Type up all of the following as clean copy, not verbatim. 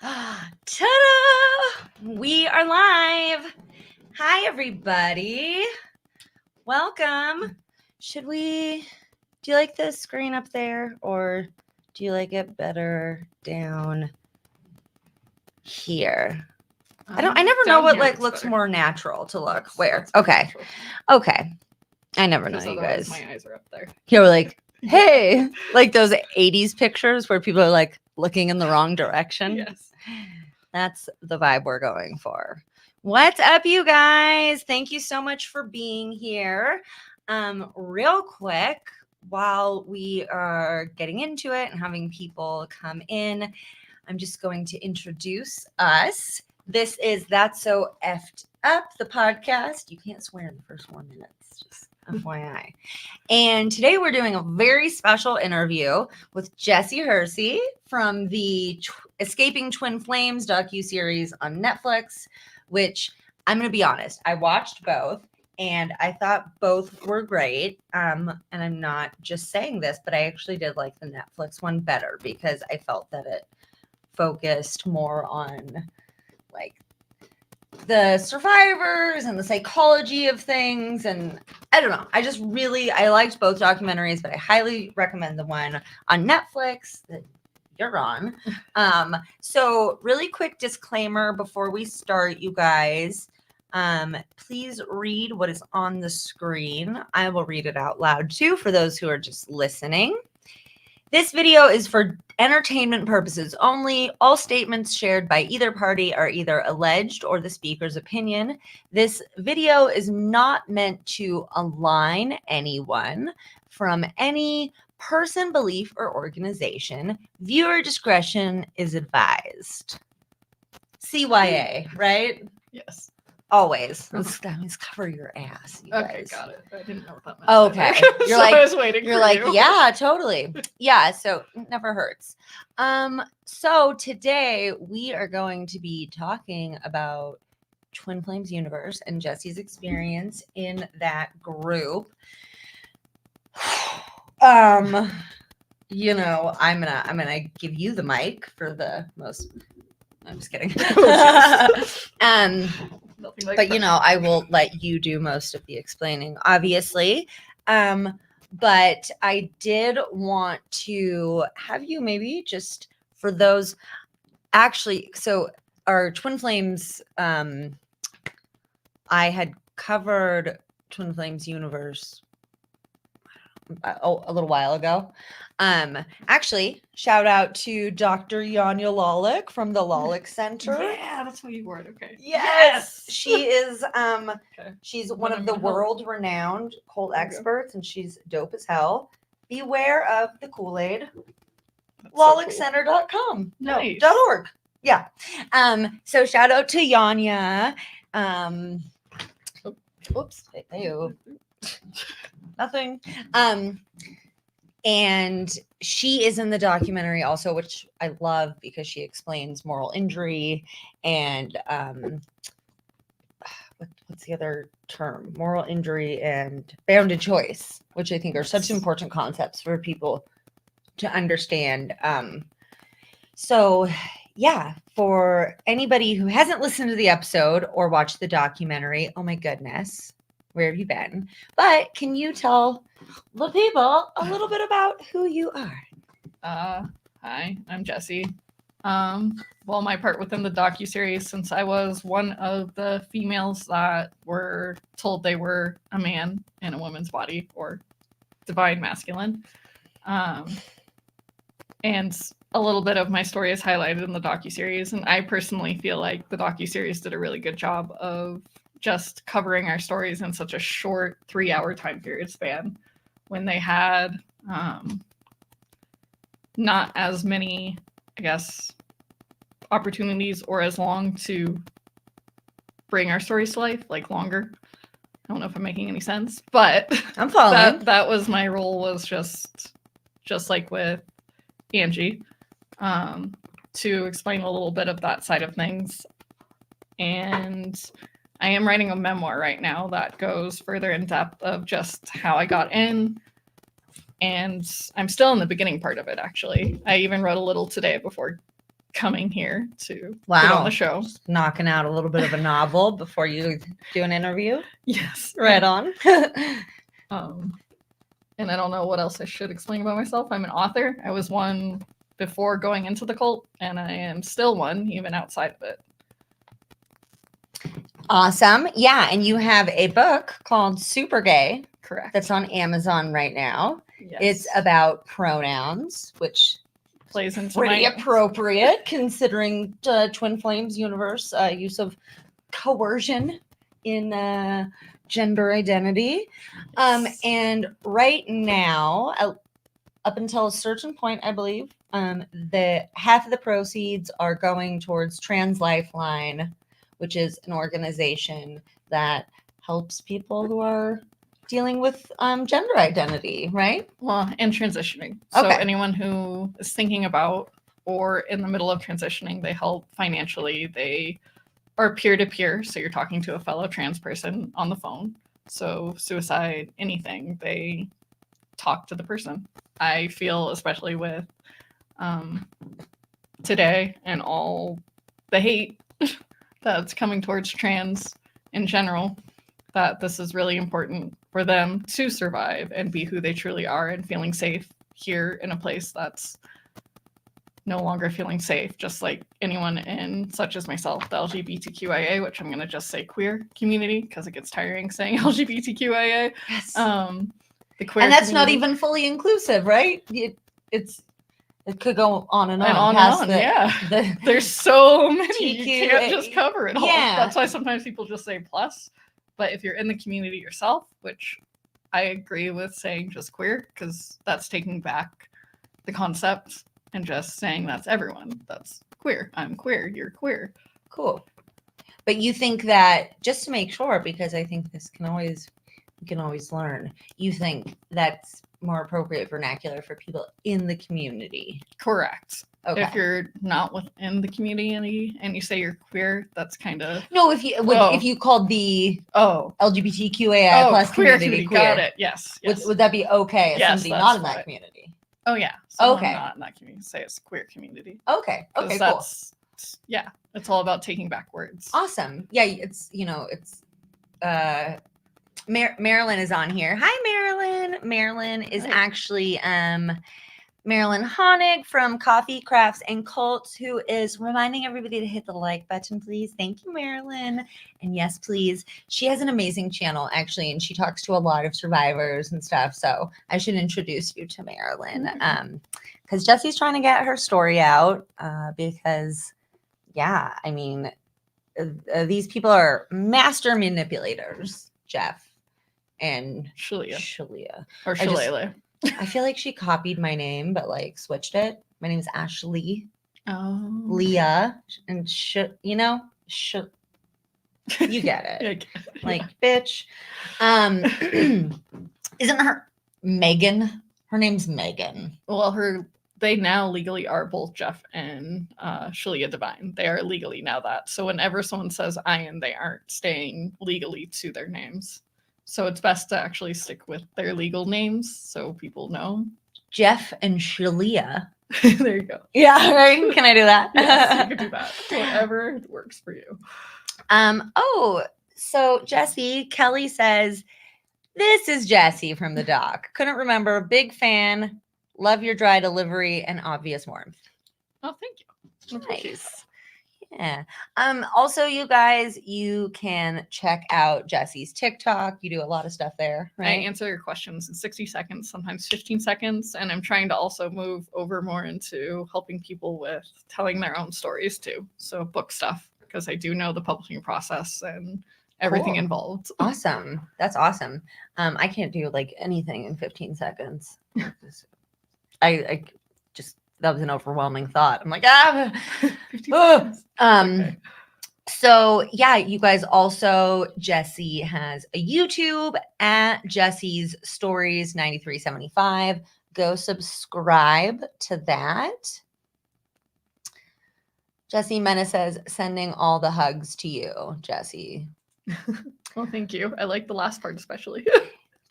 Ta-da! We are live. Hi, everybody. Welcome. Do you like the screen up there, or do you like it better down here? I never know what looks better. more natural to look. That's Where? more Okay. natural. Okay. I never know, Because you otherwise guys. my eyes are up there. You're like, hey, like those 80s pictures where people are like looking in the wrong direction. Yes. That's the vibe we're going for. What's up, you guys? Thank you so much for being here. Real quick, while we are getting into it and having people come in, I'm just going to introduce us. This is That's So Effed Up, the podcast. You can't swear in the first 1 minute. It's just FYI. And today we're doing a very special interview with Jessi Hersey from the Escaping Twin Flames docuseries on Netflix, which I'm going to be honest, I watched both and I thought both were great. And I'm not just saying this, but I actually did like the Netflix one better because I felt that it focused more on like the survivors and the psychology of things. And I don't know, I liked both documentaries, but I highly recommend the one on Netflix that you're on. So really quick disclaimer before we start, you guys. Please read what is on the screen. I will read it out loud too for those who are just listening. This video is for entertainment purposes only. All statements shared by either party are either alleged or the speaker's opinion. This video is not meant to align anyone from any person, belief, or organization. Viewer discretion is advised. CYA, right? Yes. Always. That means cover your ass, you Okay, guys. got it. I didn't know what that meant. Okay. Either. You're So like, I was waiting you're for like, you. yeah, totally. Yeah, so it never hurts. So today we are going to be talking about Twin Flames Universe and Jessi's experience in that group. You know, I'm gonna give you the mic for the most. I'm just kidding. But you know, I will let you do most of the explaining, obviously. But I did want to have you maybe just for those actually. So our Twin Flames, I had covered Twin Flames Universe a little while ago. Actually, shout out to Dr. Yanya Lalick from the Lalick Center. Yeah, that's what you wore. Okay. Yes. She is Okay. She's one of the world-renowned cult experts, and she's dope as hell. Beware of the Kool-Aid. LalickCenter.com. Nice. No, .org. Yeah. So shout out to Yanya. Oops. Ew. Nothing. And she is in the documentary also, which I love because she explains moral injury and what's the other term? Moral injury and bounded choice, which I think are such important concepts for people to understand. So yeah, for anybody who hasn't listened to the episode or watched the documentary, oh my goodness, where have you been? But can you tell the people a little bit about who you are? Hi, I'm Jessi. Well, my part within the docuseries, since I was one of the females that were told they were a man in a woman's body or divine masculine. And a little bit of my story is highlighted in the docuseries, and I personally feel like the docuseries did a really good job of just covering our stories in such a short 3-hour time period span when they had not as many, I guess, opportunities or as long to bring our stories to life, like longer. I don't know if I'm making any sense, but I'm following. That was my role, was just like with Angie, to explain a little bit of that side of things. And I am writing a memoir right now that goes further in depth of just how I got in. And I'm still in the beginning part of it, actually. I even wrote a little today before coming here to get on the show. Just knocking out a little bit of a novel before you do an interview. Yes. Right on. And I don't know what else I should explain about myself. I'm an author. I was one before going into the cult, and I am still one even outside of it. Awesome. Yeah, and you have a book called Super Gay. Correct. That's on Amazon right now. Yes. It's about pronouns, which plays into pretty appropriate considering Twin Flames universe use of coercion in gender identity. And right now, up until a certain point, I believe, the half of the proceeds are going towards Trans Lifeline, which is an organization that helps people who are dealing with gender identity, right? Well, and transitioning. So anyone who is thinking about or in the middle of transitioning, they help financially. They are peer-to-peer, so you're talking to a fellow trans person on the phone. So suicide, anything, they talk to the person. I feel, especially with today and all the hate that's coming towards trans in general, that this is really important for them to survive and be who they truly are and feeling safe here in a place that's no longer feeling safe, just like anyone in, such as myself, the LGBTQIA, which I'm going to just say queer community because it gets tiring saying LGBTQIA. Yes. The queer and that's community. not even fully inclusive, right? It could go on and on. And on. There's so many. You can't just cover it all. Yeah. That's why sometimes people just say plus. But if you're in the community yourself, which I agree with saying just queer, because that's taking back the concept and just saying that's everyone. That's queer. I'm queer. You're queer. Cool. But you think that, just to make sure, because I think this we can always learn, you think that's more appropriate vernacular for people in the community? Correct. Okay. If you're not within the community and you say you're queer, that's kind of no. If you called the LGBTQAI plus community queer, got it. Yes. Would that be okay as somebody not in that community? Oh yeah. Okay. Not in that community. Say it's queer community. Okay. Okay. Cool. Yeah. It's all about taking back words. Awesome. Yeah. It's Marilyn is on here. Hi, Marilyn. Marilyn is actually Marilyn Honig from Coffee, Crafts, and Cults, who is reminding everybody to hit the like button, please. Thank you, Marilyn. And yes, please. She has an amazing channel, actually, and she talks to a lot of survivors and stuff. So I should introduce you to Marilyn because Jessi's trying to get her story out because, yeah, I mean, these people are master manipulators, Jeff and Shalia. Or Shalele. I feel like she copied my name, but like switched it. My name is Ashley. Oh. Leah. And you get it. Yeah. Like, bitch. Isn't her Megan? Her name's Megan. Well, they now legally are both Jeff and Shalia Divine. They are legally now that. So whenever someone says Ian, they aren't staying legally to their names. So it's best to actually stick with their legal names so people know. Jeff and Shalia. There you go. Yeah, right? Can I do that? Yes, you can do that. Whatever works for you. So Jessi, Kelly says, this is Jessi from the doc. Couldn't remember. Big fan. Love your dry delivery and obvious warmth. Oh, thank you. Nice. Yeah. Also, you guys, you can check out Jessi's TikTok. You do a lot of stuff there, right? I answer your questions in 60 seconds, sometimes 15 seconds. And I'm trying to also move over more into helping people with telling their own stories too. So book stuff, because I do know the publishing process and everything involved. Awesome. That's awesome. I can't do like anything in 15 seconds. I just, that was an overwhelming thought. I'm like, Okay. So yeah, you guys also, Jessi has a YouTube at Jessi's Stories 9375. Go subscribe to that. Jessi Mena says, sending all the hugs to you, Jessi. Well, thank you. I like the last part especially.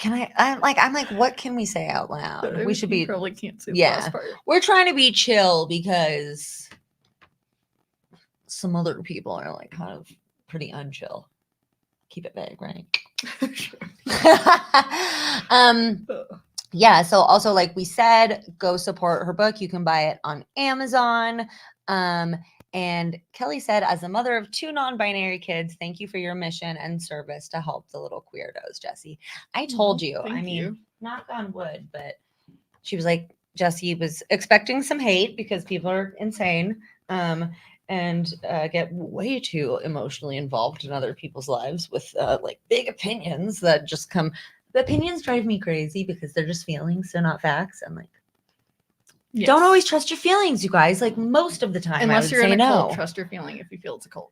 I'm like, what can we say out loud? We should be probably can't say the last part. We're trying to be chill because some other people are like kind of pretty unchill. Keep it vague, right? Yeah, so also like we said, go support her book. You can buy it on Amazon. And Kelly said, as a mother of 2 non-binary kids, thank you for your mission and service to help the little queerdos, Jessi. I told you, I mean, knock on wood, but she was like, Jessi was expecting some hate because people are insane and get way too emotionally involved in other people's lives with like big opinions that just come. The opinions drive me crazy because they're just feelings, they're not facts. I'm like, don't always trust your feelings, you guys. Like most of the time, unless you're in a no. cult, trust your feeling if you feel it's a cult.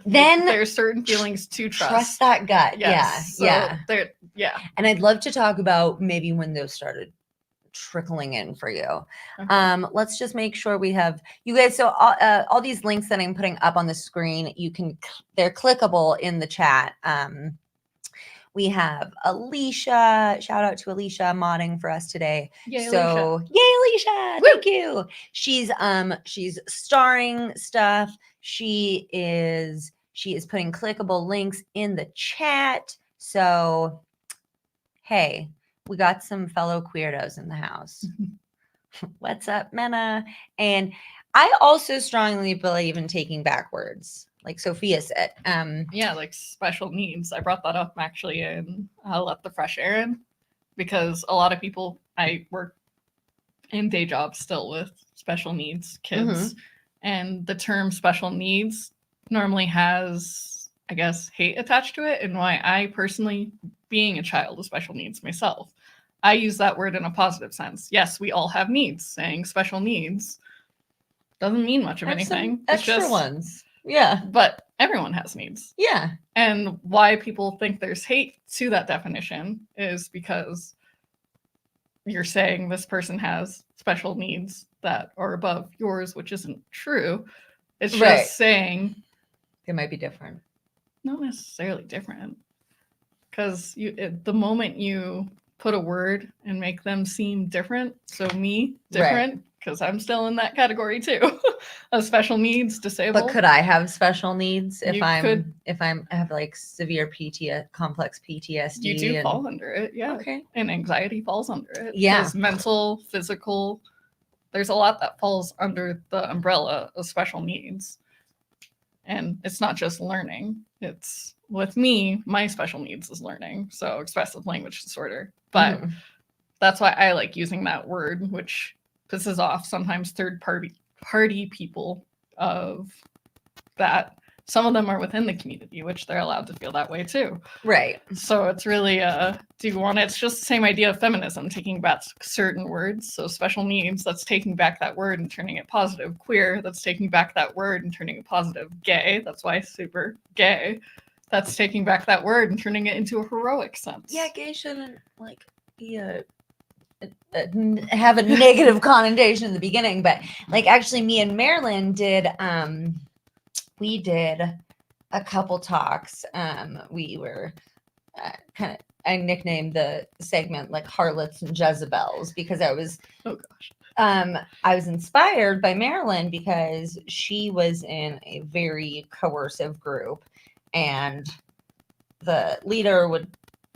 Then there's certain feelings to trust. Trust that gut. Yes. Yeah. So yeah. And I'd love to talk about maybe when those started trickling in for you. Okay. Let's just make sure we have you guys. So all these links that I'm putting up on the screen, they're clickable in the chat. We have Alicia. Shout out to Alicia modding for us today. Yay, so Alicia. Yay, Alicia! Woo! Thank you. She's starring stuff. She is putting clickable links in the chat. So hey, we got some fellow queerdos in the house. What's up, Mena? And I also strongly believe in taking back words. Like Sophia said. Yeah, like special needs. I brought that up actually in Let the Fresh Air In, because a lot of people, I work in day jobs still with special needs kids. And the term special needs normally has, I guess, hate attached to it. And why I personally, being a child with special needs myself, I use that word in a positive sense. Yes, we all have needs. Saying special needs doesn't mean much of anything. Extra ones. Yeah. But everyone has needs. Yeah. And why people think there's hate to that definition is because you're saying this person has special needs that are above yours, which isn't true. It's just saying they might be different. Not necessarily different. Because the moment you put a word and make them seem different, so me, different, because I'm still in that category too, of special needs, disabled. But could I have special needs if I have like severe complex PTSD? You do fall under it, yeah. Okay. And anxiety falls under it. Yeah. There's mental, physical. There's a lot that falls under the umbrella of special needs. And it's not just learning. It's, with me, my special needs is learning. So expressive language disorder. But that's why I like using that word, which pisses off sometimes third party people of that. Some of them are within the community, which they're allowed to feel that way too. Right. So it's really it's just the same idea of feminism, taking back certain words. So special needs, that's taking back that word and turning it positive. Queer, that's taking back that word and turning it positive. Gay, that's why super gay. That's taking back that word and turning it into a heroic sense. Yeah, gay shouldn't like be have a negative connotation in the beginning, but like actually me and Marilyn did we did a couple talks. We were I nicknamed the segment like Harlots and Jezebels because I was I was inspired by Marilyn because she was in a very coercive group and the leader would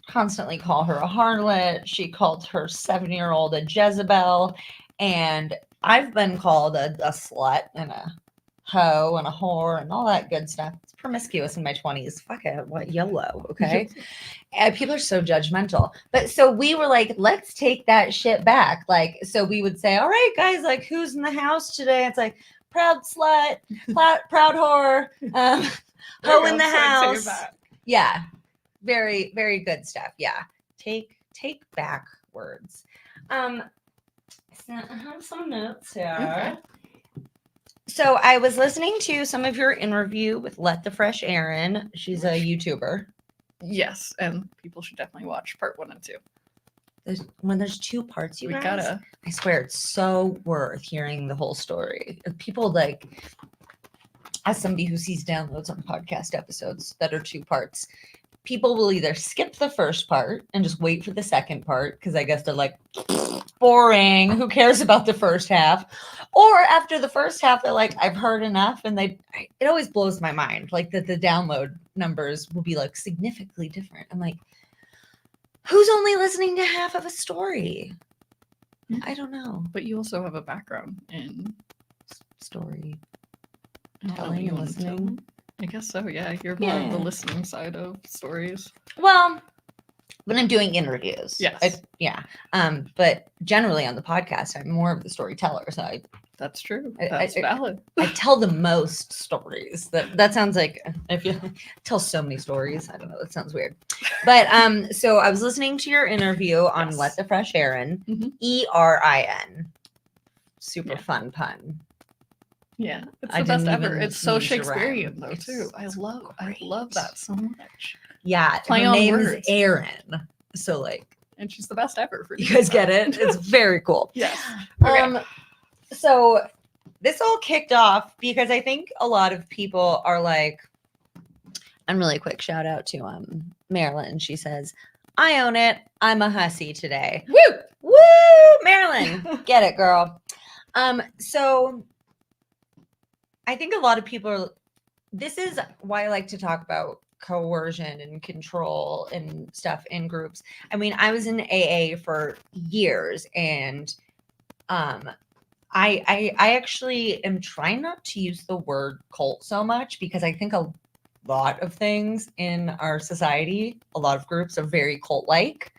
constantly call her a harlot. She called her 7-year-old a Jezebel. And I've been called a slut and a hoe and a whore and all that good stuff. It's promiscuous in my 20s. Fuck it. What YOLO. Okay. And people are so judgmental. But so we were like, let's take that shit back. Like, so we would say, all right, guys, like who's in the house today? It's like proud slut, proud whore, hoe in the house. Yeah. Very, very good stuff. Yeah. Take back words. So I have some notes here. Okay. So I was listening to some of your interview with Let the Fresh Air In. She's a YouTuber. Yes, and people should definitely watch part 1 and 2. When there's 2 parts, you guys, I swear it's so worth hearing the whole story. People like, as somebody who sees downloads on podcast episodes that are 2 parts, people will either skip the first part and just wait for the second part because I guess they're like, boring. Who cares about the first half? Or after the first half, they're like, I've heard enough. And it always blows my mind, like that the download numbers will be like significantly different. I'm like, who's only listening to half of a story? I don't know. But you also have a background in Story I don't know what telling you and wanna tell listening. them. I guess so, yeah. You're more of the Yeah. listening side of stories. Well, when I'm doing interviews. Yes. But generally on the podcast, I'm more of the storyteller. So That's true. I- That's valid. I tell the most stories. That sounds like I feel tell so many stories. I don't know. That sounds weird. But so I was listening to your interview on Yes. Let the Fresh Air In. Mhm. ERIN. Super Yeah. fun pun. Yeah, it's I the best didn't ever. even It's so need to rhyme. Shakespearean though It's- too. I it's love great. that so much. Yeah, Play her on name words. is Erin. So like And she's the best ever for you doing guys get that. it. It's very cool. Yes. Okay. So this all kicked off because I think a lot of people are like, and really quick shout out to Marilyn. She says, I own it. I'm a hussy today. Woo! Woo! Marilyn, get it, girl. So I think a lot of people are, this is why I like to talk about coercion and control and stuff in groups. I mean, I was in AA for years and I actually am trying not to use the word cult so much because I think a lot of things in our society, a lot of groups are very cult-like.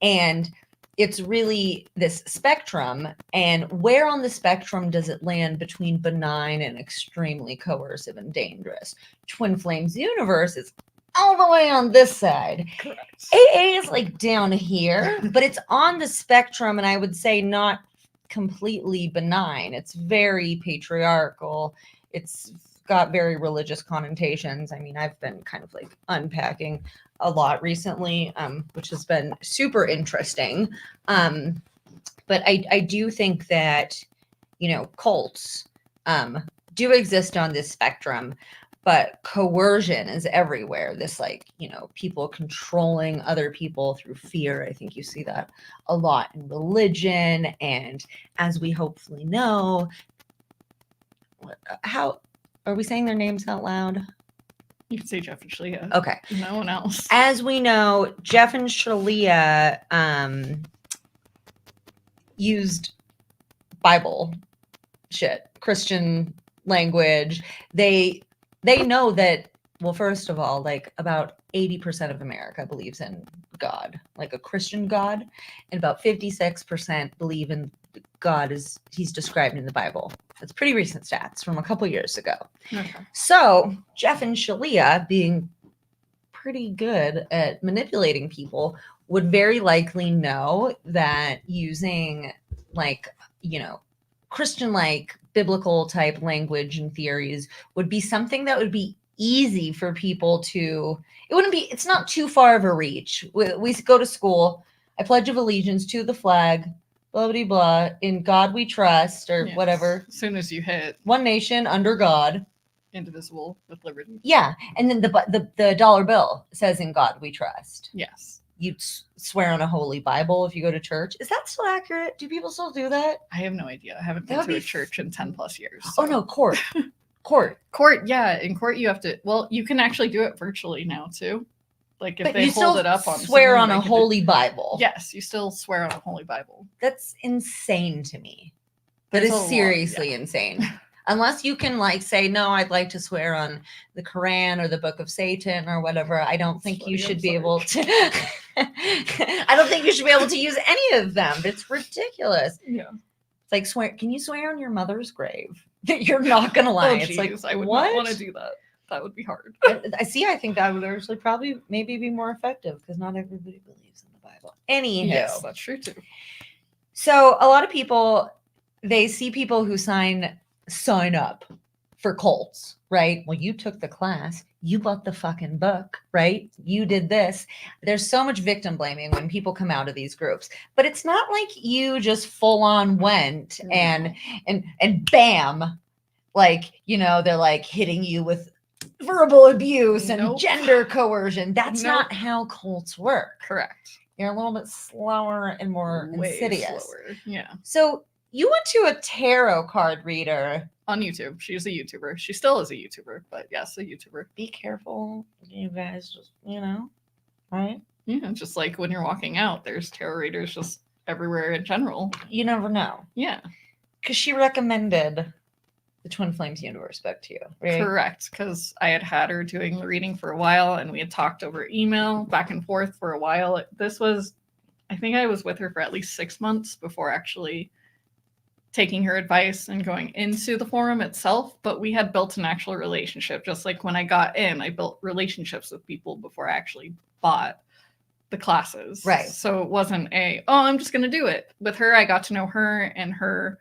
And it's really this spectrum. And where on the spectrum does it land between benign and extremely coercive and dangerous? Twin Flames Universe is all the way on this side. Correct. AA is like down here, but it's on the spectrum. And I would say not completely benign. It's very patriarchal. It's got very religious connotations. I mean, I've been kind of like unpacking a lot recently, which has been super interesting. But I do think that, cults do exist on this spectrum, but coercion is everywhere. This people controlling other people through fear. I think you see that a lot in religion. And as we hopefully know, how are we saying their names out loud? You can say Jeff and Shalia. Okay. No one else. As we know, Jeff and Shalia used Bible shit, Christian language. They know that, well, first of all, like about 80% of America believes in God, like a Christian God, and about 56% believe in God as he's described in the Bible. That's pretty recent stats from a couple years ago. Okay. So Jeff and Shalia, being pretty good at manipulating people, would very likely know that using Christian biblical type language and theories would be something that would be easy for people to, it's not too far of a reach. We go to school, I pledge of allegiance to the flag, blah, blah, blah, in God we trust, or Yes. whatever. As soon as you hit One nation under God. indivisible with liberty. Yeah. And then the dollar bill says in God we trust. Yes. You swear on a holy Bible if you go to church. Is that still accurate? Do people still do that? I have no idea. I haven't That been would to a be church in 10 plus years. Oh no, court. Court. Yeah. In court, you have to, well, you can actually do it virtually now too. Like if But they you hold still it up on swear Zoom, on they a can do- holy Bible. Yes, you still swear on a holy Bible. That's insane to me. That There's a is lot, seriously yeah. insane. Unless you can say, no, I'd like to swear on the Quran or the Book of Satan or whatever. I don't think you should be able to. I don't think you should be able to use any of them. It's ridiculous. Yeah. It's like swear. Can you swear on your mother's grave that you're not gonna lie? Oh, It's like, geez, I would what? not want to do that. That would be hard. I see. I think that would actually probably maybe be more effective because not everybody believes in the Bible. Anyhow, Yes, that's true too. so a lot of people, they see people who sign up for cults, right? Well, you took the class, you bought the fucking book, right? You did this. There's so much victim blaming when people come out of these groups, but it's not like you just full on went and bam, they're hitting you with verbal abuse and Nope. gender coercion. That's Nope. not how cults work. Correct. You're a little bit slower and more Way insidious. slower. Yeah. So you went to a tarot card reader. On YouTube. She's a YouTuber. She still is a YouTuber, but yes, a YouTuber. Be careful, you guys, just, right? Yeah, just like when you're walking out, there's tarot readers just everywhere in general. You never know. Yeah. Because she recommended the Twin Flames universe book to you, right? Correct, because I had her doing the reading for a while, and we had talked over email back and forth for a while. I think I was with her for at least 6 months before actually taking her advice and going into the forum itself, but we had built an actual relationship. Just like when I got in, I built relationships with people before I actually bought the classes. Right. So it wasn't I'm just going to do it. With her, I got to know her and her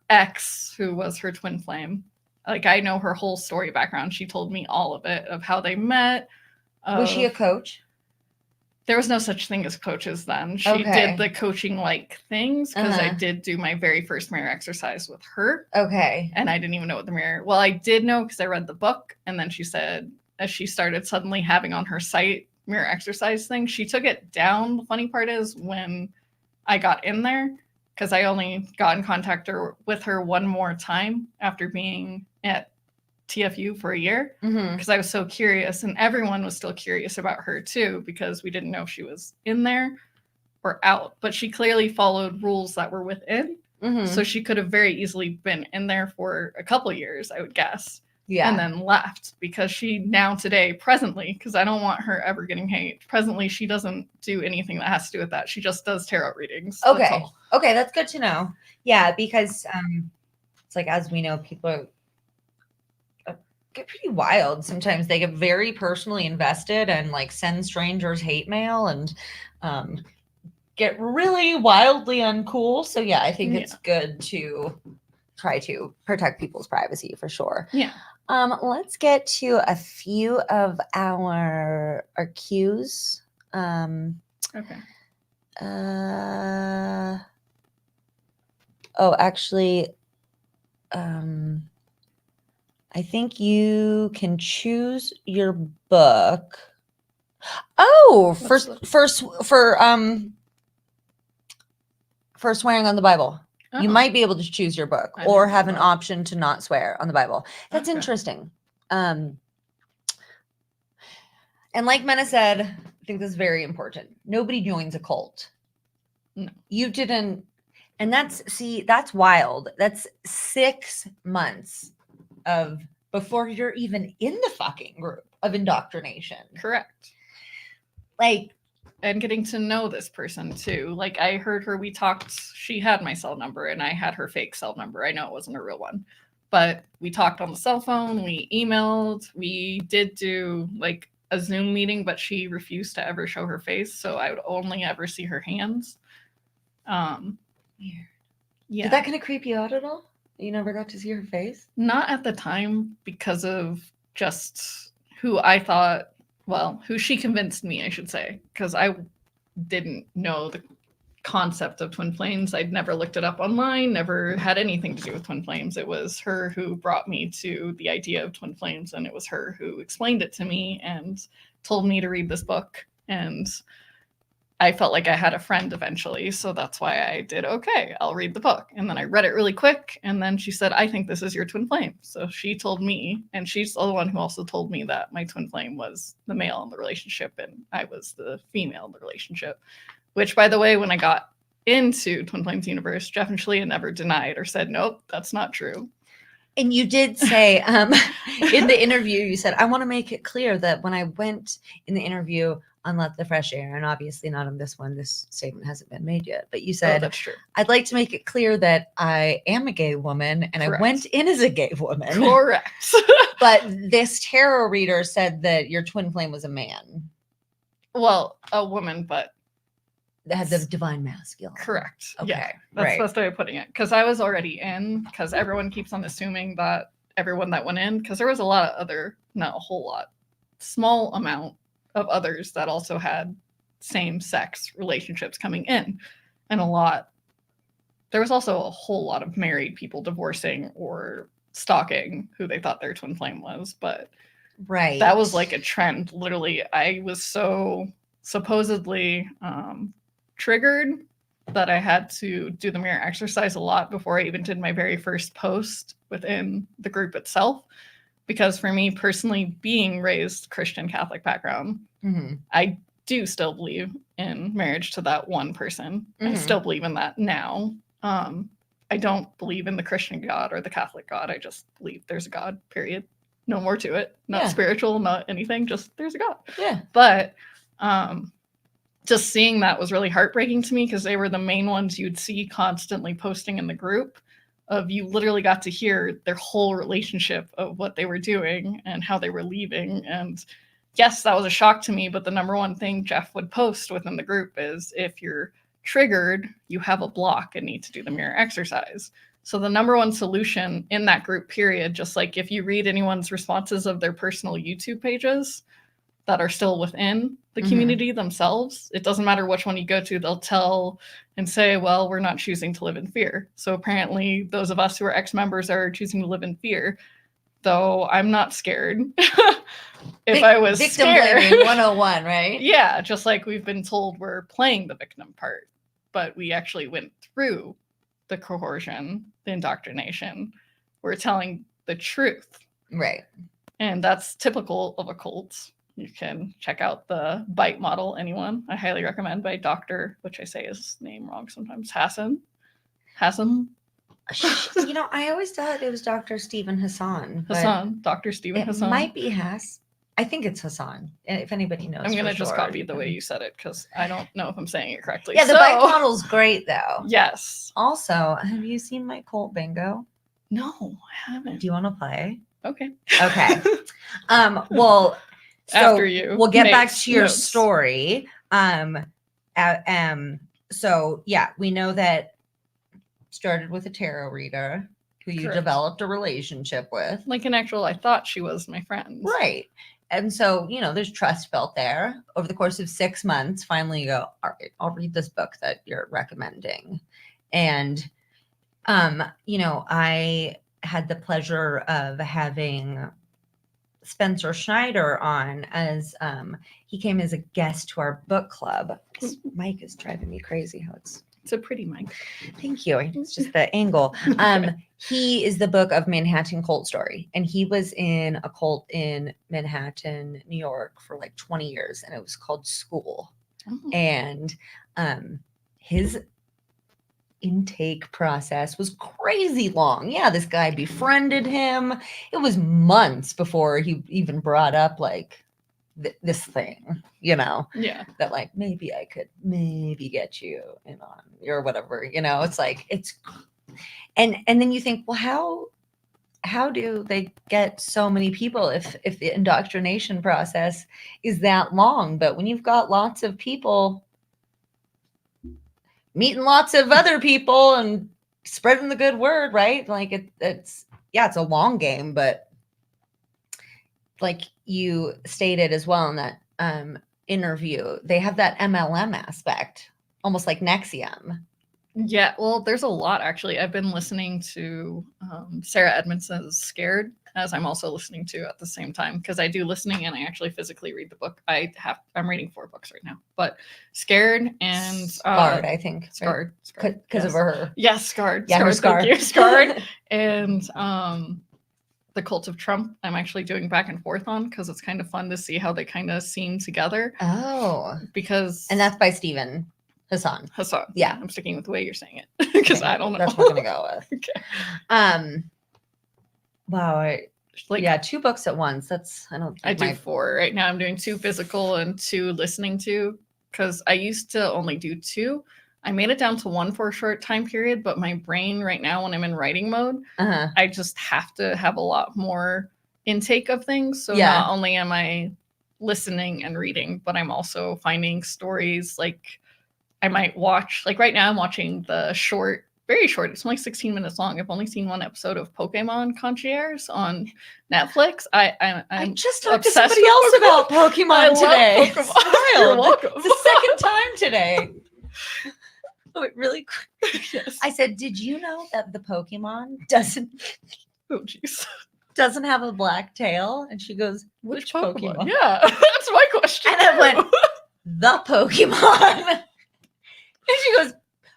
ex, who was her twin flame. Like, I know her whole story background. She told me all of it, of how they met. Was she a coach? There was no such thing as coaches then. She Okay. did the coaching-like things, because I did do my very first mirror exercise with her. Okay. And I didn't even know what the mirror... Well, I did know because I read the book, and then she said, as she started suddenly having on her site mirror exercise thing, she took it down. The funny part is when I got in there, because I only got in contact with her one more time after being at TFU for a year, because I was so curious, and everyone was still curious about her too, because we didn't know if she was in there or out. But she clearly followed rules that were within, so she could have very easily been in there for a couple of years, I would guess. Yeah. And then left, because she now today, presently, because I don't want her ever getting hate, presently she doesn't do anything that has to do with that. She just does tarot readings. Okay. That's all. Okay, that's good to know. Yeah, because it's like, as we know, people get pretty wild. Sometimes they get very personally invested and like send strangers hate mail and get really wildly uncool. So yeah, I think it's good to try to protect people's privacy for sure. Yeah. Let's get to a few of our cues. Okay. Actually, I think you can choose your book. Oh, for swearing on the Bible. Oh. You might be able to choose your book I or didn't know have an that. option to not swear on the Bible. That's Okay. interesting. And like Mena said, I think this is very important. Nobody joins a cult. No. You didn't. And that's wild. That's 6 months of before you're even in the fucking group of indoctrination. Correct. Like, and getting to know this person too. Like, I heard her, we talked, she had my cell number and I had her fake cell number. I know it wasn't a real one, but we talked on the cell phone, we emailed, we did do like a Zoom meeting, but she refused to ever show her face. So I would only ever see her hands. Weird. Yeah. Did that kind of creep you out at all? You never got to see her face? Not at the time, because of just who she convinced me, I should say, because I didn't know the concept of twin flames. I'd never looked it up online, never had anything to do with twin flames. It was her who brought me to the idea of twin flames, and it was her who explained it to me and told me to read this book. And I felt like I had a friend eventually, so that's why I did, okay, I'll read the book. And then I read it really quick, and then she said, I think this is your twin flame. So she told me, and she's the one who also told me that my twin flame was the male in the relationship and I was the female in the relationship. Which, by the way, when I got into Twin Flames universe, Jeff and Shalia never denied or said, nope, that's not true. And you did say in the interview, you said, I want to make it clear that when I went in the interview on Let the Fresh Air, and obviously not on this one, this statement hasn't been made yet, but you said, that's true. I'd like to make it clear that I am a gay woman and Correct. I went in as a gay woman. Correct. But this tarot reader said that your twin flame was a man. Well, a woman, but that had the divine masculine. Correct. Okay. Yeah, that's the best way of putting it. Because I was already in, because everyone keeps on assuming that everyone that went in, because there was a lot of other, not a whole lot, small amount of others that also had same-sex relationships coming in. And there was also a whole lot of married people divorcing or stalking who they thought their twin flame was, but Right. that was like a trend. Literally, I was so supposedly triggered that I had to do the mirror exercise a lot before I even did my very first post within the group itself. Because for me personally, being raised Christian Catholic background, I do still believe in marriage to that one person. I still believe in that now. I don't believe in the Christian God or the Catholic God. I just believe there's a God, period. No more to it. Not spiritual, not anything, just there's a God. Yeah. But just seeing that was really heartbreaking to me because they were the main ones you'd see constantly posting in the group of you literally got to hear their whole relationship of what they were doing and how they were leaving. And yes, that was a shock to me, but the number one thing Jeff would post within the group is if you're triggered, you have a block and need to do the mirror exercise. So the number one solution in that group period, just like if you read anyone's responses of their personal YouTube pages that are still within the community themselves, it doesn't matter which one you go to, they'll tell and say, well, we're not choosing to live in fear. So apparently those of us who are ex-members are choosing to live in fear, though I'm not scared. If I was victim scared, blaming 101, right? Yeah, just like we've been told we're playing the victim part, but we actually went through the coercion, the indoctrination. We're telling the truth. Right. And that's typical of a cult. You can check out the Bite model, anyone. I highly recommend by Dr., which I say his name wrong sometimes, Hassan. You know, I always thought it was Dr. Stephen Hassan. Dr. Stephen Hassan. It might be Hass. I think it's Hassan. If anybody knows, I'm going to just copy the way you said it because I don't know if I'm saying it correctly. Yeah, the Bite model's great, though. Yes. Also, have you seen my cult bingo? No, I haven't. Do you want to play? Okay. Okay. Well, so after you, we'll get back to your story. So yeah, we know that started with a tarot reader who you developed a relationship with. Like an actual, I thought she was my friend. Right. And so, you know, there's trust built there. Over the course of 6 months, finally you go, all right, I'll read this book that you're recommending. And, you know, I had the pleasure of having Spencer Schneider on as he came as a guest to our book club. This mic is driving me crazy how it's a pretty mic. Thank you. It's just the angle. He is the book of Manhattan Cult Story, and he was in a cult in Manhattan, New York for like 20 years, and it was called School. And his intake process was crazy long. Yeah, this guy befriended him. It was months before he even brought up like this thing, you know, that like maybe I could get you in on or whatever, you know. It's like and then you think, well, how do they get so many people if the indoctrination process is that long? But when you've got lots of people meeting lots of other people and spreading the good word, right? Like it's a long game, but like you stated as well in that interview, they have that MLM aspect, almost like Nexium. Yeah, well, there's a lot actually. I've been listening to Sarah Edmondson's Scared, as I'm also listening to at the same time, because I do listening and I actually physically read the book. I'm reading 4 books right now, but Scared and Scarred, I think. Scarred. Because of her. Yes, Scarred. Yeah, Scarred. Scarred. And The Cult of Trump, I'm actually doing back and forth on because it's kind of fun to see how they kind of seem together. Oh. And that's by Stephen Hassan. Yeah. I'm sticking with the way you're saying it because I don't know. That's what I'm going to go with. Okay. Wow. 2 books at once. I do 4 right now. I'm doing 2 physical and 2 listening to because I used to only do 2. I made it down to 1 for a short time period, but my brain right now, when I'm in writing mode, I just have to have a lot more intake of things. So not only am I listening and reading, but I'm also finding stories. Like I might watch, like right now I'm watching the very short, it's only 16 minutes long. I've only seen 1 episode of Pokemon Concierge on Netflix. I just talked to somebody else about Pokemon today. You're welcome. It's the second time today. Really quick. Yes. I said, did you know that the Pokemon doesn't Oh, jeez. doesn't have a black tail, and she goes, "Which Pokemon?" Yeah, that's my question. And I too. went, "The Pokemon." And she goes,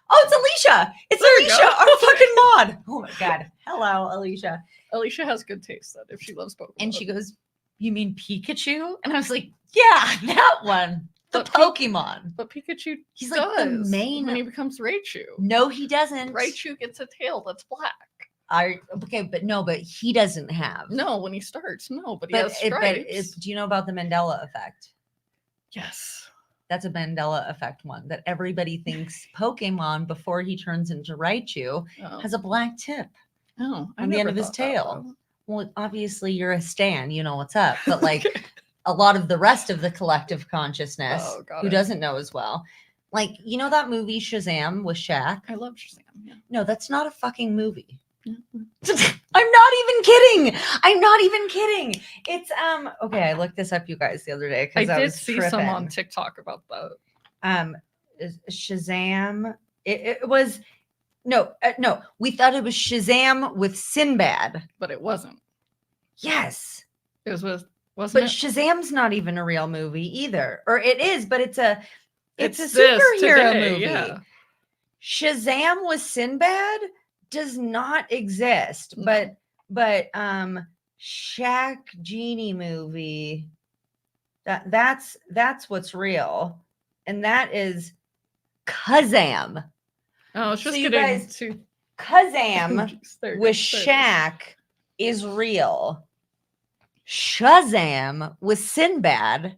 "Oh, it's Alicia. It's There you Alicia, go. our fucking mod." Oh my god. Hello, Alicia. Alicia has good taste then if she loves Pokemon. And she goes, "You mean Pikachu?" And I was like, "Yeah, that one. The But Pokemon." But Pikachu He's does like the main. when he becomes Raichu. No, he doesn't. Raichu gets a tail that's black. Okay, but he doesn't have. No, when he starts, no, but he But has stripes. do you know about the Mandela effect? Yes. That's a Mandela effect one that everybody thinks Pokemon before he turns into Raichu Oh, has a black tip oh I on the end never of his thought that, tail. though. Well, obviously you're a stan, you know what's up. But like a lot of the rest of the collective consciousness Oh, got who it. doesn't know as well. Like, you know that movie Shazam with Shaq? I love Shazam. Yeah. No, that's not a fucking movie. Yeah. I'm not even kidding. I'm not even kidding. It's okay, I looked this up, you guys, the other day I because I did was see some on tripping. TikTok about that. Shazam. It was no. We thought it was Shazam with Sinbad. But it wasn't. Yes, It was with, but wasn't it? Shazam's not even a real movie either, or it is, but it's a This superhero today, movie. Yeah. Shazam with Sinbad does not exist, No. but Shaq Genie movie. That's what's real, and that is Kazam. Oh, it's just So you getting guys- too. Kazam Jeez, there it with goes, there it is. Shaq is real. Shazam with Sinbad,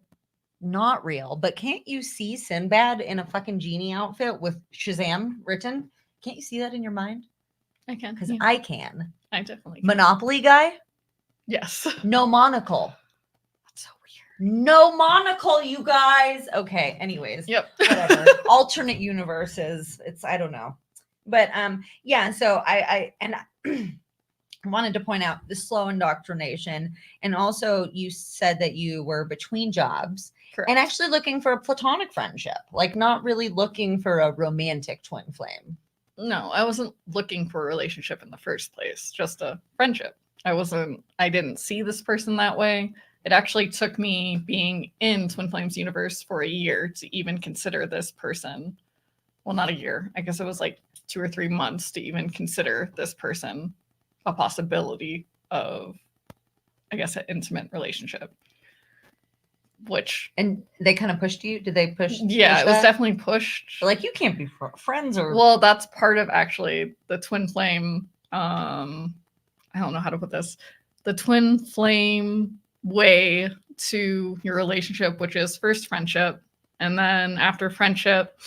not real. But can't you see Sinbad in a fucking genie outfit with Shazam written? Can't you see that in your mind? I can. Because Yeah, I can. I definitely can. Monopoly guy, Yes. no monocle. That's so weird. No monocle, you guys. Okay, anyways. Yep. Whatever. Alternate universes. I don't know. But yeah, so I wanted to point out the slow indoctrination. And also you said that you were between jobs Correct. and actually looking for a platonic friendship, like not really looking for a romantic twin flame. No, I wasn't looking for a relationship in the first place, just a friendship. I didn't see this person that way. It actually took me being in Twin Flames universe for a year to even consider this person. Well, not a year. I guess it was like 2 or 3 months to even consider this person a possibility of, I guess, an intimate relationship. Which, And they kind of pushed you? Did they push? yeah, push it was that? definitely pushed. Like, you can't be friends or. Well, that's part of actually the twin flame. I don't know how to put this. The twin flame way to your relationship, which is first friendship, and then after friendship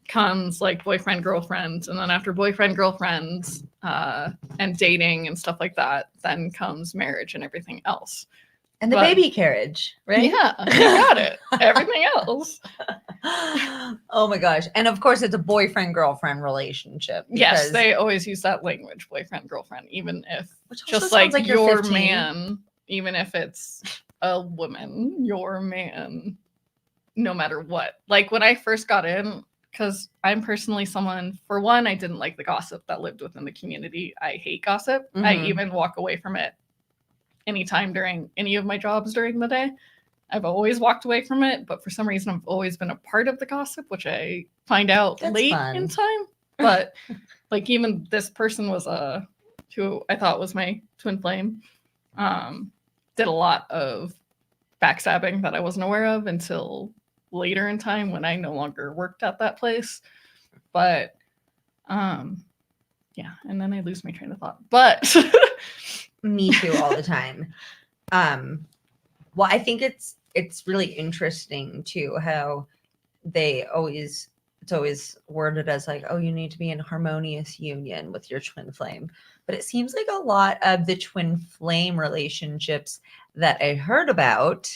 comes like boyfriend girlfriend, and then after boyfriend girlfriends and dating and stuff like that, then comes marriage and everything else. And the but- baby carriage, right? Yeah, you got it. Everything else. Oh my gosh. And of course, it's a boyfriend girlfriend relationship. Yes, because- they always use that language, boyfriend girlfriend, even if which also just sounds like, you're your 15. man, even if it's a woman, your man, no matter what. Like when I first got in, because I'm personally someone, for one, I didn't like the gossip that lived within the community. I hate gossip. I Mhm. even walk away from it anytime during any of my jobs during the day. I've always walked away from it, but for some reason I've always been a part of the gossip, which I find out That's late fun. in time. But like even this person was who I thought was my twin flame, did a lot of backstabbing that I wasn't aware of until later in time when I no longer worked at that place. But yeah, and then I lose my train of thought. But Me too, all the time. Well, I think it's really interesting too how it's always worded as like, oh, you need to be in harmonious union with your twin flame. But it seems like a lot of the twin flame relationships that I heard about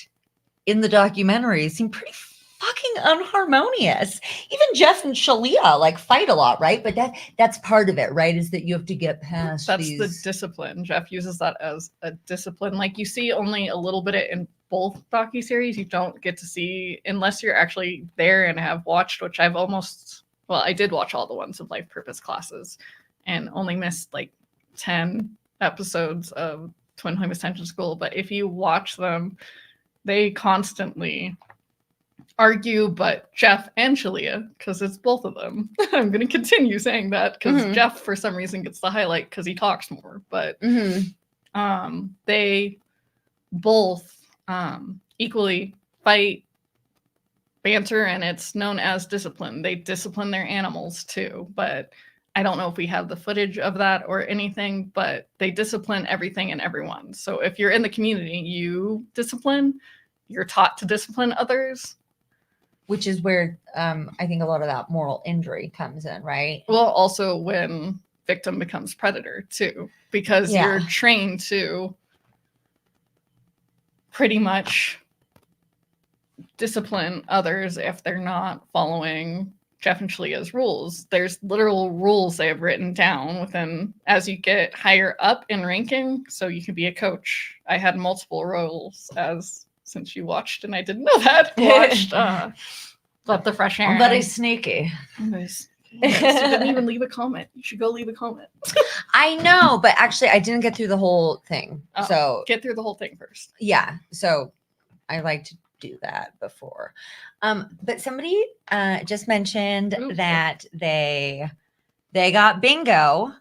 in the documentary seem pretty fucking unharmonious. Even Jeff and Shalia like fight a lot, right? But that's part of it, right? Is that you have to get past that's these. the discipline. Jeff uses that as a discipline. Like you see only a little bit in both docuseries. You don't get to see unless you're actually there and have watched, which I did watch all the ones of life purpose classes and only missed like 10 episodes of Twin Flame Extension School, but if you watch them, they constantly argue, but Jeff and Shalia, because it's both of them. I'm going to continue saying that because Jeff, for some reason, gets the highlight because he talks more. But they both equally fight, banter, and it's known as discipline. They discipline their animals too, but I don't know if we have the footage of that or anything, but they discipline everything and everyone. So if you're in the community, you discipline, you're taught to discipline others. Which is where I think a lot of that moral injury comes in, right? Well, also when victim becomes predator too, because you're trained to pretty much discipline others if they're not following Jeff and Shalia's rules. There's literal rules they have written down within as you get higher up in ranking. So you can be a coach. I had multiple roles since you watched, and I didn't know that. Watched Let the Fresh Air. I'm very sneaky. Yes, you didn't even leave a comment. You should go leave a comment. I know, but actually I didn't get through the whole thing. So get through the whole thing first. Yeah. So I like to do that before. But somebody just mentioned that they got bingo.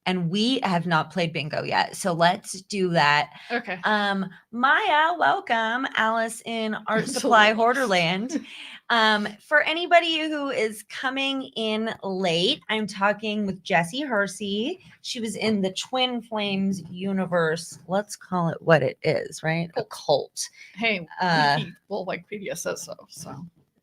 And we have not played bingo yet. So let's do that. Okay. Maya, welcome. Alice in Art Supply Hoarderland. For anybody who is coming in late, I'm talking with Jessi Hersey. She was in the Twin Flames universe. Let's call it what it is, right? A cult. Hey, Wikipedia says so.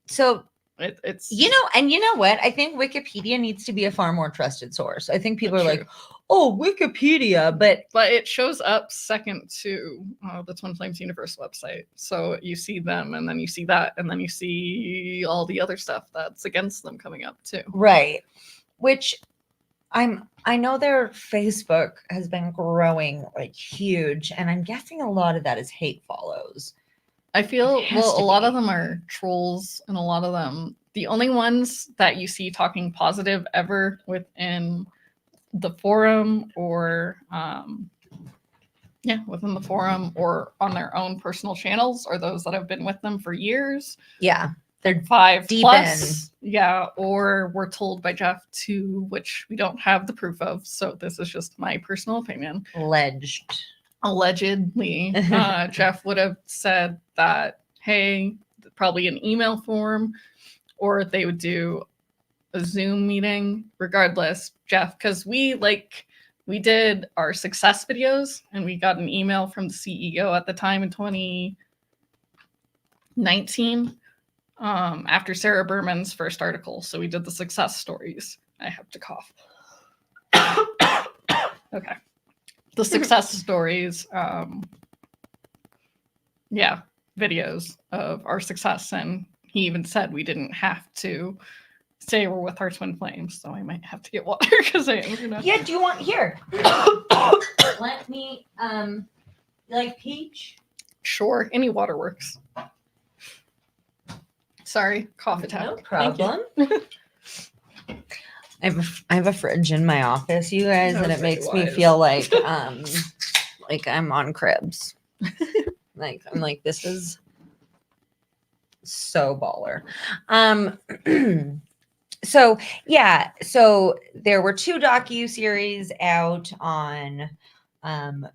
So it's you know what? I think Wikipedia needs to be a far more trusted source. I think people are true. like, oh, Wikipedia, but it shows up second to the Twin Flames Universe website. So you see them, and then you see that, and then you see all the other stuff that's against them coming up too. Right. Which I know their Facebook has been growing like huge, and I'm guessing a lot of that is hate follows. I feel a lot of them are trolls, and a lot of them, the only ones that you see talking positive ever within the forum or within the forum or on their own personal channels are those that have been with them for years. Yeah. They're 5 deep plus. In. Yeah. Or were told by Jeff to, which we don't have the proof of. So this is just my personal opinion. Allegedly, Jeff would have said that, hey, probably an email form, or they would do a Zoom meeting. Regardless, Jeff, because we did our success videos, and we got an email from the CEO at the time in 2019 after Sarah Berman's first article. So we did the success stories. I have to cough. Okay. The success stories, videos of our success. And he even said we didn't have to say we're with our twin flames. So I might have to get water because I am gonna. Yeah, do you want here? Let me you like peach? Sure, any water works. Sorry, cough attack. No problem. I have a fridge in my office, you guys, and it makes me feel like I'm on Cribs. I'm like, this is so baller. So there were 2 docu-series out on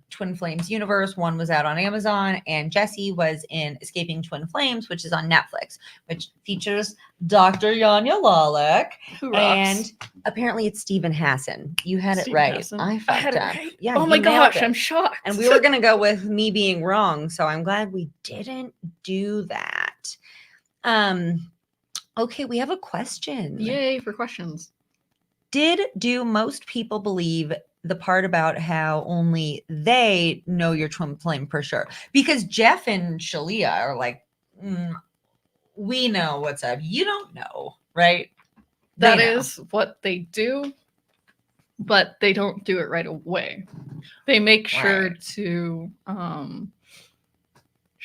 Twin Flames Universe. One was out on Amazon, and Jessi was in Escaping Twin Flames, which is on Netflix, which features Dr. Yanya Lalick. And apparently it's Stephen Hassan. You had it right. Hassan. I fucked up. Right. Yeah. Oh my gosh, I'm shocked. And we were going to go with me being wrong. So I'm glad we didn't do that. Okay, we have a question. Yay for questions. Do most people believe the part about how only they know your twin flame for sure? Because Jeff and Shalia are like, we know what's up. You don't know, right? That is what they do, but they don't do it right away. They make sure to, trying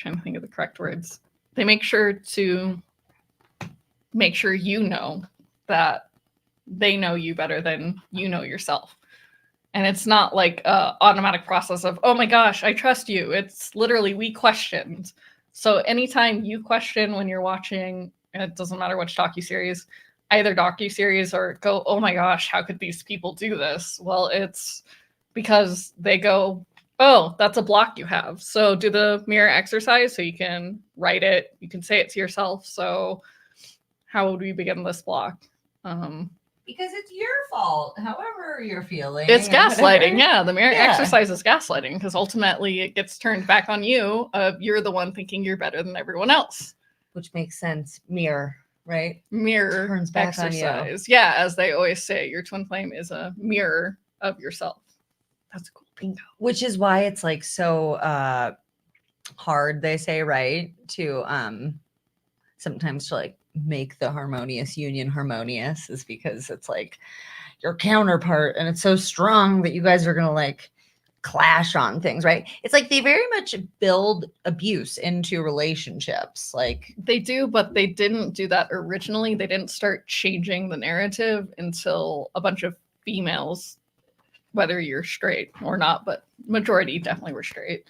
to think of the correct words. They make sure to make sure you know that they know you better than you know yourself. And it's not like a automatic process of, oh my gosh, I trust you. It's literally we questioned. So anytime you question when you're watching, and it doesn't matter which docuseries, either docuseries or go, oh my gosh, how could these people do this? Well, it's because they go, oh, that's a block you have. So do the mirror exercise so you can write it. You can say it to yourself. So how would we begin this block? Because it's your fault, however you're feeling. It's gaslighting. Whatever. Yeah, the mirror exercise is gaslighting because ultimately it gets turned back on you. You're the one thinking you're better than everyone else. Which makes sense. Mirror, right? Mirror Turns back exercise. Yeah, as they always say, your twin flame is a mirror of yourself. That's a cool bingo. Which is why it's like so hard, they say, right? To sometimes to like make the harmonious union harmonious is because it's like your counterpart and it's so strong that you guys are gonna like clash on things, right? It's like they very much build abuse into relationships. Like they do, but they didn't do that originally. They didn't start changing the narrative until a bunch of females, whether you're straight or not, but majority definitely were straight,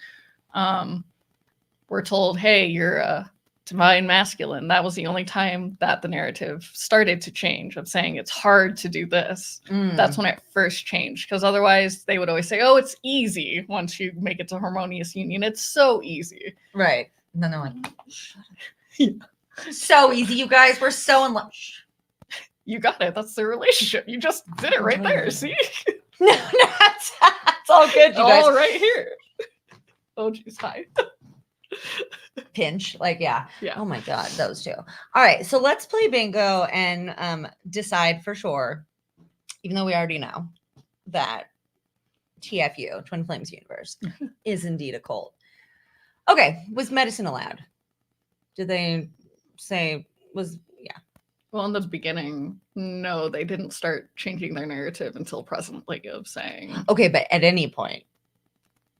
were told, hey, you're a divine masculine. That was the only time that the narrative started to change, of saying it's hard to do this. That's when it first changed, because otherwise they would always say, oh, it's easy once you make it to harmonious union. It's so easy. Right. And then they're like, shut up. Yeah. So easy, you guys. We're so in love. You got it. That's the relationship. You just did it right there. See? No, that's all good, you guys. All right here. Oh, geez. Hi. Pinch, like, yeah. Yeah. Oh my God, those two. All right, so let's play bingo and decide for sure, even though we already know that TFU, Twin Flames Universe, is indeed a cult. Okay, was medicine allowed? Did they say yeah? Well, in the beginning, no, they didn't start changing their narrative until presently, of saying. Okay, but at any point.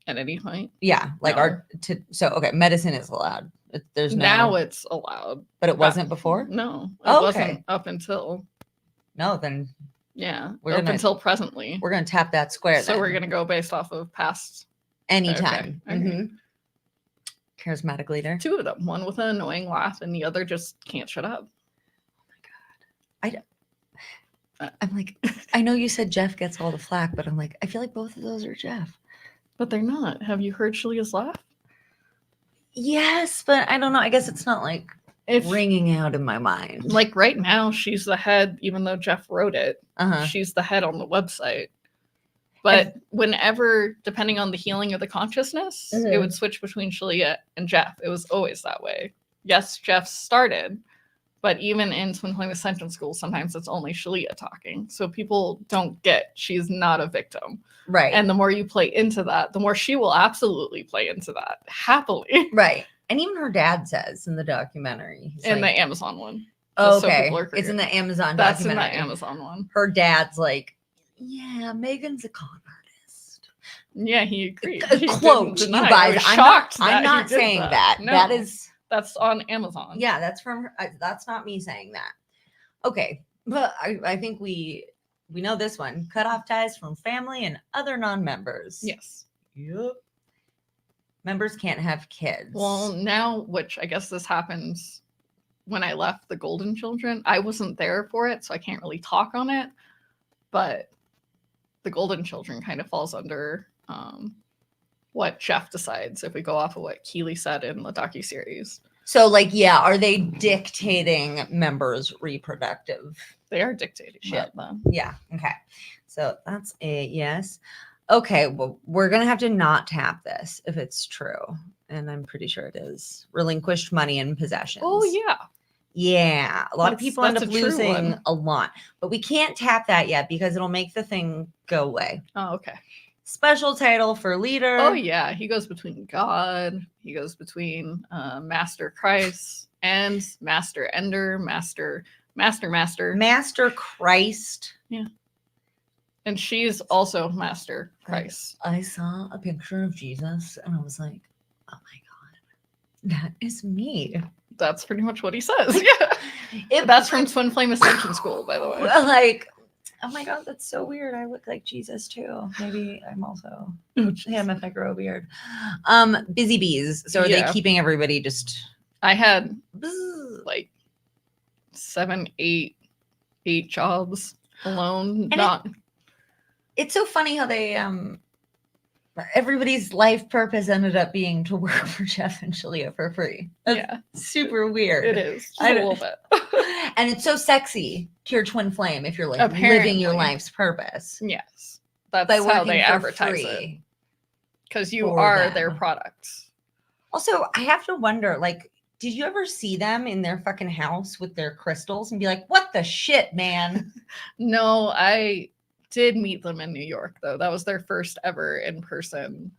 At any point? Yeah, like no. Okay, medicine is allowed. There's no. Now it's allowed. But it wasn't before? No. It wasn't up until. No, then. Yeah, until presently. We're going to tap that square. So we're going to go based off of past. Anytime. Okay. Mm-hmm. Charismatic leader. Two of them. One with an annoying laugh and the other just can't shut up. Oh my God. I'm like, I know you said Jeff gets all the flack, but I'm like, I feel like both of those are Jeff. But they're not. Have you heard Shalia's laugh? Yes, but I don't know. I guess it's not like ringing out in my mind. Like right now, she's the head, even though Jeff wrote it. She's the head on the website. But whenever, depending on the healing of the consciousness, it would switch between Shalia and Jeff. It was always that way. Yes, Jeff started, but even in Twin Flame Ascension School, sometimes it's only Shalia talking. So people don't get she's not a victim. Right. And the more you play into that, the more she will absolutely play into that happily. Right. And even her dad says in the documentary. In the Amazon one. Okay. So it's in the Amazon That's documentary. That's in the Amazon one. Her dad's like, yeah, Megan's a con artist. Yeah, he agreed. Quote, you guys. I'm not saying that. No, that is. That's on Amazon. Yeah, that's from her. That's not me saying that. Okay. But I think we know this one. Cut off ties from family and other non-members. Yes. Yep. Members can't have kids. Well, now, which I guess this happens when I left the Golden Children. I wasn't there for it, so I can't really talk on it. But the Golden Children kind of falls under what Jeff decides if we go off of what Keeley said in the docuseries. So, like, yeah, are they dictating members' reproductive? They are dictating shit. Then. Yeah. Okay. So that's a yes. Okay. Well, we're going to have to not tap this if it's true. And I'm pretty sure it is. Relinquished money and possessions. Oh, yeah. Yeah. A lot of people end up losing a lot. But we can't tap that yet because it'll make the thing go away. Oh, okay. Special title for leader. Oh, yeah. He goes between God. He goes between Master Christ and Master Ender, Master Christ. Yeah. And she's also Master Christ. I saw a picture of Jesus and I was like, oh my God, that is me. That's pretty much what he says. Yeah. That's from Twin Flame Ascension School, by the way. Like, Oh my God, that's so weird. I look like Jesus too. Maybe I'm also Oh, jeez. him if I grow a beard. Busy bees. So are they Yeah. keeping everybody just I had bzz? like 7, 8 jobs alone. And Not It's so funny how they everybody's life purpose ended up being to work for Jeff and Shalia for free. That's yeah, super weird. it is just I a don't- little bit. And it's so sexy to your twin flame if you're like living your Apparently. life's purpose Yes, that's by how working they for advertise it free. because you for are their them. product. Also, I have to wonder, like, did you ever see them in their fucking house with their crystals and be like, what the shit, man? No, I did meet them in New York though. That was their first ever in-person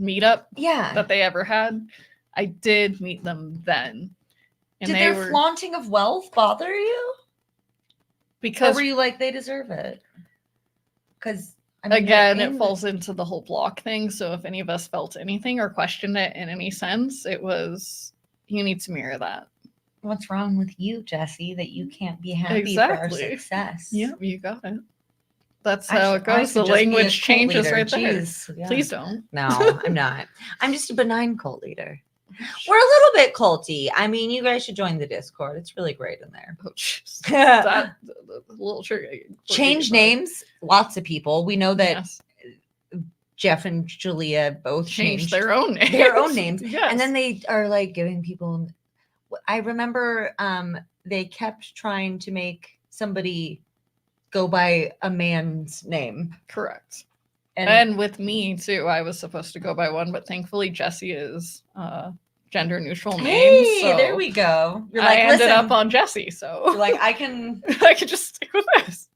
meetup Yeah. that they ever had. I did meet them then. And Did they their were flaunting of wealth bother you? Or because were you like, they deserve it? Because I mean, again, it falls into the whole block thing. So if any of us felt anything or questioned it in any sense, it was you need to mirror that. What's wrong with you, Jessi, that you can't be happy Exactly. for our success? Yeah, you got it. That's I how should it goes. honestly The just be a language cult changes leader. right there. Jeez, yeah. Please don't. No, I'm not. I'm just a benign cult leader. We're a little bit culty. I mean, you guys should join the Discord. It's really great in there. Oh, jeez. That the little tricky. Change names. Lots of people. We know that Yes. Jeff and Julia both Change changed their own names. their own names. Yes. And then they are like giving people. I remember they kept trying to make somebody go by a man's name. correct. And, And with me too, I was supposed to go by one, but thankfully Jessi is gender neutral name. hey, So there we go. You're I like, ended listen, up on Jessi, so you're like, I can. I could just stick with this.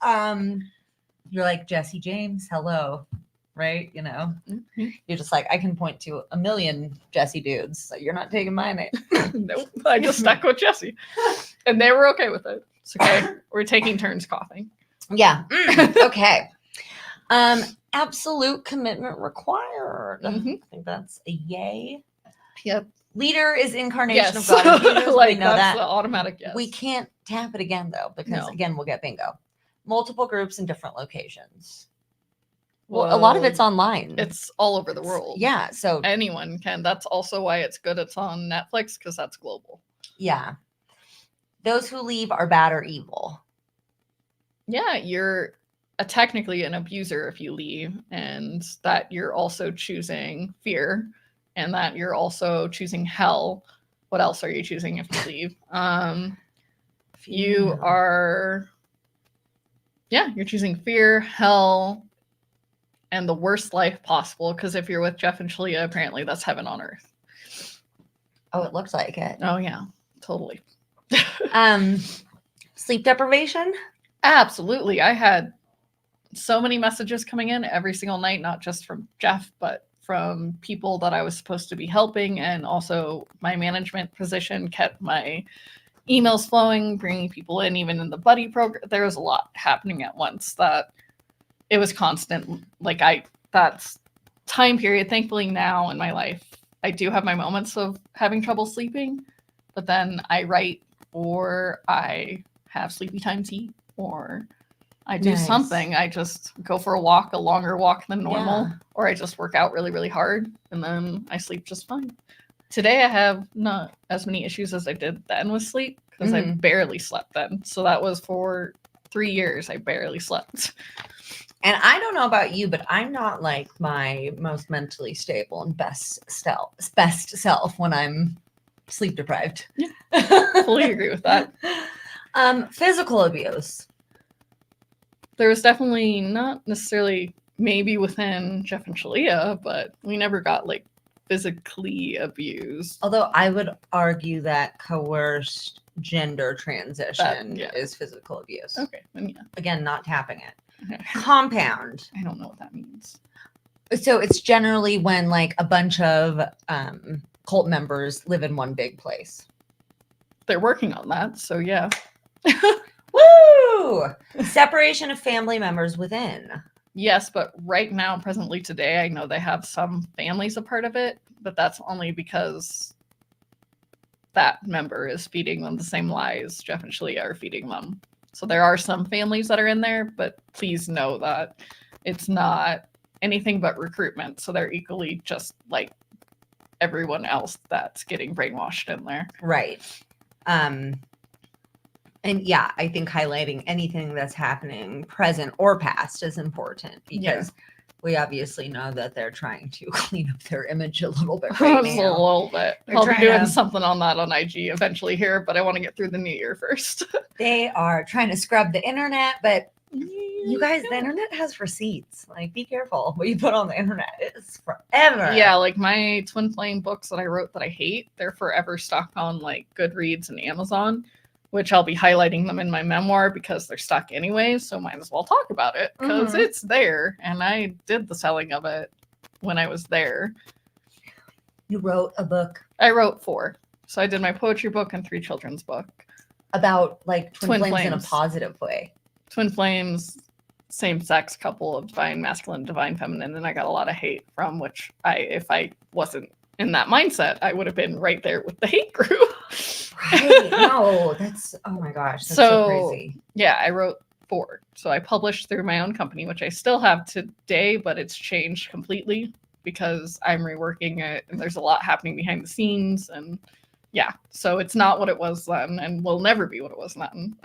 You're like Jesse James. Hello, right? You know, Mhm. you're just like, I can point to a million Jesse dudes. So you're not taking my name. Nope, I just stuck with Jessi, and they were okay with it. It's okay. We're taking turns coughing. Yeah. Okay. Absolute commitment required. Mhm. I think that's a yay. Yep. Leader is incarnation Yes. of God. and Jesus, Like we know that's that. the automatic yes. We can't tap it again though, because No. again, we'll get bingo. Multiple groups in different locations. Well, a lot of it's online. It's all over the world. Yeah. So Anyone can. That's also why it's good it's on Netflix because that's global. yeah. Those who leave are bad or evil. Yeah, you're technically an abuser if you leave, and that you're also choosing fear, and that you're also choosing hell. What else are you choosing if you leave? You are, yeah, you're choosing fear, hell, and the worst life possible. Because if you're with Jeff and Shalia, apparently that's heaven on earth. Oh, it looks like it. Oh yeah, totally. Sleep deprivation. Absolutely. I had so many messages coming in every single night, not just from Jeff, but from people that I was supposed to be helping. And also my management position kept my emails flowing, bringing people in, even in the buddy program. There was a lot happening at once that it was constant. Like that's time period. Thankfully now in my life, I do have my moments of having trouble sleeping, but then I write or I have sleepy time tea or I do Nice. something. I just go for a walk, a longer walk than normal, Yeah. or I just work out really, really hard and then I sleep just fine. Today I have not as many issues as I did then with sleep because I barely slept then. So that was for 3 years. I barely slept. And I don't know about you, but I'm not like my most mentally stable and best self when I'm sleep deprived. Yeah. Fully agree with that. Physical abuse. There was definitely not necessarily maybe within Jeff and Shalia, but we never got like physically abused. Although I would argue that coerced gender transition yeah. is physical abuse. Okay, then yeah. Again, not tapping it. Compound. I don't know what that means. So it's generally when like a bunch of cult members live in one big place. They're working on that, so yeah. Woo! Separation of family members within. Yes, but right now, presently today, I know they have some families a part of it, but that's only because that member is feeding them the same lies Jeff and Shalia are feeding them. So there are some families that are in there, but please know that it's not anything but recruitment. So they're equally just like everyone else that's getting brainwashed in there. Right. And yeah, I think highlighting anything that's happening present or past is important because we obviously know that they're trying to clean up their image a little bit right Just now. a little bit. They're I'll be trying doing to- something on that on IG eventually here, but I want to get through the new year first. They are trying to scrub the internet, but you guys, the internet has receipts. Like, be careful what you put on the internet. It's forever. Yeah, like my Twin Flame books that I wrote that I hate, they're forever stuck on like Goodreads and Amazon, which I'll be highlighting them in my memoir because they're stuck anyways, so might as well talk about it because it's there, and I did the selling of it when I was there. You wrote a book I wrote 4. So I did my poetry book and 3 children's book. about like twin flames in a flames. positive way. Twin flames, same-sex couple of divine masculine, divine feminine, and I got a lot of hate from which if I wasn't in that mindset, I would have been right there with the hate group. Right. No, that's, oh my gosh, that's so crazy. Yeah, I wrote 4. So I published through my own company, which I still have today, but it's changed completely because I'm reworking it and there's a lot happening behind the scenes. And yeah, so it's not what it was then and will never be what it was then.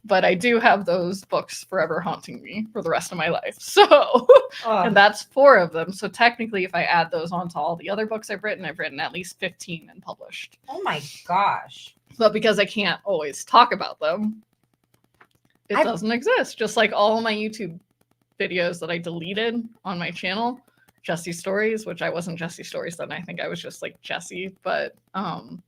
But I do have those books forever haunting me for the rest of my life. So, and that's 4 of them. So technically, if I add those onto all the other books I've written at least 15 and published. Oh my gosh. But because I can't always talk about them, it doesn't exist. Just like all of my YouTube videos that I deleted on my channel, Jessi Stories, which I wasn't Jessi Stories then. I think I was just like Jessi, but I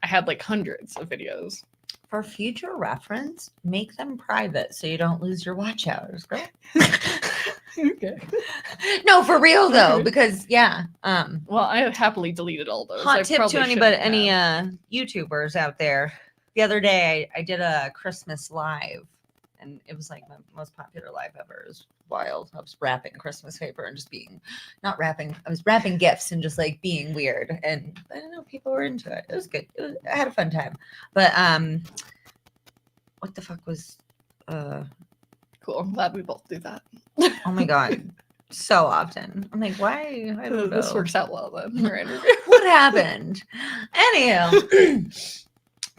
had like hundreds of videos. For future reference, make them private so you don't lose your watch hours, girl. Okay. No, for real though, because well, I have happily deleted all those. Hot tip to any YouTubers out there. The other day I did a Christmas live and it was like my most popular live ever. It was wild. I was wrapping Christmas paper and just I was wrapping gifts and just like being weird. And I don't know, people were into it. It was good. I had a fun time. But what the fuck was cool. I'm glad we both do that. Oh my god. So often. I'm like, why? I don't know. This works out well then. What happened? Anyhow.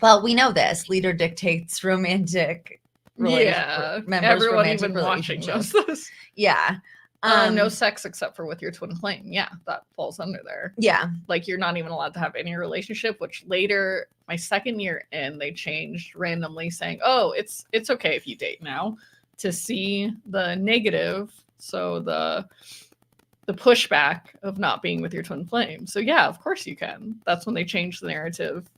Well, we know this. Leader dictates romantic everyone even watching knows this. Yeah. No sex except for with your twin flame. Yeah, that falls under there. Yeah. Like you're not even allowed to have any relationship, which later, my second year in, they changed randomly saying, oh, it's okay if you date now, to see the negative. So the pushback of not being with your twin flame. So yeah, of course you can. That's when they changed the narrative.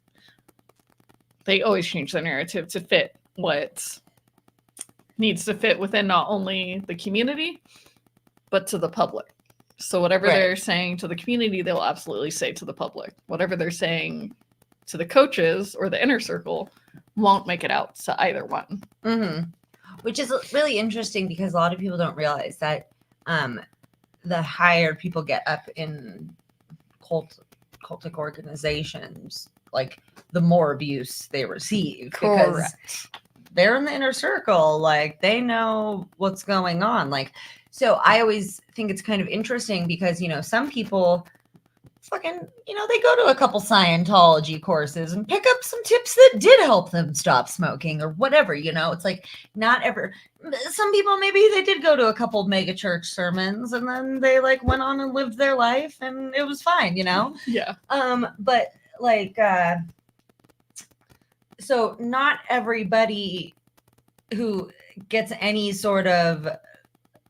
They always change the narrative to fit what needs to fit within not only the community, but to the public. So whatever they're saying to the community, they'll absolutely say to the public. Whatever they're saying to the coaches or the inner circle won't make it out to either one. Mm-hmm. Which is really interesting because a lot of people don't realize that the higher people get up in cultic organizations, like the more abuse they receive. Correct. Because they're in the inner circle, like they know what's going on. Like, so I always think it's kind of interesting because, some people fucking, they go to a couple Scientology courses and pick up some tips that did help them stop smoking or whatever, it's like not ever. Some people, maybe they did go to a couple mega church sermons and then they like went on and lived their life and it was fine, Yeah. But like, so not everybody who gets any sort of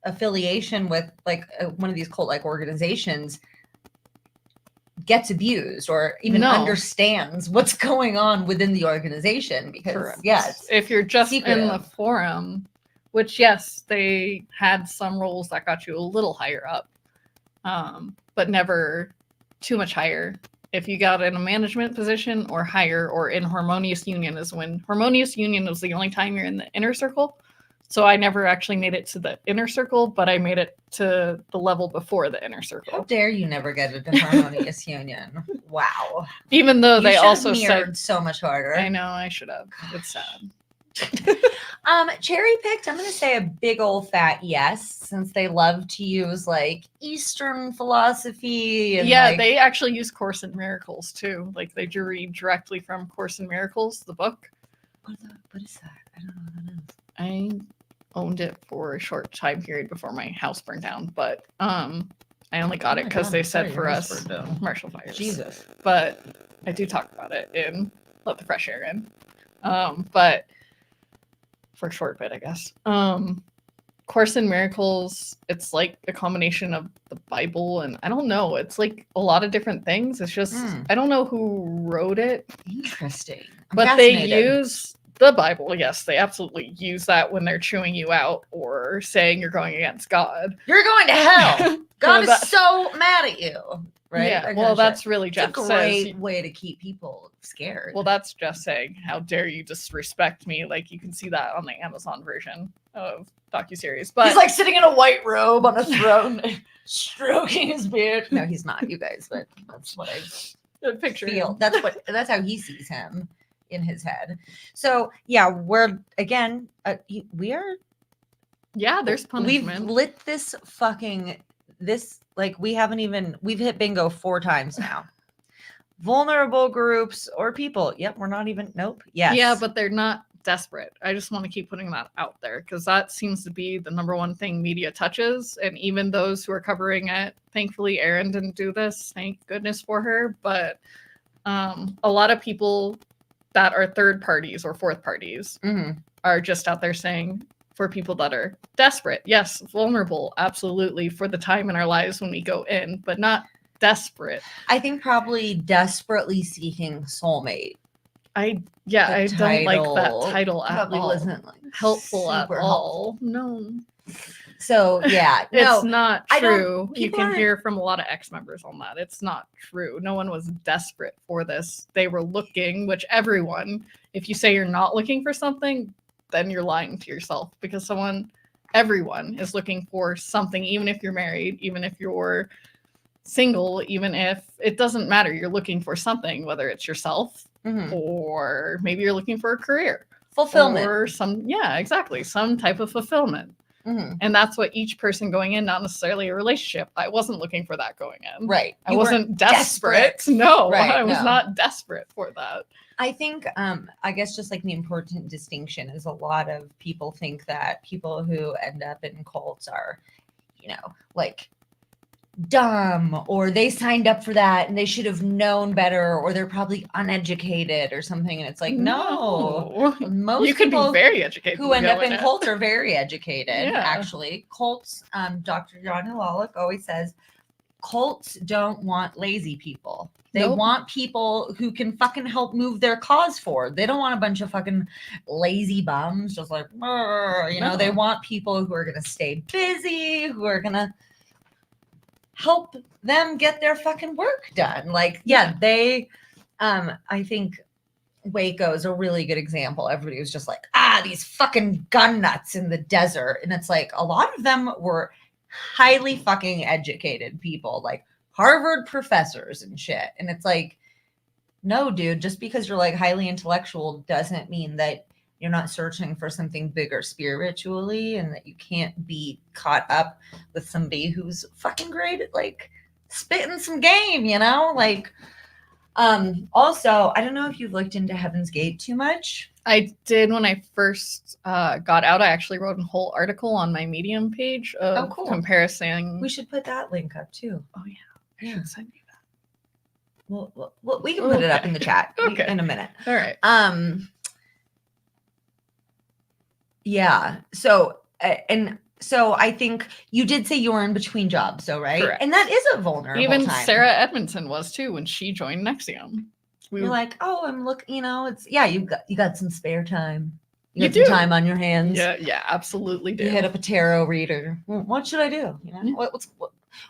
affiliation with like one of these cult-like organizations gets abused or even understands what's going on within the organization because if you're just secretive. In the forum, which yes, they had some roles that got you a little higher up, but never too much higher. If you got in a management position or higher or in harmonious union is when harmonious union was the only time you're in the inner circle. So I never actually made it to the inner circle, but I made it to the level before the inner circle. How dare you never get into harmonious union? Wow. Even though they also said so much harder. I know I should have. It's sad. Cherry picked, I'm gonna say a big old fat yes, since they love to use like Eastern philosophy and Yeah, like, they actually use Course in Miracles too. Like they do read directly from Course in Miracles, the book. what is that? I don't know what that is. I owned it for a short time period before my house burned down, but I only got it because they said for us Marshall fires. Jesus. But I do talk about it in Let the Fresh Air In. But for a short bit, I guess. Course in Miracles, it's like a combination of the Bible and I don't know, it's like a lot of different things. It's just I don't know who wrote it. Interesting. But they use the Bible. Yes, they absolutely use that when they're chewing you out or saying you're going against God. You're going to hell. God is so mad at you. Right? Yeah. Well, that's really Jeff it's a says. great way to keep people scared. Well, that's Jeff saying, "How dare you disrespect me?" Like you can see that on the Amazon version of docuseries. But he's like sitting in a white robe on a throne, stroking his beard. No, he's not, you guys. But that's what I picture feel. That's how he sees him in his head. So yeah, we're again. We are. Yeah, there's punishment. We've lit this like we've hit bingo 4 times now. Vulnerable groups or people. Yep, we're not even. Nope. Yes. Yeah, but they're not desperate. I just want to keep putting that out there because that seems to be the number one thing media touches. And even those who are covering it, thankfully, Erin didn't do this. Thank goodness for her. But a lot of people that are third parties or fourth parties are just out there saying, for people that are desperate, yes, vulnerable, absolutely, for the time in our lives when we go in, but not desperate. I think probably desperately seeking soulmate. I don't like that title at probably all. Wasn't like helpful at all. Helpful. No. So yeah, it's not true. You can aren't... hear from a lot of ex-members on that. It's not true. No one was desperate for this. They were looking, which everyone, if you say you're not looking for something, then you're lying to yourself because everyone is looking for something, even if you're married, even if you're single, even if it doesn't matter, you're looking for something, whether it's yourself or maybe you're looking for a career. Fulfillment. Or some type of fulfillment. And that's what each person going in, not necessarily a relationship. I wasn't looking for that going in. Right. I wasn't desperate. No, right, I was not desperate for that. I think, I guess just like the important distinction is a lot of people think that people who end up in cults are, like dumb or they signed up for that and they should have known better or they're probably uneducated or something. And it's like, no. Most you could people be very educated who end up in cults are very educated. Actually, cults, Dr. Johnny Lalick always says, cults don't want lazy people. They want people who can fucking help move their cause forward. They don't want a bunch of fucking lazy bums just like, They want people who are going to stay busy, who are going to help them get their fucking work done. Like, they, I think Waco is a really good example. Everybody was just like, these fucking gun nuts in the desert. And it's like, a lot of them were highly fucking educated people, like Harvard professors and shit. And it's like, no, dude, just because you're like highly intellectual doesn't mean that you're not searching for something bigger spiritually and that you can't be caught up with somebody who's fucking great at like spitting some game, like, also, I don't know if you've looked into Heaven's Gate too much. I did when I first got out. I actually wrote a whole article on my Medium page of comparison. We should put that link up too. Oh yeah, I should send you that. Well, we can put it up in the chat in a minute. All right. Yeah. So so I think you did say you were in between jobs, though, right? Correct. And that is a vulnerable Even time. Sarah Edmondson was too when she joined NXIVM. You're like, I'm looking, it's you got some spare time. You got some time on your hands. Yeah, absolutely do. You hit up a tarot reader. What should I do?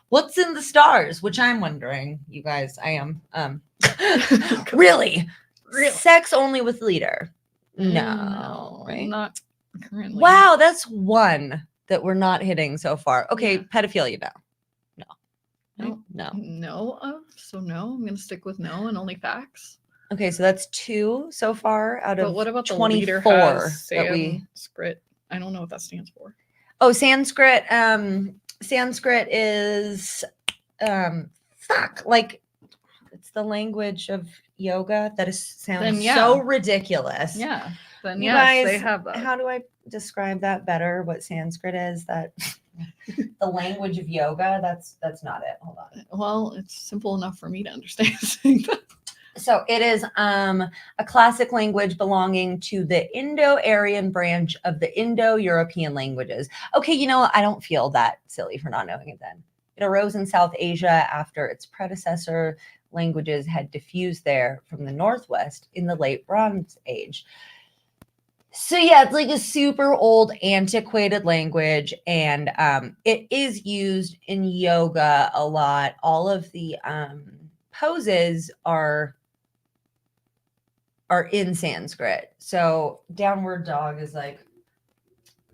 What's in the stars? Which I'm wondering, you guys. I am. Really? Sex only with leader? No, right? Not currently. Wow, that's one that we're not hitting so far. Okay, pedophilia now. No. So no, I'm going to stick with no and only facts. Okay, so that's 2 so far out But of what about the leader 24 has that we. Sanskrit? I don't know what that stands for. Oh, Sanskrit. Sanskrit is like it's the language of yoga. That sounds Then, yeah. so ridiculous. Yeah. Then You yes, they guys, have that. how do I describe that better? What Sanskrit is? That the language of yoga. That's not it. Hold on. Well, it's simple enough for me to understand. So it is a classic language belonging to the Indo-Aryan branch of the Indo-European languages. Okay, you know, I don't feel that silly for not knowing it then. It arose in South Asia after its predecessor languages had diffused there from the Northwest in the late Bronze Age. So yeah, it's like a super old, antiquated language, and it is used in yoga a lot. All of the poses are in Sanskrit. So downward dog is like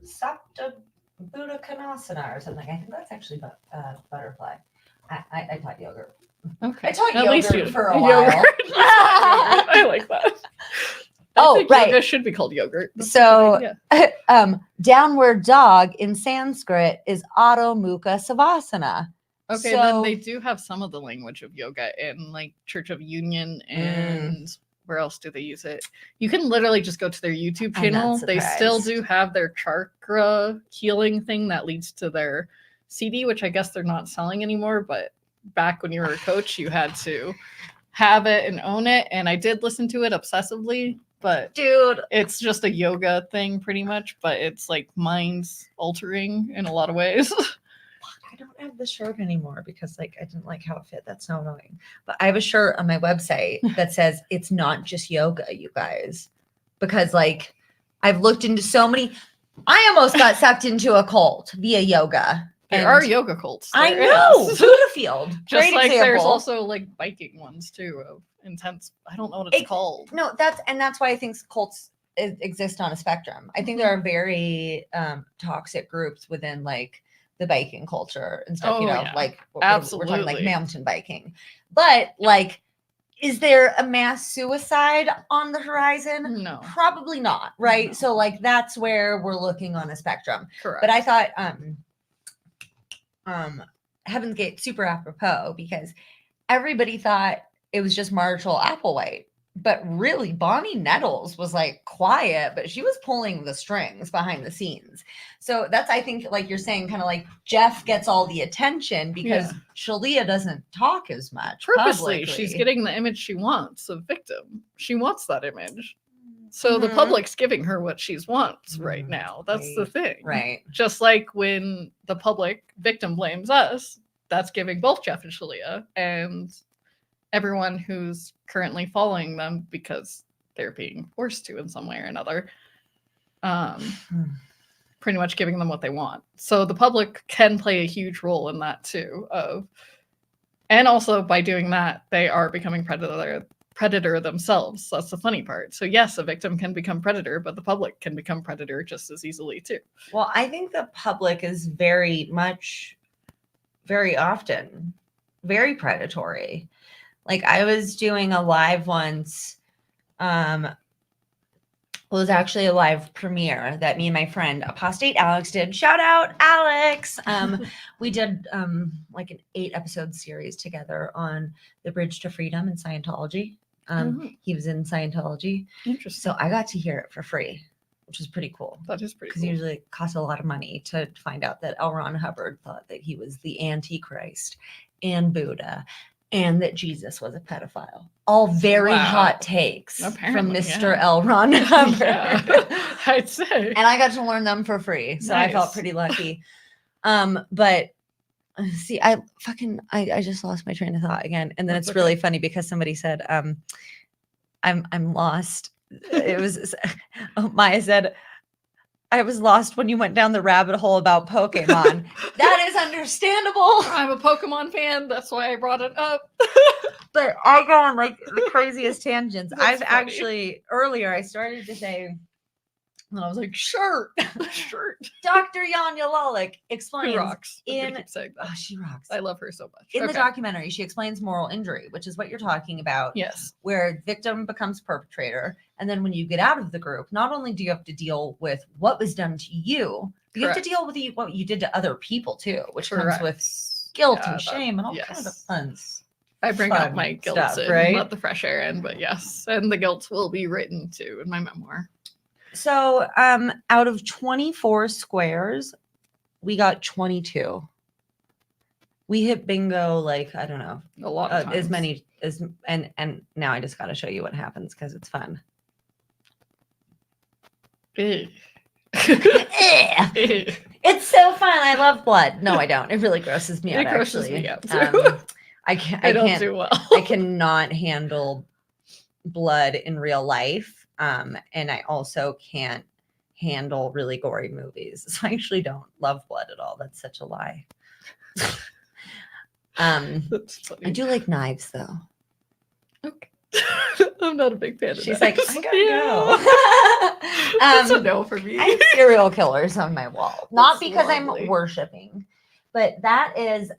Sapta Buddha Kanasana or something. I think that's actually butterfly. I taught yoga. Okay. I taught At least yogurt you for a while. I like that. I think right. yoga should be called yogurt. That's So a good idea. downward dog in Sanskrit is Adho Mukha Savasana. Okay, So, then they do have some of the language of yoga in like Church of Union and where else do they use it? You can literally just go to their YouTube channel. They still do have their chakra healing thing that leads to their CD, which I guess they're not selling anymore. But back when you were a coach, you had to have it and own it. And I did listen to it obsessively, but dude, it's just a yoga thing pretty much, but it's like mind altering in a lot of ways. I don't have the shirt anymore because like I didn't like how it fit. That's so annoying. But I have a shirt on my website that says it's not just yoga, you guys. Because like I've looked into so many. I almost got sucked into a cult via yoga. There are yoga cults. I know. Buddha Field. Just Great like example. there's also like biking ones too of intense. I don't know what it's called. No, that's why I think cults exist on a spectrum. I think there are very toxic groups within like the biking culture and stuff, like absolutely. we're talking like mountain biking. But like, is there a mass suicide on the horizon? No. Probably not, right? No. So like that's where we're looking on a spectrum. Correct. But I thought Heaven's Gate super apropos because everybody thought it was just Marshall Applewhite. But really, Bonnie Nettles was like quiet, but she was pulling the strings behind the scenes. So that's, I think, like you're saying, kind of like Jeff gets all the attention because Shalia doesn't talk as much. Purposely, publicly. She's getting the image she wants of victim. She wants that image. So the public's giving her what she wants right now. That's the thing. Right. Just like when the public victim blames us, that's giving both Jeff and Shalia and everyone who's currently following them because they're being forced to in some way or another, pretty much giving them what they want. So the public can play a huge role in that too. And also by doing that, they are becoming predator themselves. So that's the funny part. So yes, a victim can become predator, but the public can become predator just as easily too. Well, I think the public is very often very predatory. Like I was doing a live once. It was actually a live premiere that me and my friend Apostate Alex did. Shout out Alex. We did like an 8-episode series together on the Bridge to Freedom in Scientology. He was in Scientology. Interesting. So I got to hear it for free, which is pretty cool. That is pretty cool. Because usually it costs a lot of money to find out that L. Ron Hubbard thought that he was the Antichrist and Buddha and that Jesus was a pedophile. All very hot takes from Mr. L. Ron Hubbard. I'd say. And I got to learn them for free. So I felt pretty lucky. But see, I just lost my train of thought again. And then it's really funny because somebody said, I'm lost. It was Maya said, I was lost when you went down the rabbit hole about Pokemon. That is understandable. I'm a Pokemon fan. That's why I brought it up. But I go on like the craziest tangents. That's funny. Earlier I started to say And I was like, shirt, shirt. Dr. Yanya Lalick Who explains rocks? I'm gonna in keep saying that. oh, she rocks. I love her so much. In the Okay. documentary, she explains moral injury, which is what you're talking about. Yes. Where victim becomes perpetrator. And then when you get out of the group, not only do you have to deal with what was done to you, but you have to Correct. deal with what you did to other people too, which comes Correct. with guilt Yeah, and shame and all yes. kinds of fun I bring up fun my guilt stuff, and right? let the fresh air in, but yes, and the guilt will be written too in my memoir. So out of 24 squares, we got 22. We hit bingo like, I don't know, A lot of times. as many as and now I just got to show you what happens because it's fun. Ew. It's so fun. I love blood. No, I don't. It really grosses me out. It grosses actually. me out too. I can't. I don't do well. I cannot handle blood in real life. And I also can't handle really gory movies. So I actually don't love blood at all. That's such a lie. That's funny. I do like knives though. Okay. I'm not a big fan of She's knives. like, I gotta go. That's a no for me. I have serial killers on my wall. Not That's because lovely. I'm worshiping, but that is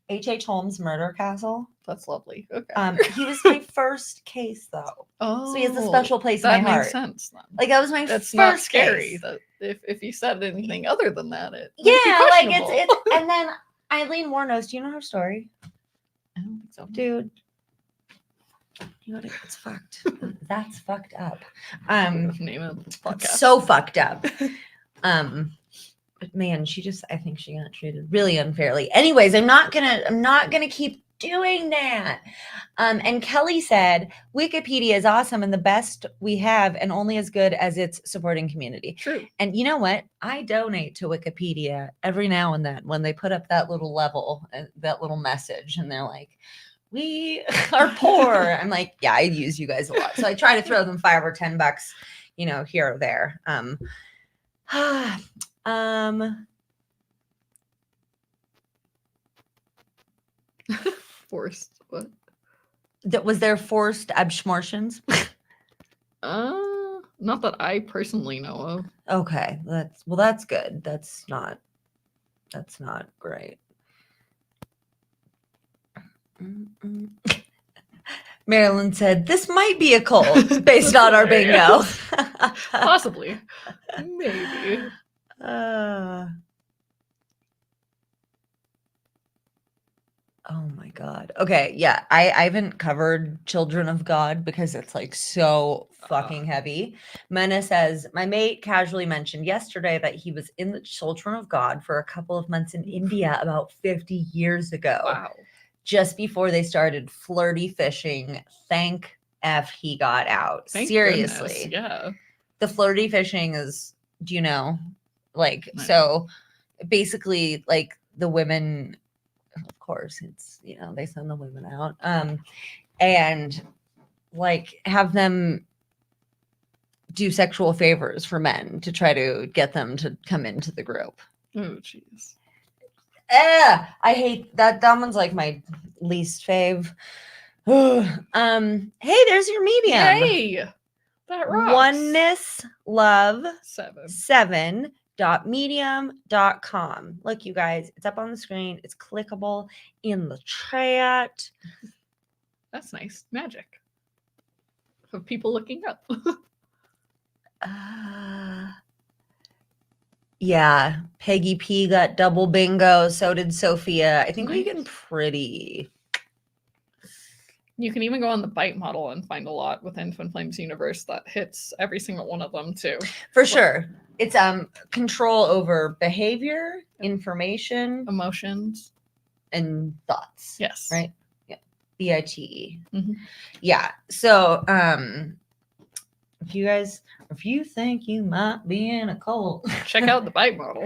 H.H. Holmes' murder castle. That's lovely. Okay. He was my first case though. Oh, So he has a special place in that my makes heart. sense then. Like that was my That's first not scary. case. That if you said anything other than that, it might be Yeah, like questionable. it's and then Eileen Warnos, do you know her story? I don't think so. Dude. You know what? It's fucked. That's fucked up. Name of the podcast. It's so fucked up. But man, I think she got treated really unfairly. Anyways, I'm not gonna keep doing that. And Kelly said, Wikipedia is awesome and the best we have and only as good as its supporting community. True. And you know what? I donate to Wikipedia every now and then when they put up that little level, that little message, and they're like, we are poor. I'm like, yeah, I use you guys a lot. So I try to throw them $5 or $10, here or there. Forced. What? That was there forced abschmortions. Not that I personally know of. Okay, that's good. That's not great. Marilyn said, this might be a cult based on our bingo. Possibly. Maybe. Oh my God. Okay. Yeah. I haven't covered Children of God because it's like so fucking heavy. Mena says, my mate casually mentioned yesterday that he was in the Children of God for a couple of months in India about 50 years ago. Wow. Just before they started flirty fishing. Thank F he got out. Thank Seriously. goodness, yeah. The flirty fishing is, like, Nice. so basically like the women, of course, it's, they send the women out, and like have them do sexual favors for men to try to get them to come into the group. Oh, jeez. I hate that. That one's like my least fave. Hey, there's your medium. Yay! That rocks. Oneness Love 7. .medium.com. Look, you guys, it's up on the screen. It's clickable in the chat. That's nice. Magic. Of people looking up. Yeah, Peggy P got double bingo. So did Sophia. I think we're Nice. getting pretty. You can even go on the bite model and find a lot within Twin Flames universe that hits every single one of them too. For sure. It's control over behavior, information, Emotions. and thoughts. Yes. Right? Yeah. BITE. Mhm. Yeah. So if you think you might be in a cult, Check out the bite model.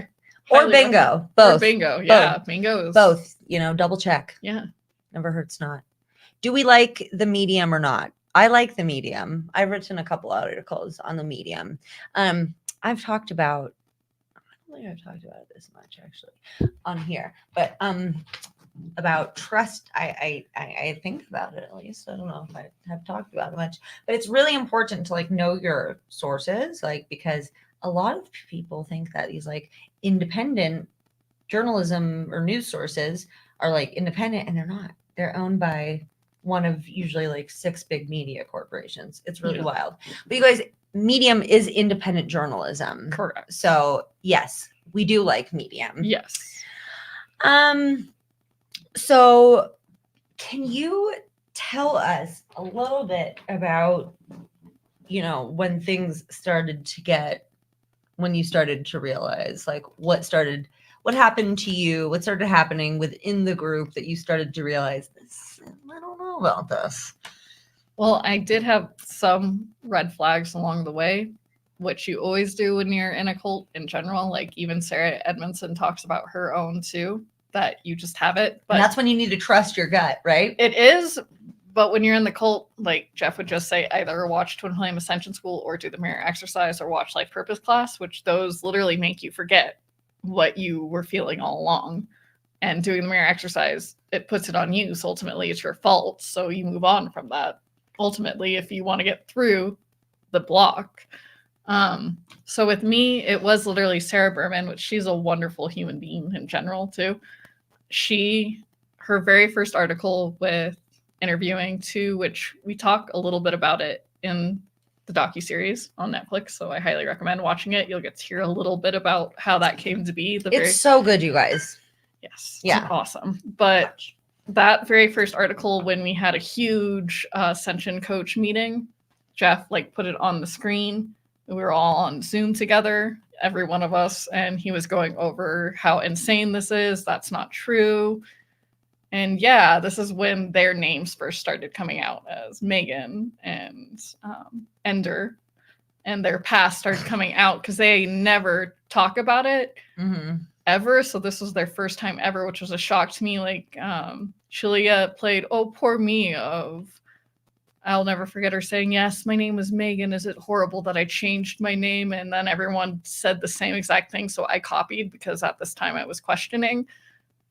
or Highly bingo. recommend- Both. Or bingo. Yeah. Bingo is Both. Double check. Yeah. Never hurts not. Do we like the medium or not? I like the medium. I've written a couple articles on the medium. I've talked about, I don't think I've talked about it this much actually on here, but about trust. I think about it at least. I don't know if I have talked about it much, but it's really important to like know your sources, like, because a lot of people think that these like independent journalism or news sources are like independent, and they're not. They're owned by one of usually like 6 big media corporations. It's really wild. But you guys, Medium is independent journalism. Correct. So yes, we do like Medium. Yes. So can you tell us a little bit about, you know, when things started to get, when you started to realize like what happened to you, what started happening within the group that you started to realize this, I don't know about this. Well, I did have some red flags along the way, which you always do when you're in a cult in general. Like even Sarah Edmondson talks about her own too, that you just have it. But and that's when you need to trust your gut, right? It is. But when you're in the cult, like Jeff would just say, either watch Twin Flame Ascension School or do the mirror exercise or watch Life Purpose class, which those literally make you forget what you were feeling all along. And doing the mirror exercise, it puts it on you. So ultimately it's your fault. So you move on from that. Ultimately, if you want to get through the block. So with me, it was literally Sarah Berman, which she's a wonderful human being in general too. Her very first article with interviewing too, which we talk a little bit about it in the docuseries on Netflix. So I highly recommend watching it. You'll get to hear a little bit about how that came to be. It's so good, you guys. Yes. Yeah. Awesome. But that very first article, when we had a huge Ascension coach meeting, Jeff like put it on the screen. We were all on Zoom together, every one of us, and he was going over how insane this is. That's not true. And yeah, this is when their names first started coming out as Megan and Ender, and their past started coming out because they never talk about it ever. So this was their first time ever, which was a shock to me. Like Shalia played "Oh Poor Me" of, I'll never forget her saying, "Yes, my name is Megan. Is it horrible that I changed my name?" And then everyone said the same exact thing. So I copied, because at this time I was questioning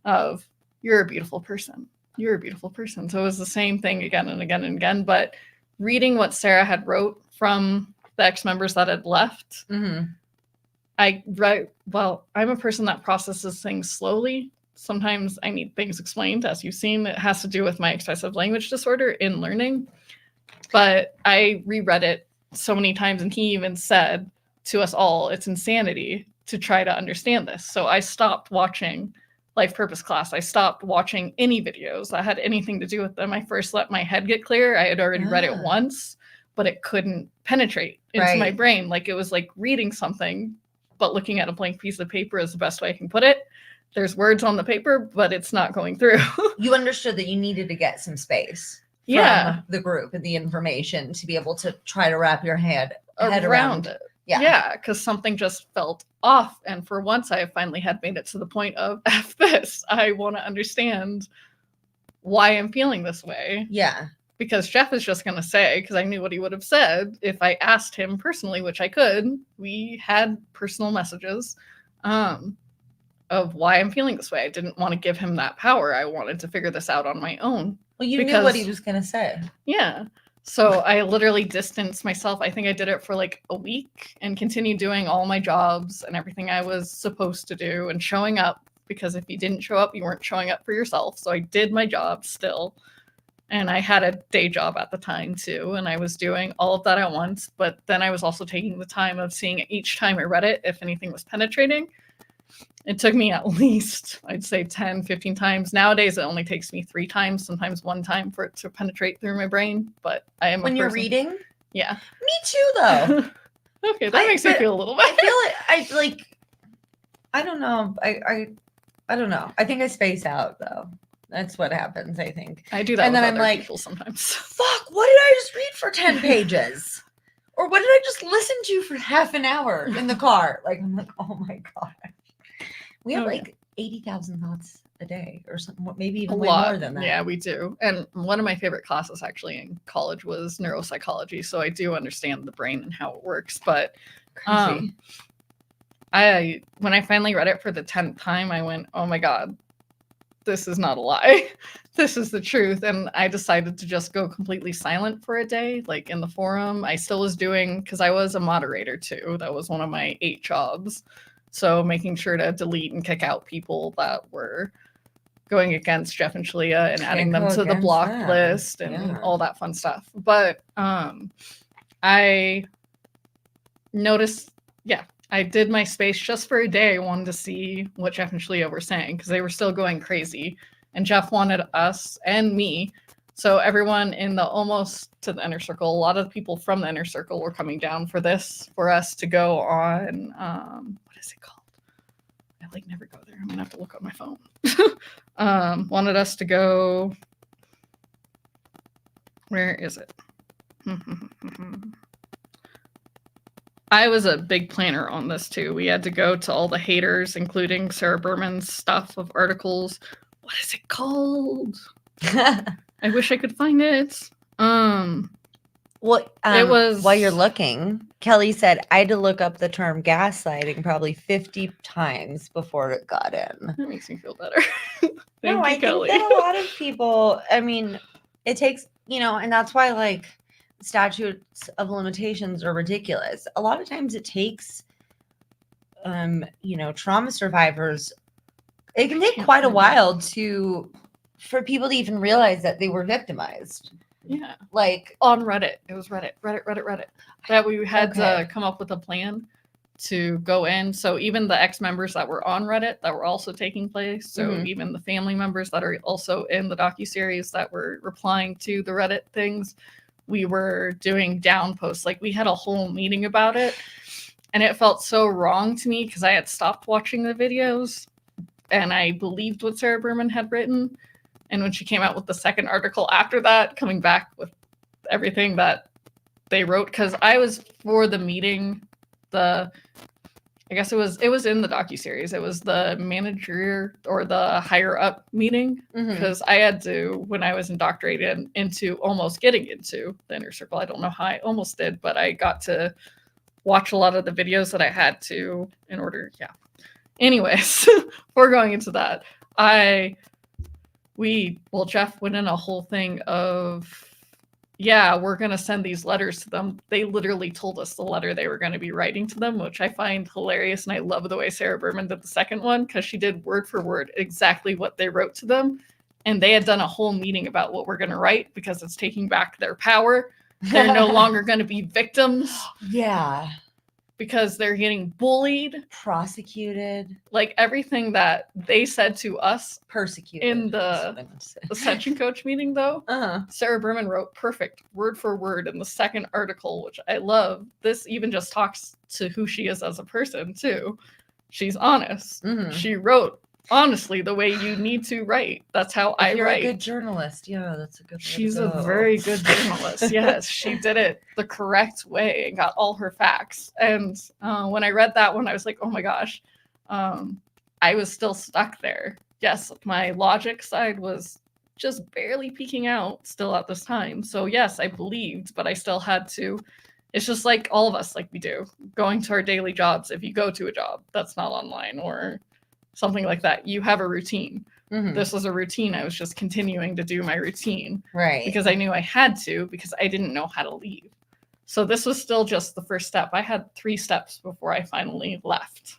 of, "You're a beautiful person. You're a beautiful person." So it was the same thing again and again and again. But reading what Sarah had wrote from the ex-members that had left, I read, well, I'm a person that processes things slowly. Sometimes I need things explained, as you've seen. It has to do with my expressive language disorder in learning. But I reread it so many times, and he even said to us all, it's insanity to try to understand this. So I stopped watching Life Purpose class. I stopped watching any videos that had anything to do with them. I first let my head get clear. I had already read it once, but it couldn't penetrate into my brain. Like it was like reading something, but looking at a blank piece of paper is the best way I can put it. There's words on the paper, but it's not going through. You understood that you needed to get some space from the group and the information to be able to try to wrap your head around it. Yeah, because something just felt off. And for once, I finally had made it to the point of, F this. I want to understand why I'm feeling this way. Yeah. Because Jeff is just going to say, because I knew what he would have said if I asked him personally, which I could. We had personal messages of why I'm feeling this way. I didn't want to give him that power. I wanted to figure this out on my own. Well, you knew what he was going to say. Yeah. So I literally distanced myself. I think I did it for like a week and continued doing all my jobs and everything I was supposed to do and showing up, because if you didn't show up, you weren't showing up for yourself. So I did my job still. And I had a day job at the time too. And I was doing all of that at once. But then I was also taking the time of seeing each time I read it if anything was penetrating. It took me at least, I'd say 10, 15 times. Nowadays, it only takes me 3 times, sometimes 1 time for it to penetrate through my brain. But I am when you're reading? Yeah. Me too, though. Okay, that makes me feel a little better. I feel like, I don't know. I don't know. I think I space out, though. That's what happens, I think. I do that and with then other I'm like, people sometimes. Fuck, what did I just read for 10 pages? Or what did I just listen to for half an hour in the car? Like, I'm like, oh my God. We have 80,000 thoughts a day or something, maybe even way more than that. Yeah, we do. And one of my favorite classes actually in college was neuropsychology. So I do understand the brain and how it works. But when I finally read it for the 10th time, I went, oh my God, this is not a lie. This is the truth. And I decided to just go completely silent for a day, like in the forum. I still was doing, because I was a moderator too. That was one of my 8 jobs. So making sure to delete and kick out people that were going against Jeff and Shalia and adding them to the block list and all that fun stuff. But I noticed, I did my space just for a day. I wanted to see what Jeff and Shalia were saying because they were still going crazy. And Jeff wanted us and me. So everyone in the almost to the inner circle, a lot of the people from the inner circle were coming down for this, for us to go on, what is it called? I like never go there. I'm gonna have to look on my phone. Wanted us to go, where is it? I was a big planner on this too. We had to go to all the haters, including Sarah Berman's stuff of articles. What is it called? I wish I could find it. Well, it was while you're looking, Kelly said I had to look up the term gaslighting probably 50 times before it got in. That makes me feel better. I Kelly. think that a lot of people, I mean, it takes, and that's why like statutes of limitations are ridiculous. A lot of times it takes, trauma survivors, it can take quite a while for people to even realize that they were victimized. Yeah. Like on Reddit. It was Reddit. That we had to come up with a plan to go in. So even the ex-members that were on Reddit that were also taking place. So even the family members that are also in the docuseries that were replying to the Reddit things, we were doing down posts. Like we had a whole meeting about it. And it felt so wrong to me because I had stopped watching the videos and I believed what Sarah Berman had written. And when she came out with the second article after that, coming back with everything that they wrote, because I was for the meeting, I guess it was in the docuseries. It was the manager or the higher up meeting, because I had to, when I was indoctrinated into almost getting into the inner circle, I don't know how I almost did, but I got to watch a lot of the videos that I had to in order. Yeah. Anyways, before going into that, Jeff went in a whole thing of, we're going to send these letters to them. They literally told us the letter they were going to be writing to them, which I find hilarious. And I love the way Sarah Berman did the second one because she did word for word exactly what they wrote to them. And they had done a whole meeting about what we're going to write because it's taking back their power. They're no longer going to be victims. Yeah. Because they're getting bullied, prosecuted, like everything that they said to us, persecuted in the Ascension Coach meeting. Though Sarah Berman wrote perfect word for word in the second article, which I love. This even just talks to who she is as a person too. She's honest. She wrote honestly the way you need to write. That's how I you're write. A good journalist. Yeah, that's a good way She's to a very good journalist. Yes, she did it the correct way and got all her facts. And when I read that one, I was like, oh my gosh. I was still stuck there. Yes, my logic side was just barely peeking out still at this time. So yes, I believed, but I still had to. It's just like all of us, like we do, going to our daily jobs. If you go to a job that's not online or something like that, you have a routine. This was a routine. I was just continuing to do my routine. Right. Because I knew I had to, because I didn't know how to leave. So this was still just the first step. I had 3 steps before I finally left.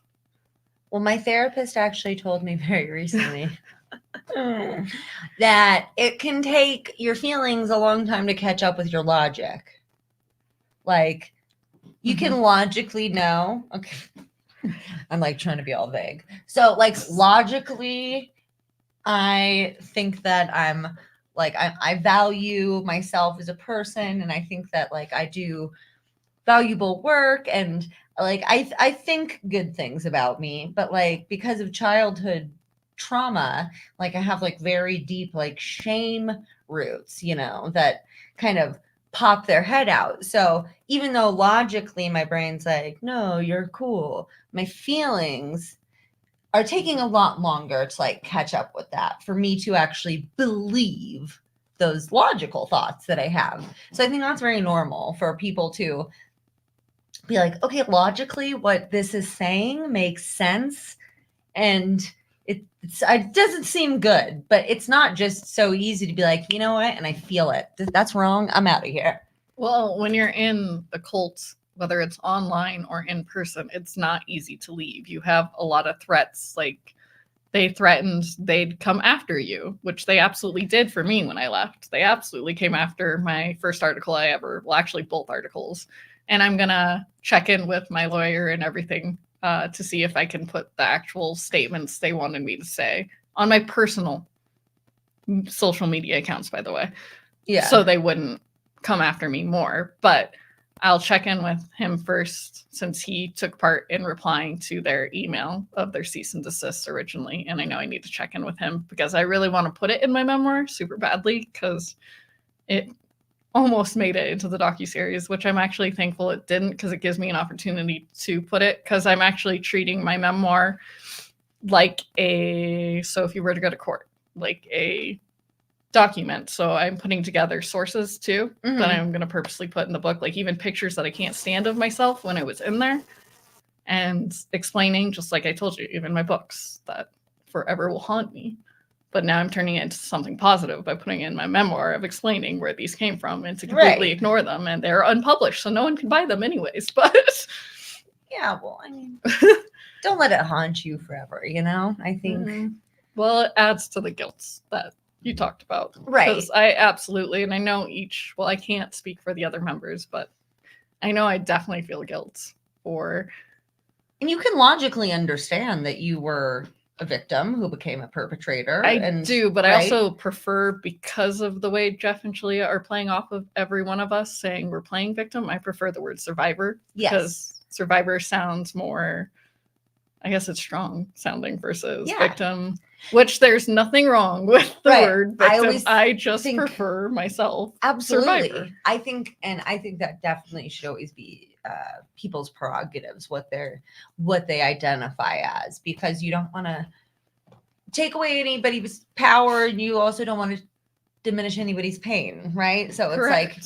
Well, my therapist actually told me very recently that it can take your feelings a long time to catch up with your logic. Like, you can logically know. Okay. I'm like trying to be all vague. So like logically, I think that I value myself as a person. And I think that like I do valuable work and like I think good things about me. But like because of childhood trauma, like I have like very deep like shame roots, that kind of pop their head out. So even though logically my brain's like, no, you're cool, my feelings are taking a lot longer to like catch up with that for me to actually believe those logical thoughts that I have. So I think that's very normal for people to be like, okay, logically what this is saying makes sense and it doesn't seem good, but it's not just so easy to be like, you know what? And I feel it. That's wrong. I'm out of here. Well, when you're in the cult, whether it's online or in person, it's not easy to leave. You have a lot of threats. Like, they threatened they'd come after you, which they absolutely did for me when I left. They absolutely came after my first article actually both articles. And I'm going to check in with my lawyer and everything to see if I can put the actual statements they wanted me to say on my personal social media accounts, by the way. Yeah. So they wouldn't come after me more. But I'll check in with him first, since he took part in replying to their email of their cease and desist originally. And I know I need to check in with him because I really want to put it in my memoir super badly, because it almost made it into the docuseries, which I'm actually thankful it didn't, because it gives me an opportunity to put it, because I'm actually treating my memoir like so if you were to go to court, like a document. So I'm putting together sources too that I'm going to purposely put in the book, like even pictures that I can't stand of myself when I was in there, and explaining, just like I told you, even my books that forever will haunt me. But now I'm turning it into something positive by putting in my memoir of explaining where these came from, and to completely ignore them. And they're unpublished, so no one can buy them anyways. But yeah, well, I mean, don't let it haunt you forever, you know? I think. Well, it adds to the guilt that you talked about. Right. Because I absolutely, and I know I can't speak for the other members, but I know I definitely feel guilt for. And you can logically understand that you were a victim who became a perpetrator. I do, but I also prefer, because of the way Jeff and Shalia are playing off of every one of us saying we're playing victim, I prefer the word survivor. Yes. Because survivor sounds more, I guess it's strong sounding versus victim, which there's nothing wrong with the word victim. I just prefer myself. Absolutely. Survivor. I think that definitely should always be people's prerogatives, what they identify as, because you don't want to take away anybody's power, and you also don't want to diminish anybody's pain, right? So it's like,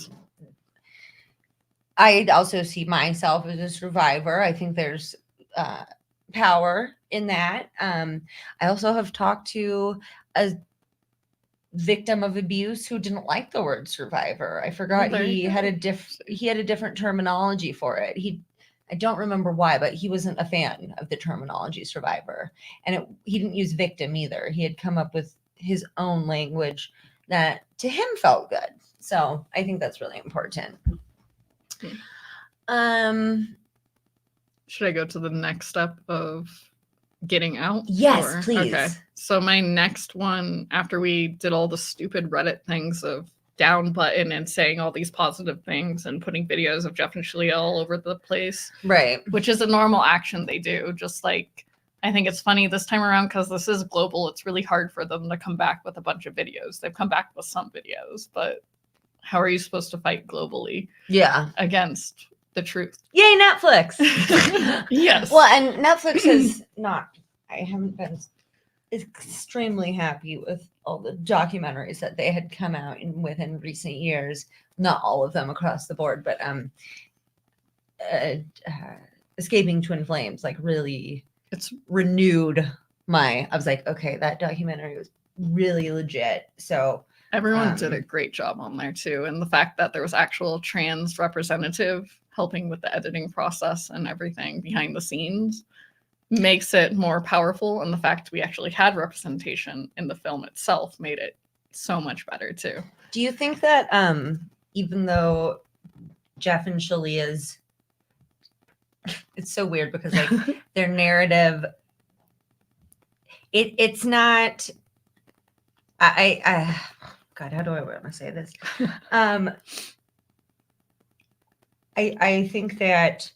I also see myself as a survivor. I think there's power in that. I also have talked to a victim of abuse who didn't like the word survivor. I forgot he had a different terminology for it. I don't remember why, but he wasn't a fan of the terminology survivor, and he didn't use victim either. He had come up with his own language that to him felt good. So I think that's really important. Should I go to the next step of getting out? Yes, please. Okay. So my next one, after we did all the stupid Reddit things of down button and saying all these positive things and putting videos of Jeff and Shalia all over the place, right? Which is a normal action they do. Just like, I think it's funny this time around, because this is global. It's really hard for them to come back with a bunch of videos. They've come back with some videos, but how are you supposed to fight globally? Yeah, against the truth. Yay, Netflix. Yes. Well, and Netflix is not, I haven't been extremely happy with all the documentaries that they had come out with in recent years. Not all of them across the board, but Escaping Twin Flames, like, really, it's renewed I was like, okay, that documentary was really legit. So everyone did a great job on there too. And the fact that there was actual trans representative helping with the editing process and everything behind the scenes makes it more powerful. And the fact we actually had representation in the film itself made it so much better too. Do you think that even though Jeff and Shalia's, it's so weird because like their narrative, it's not, God, how do I want to say this? I think that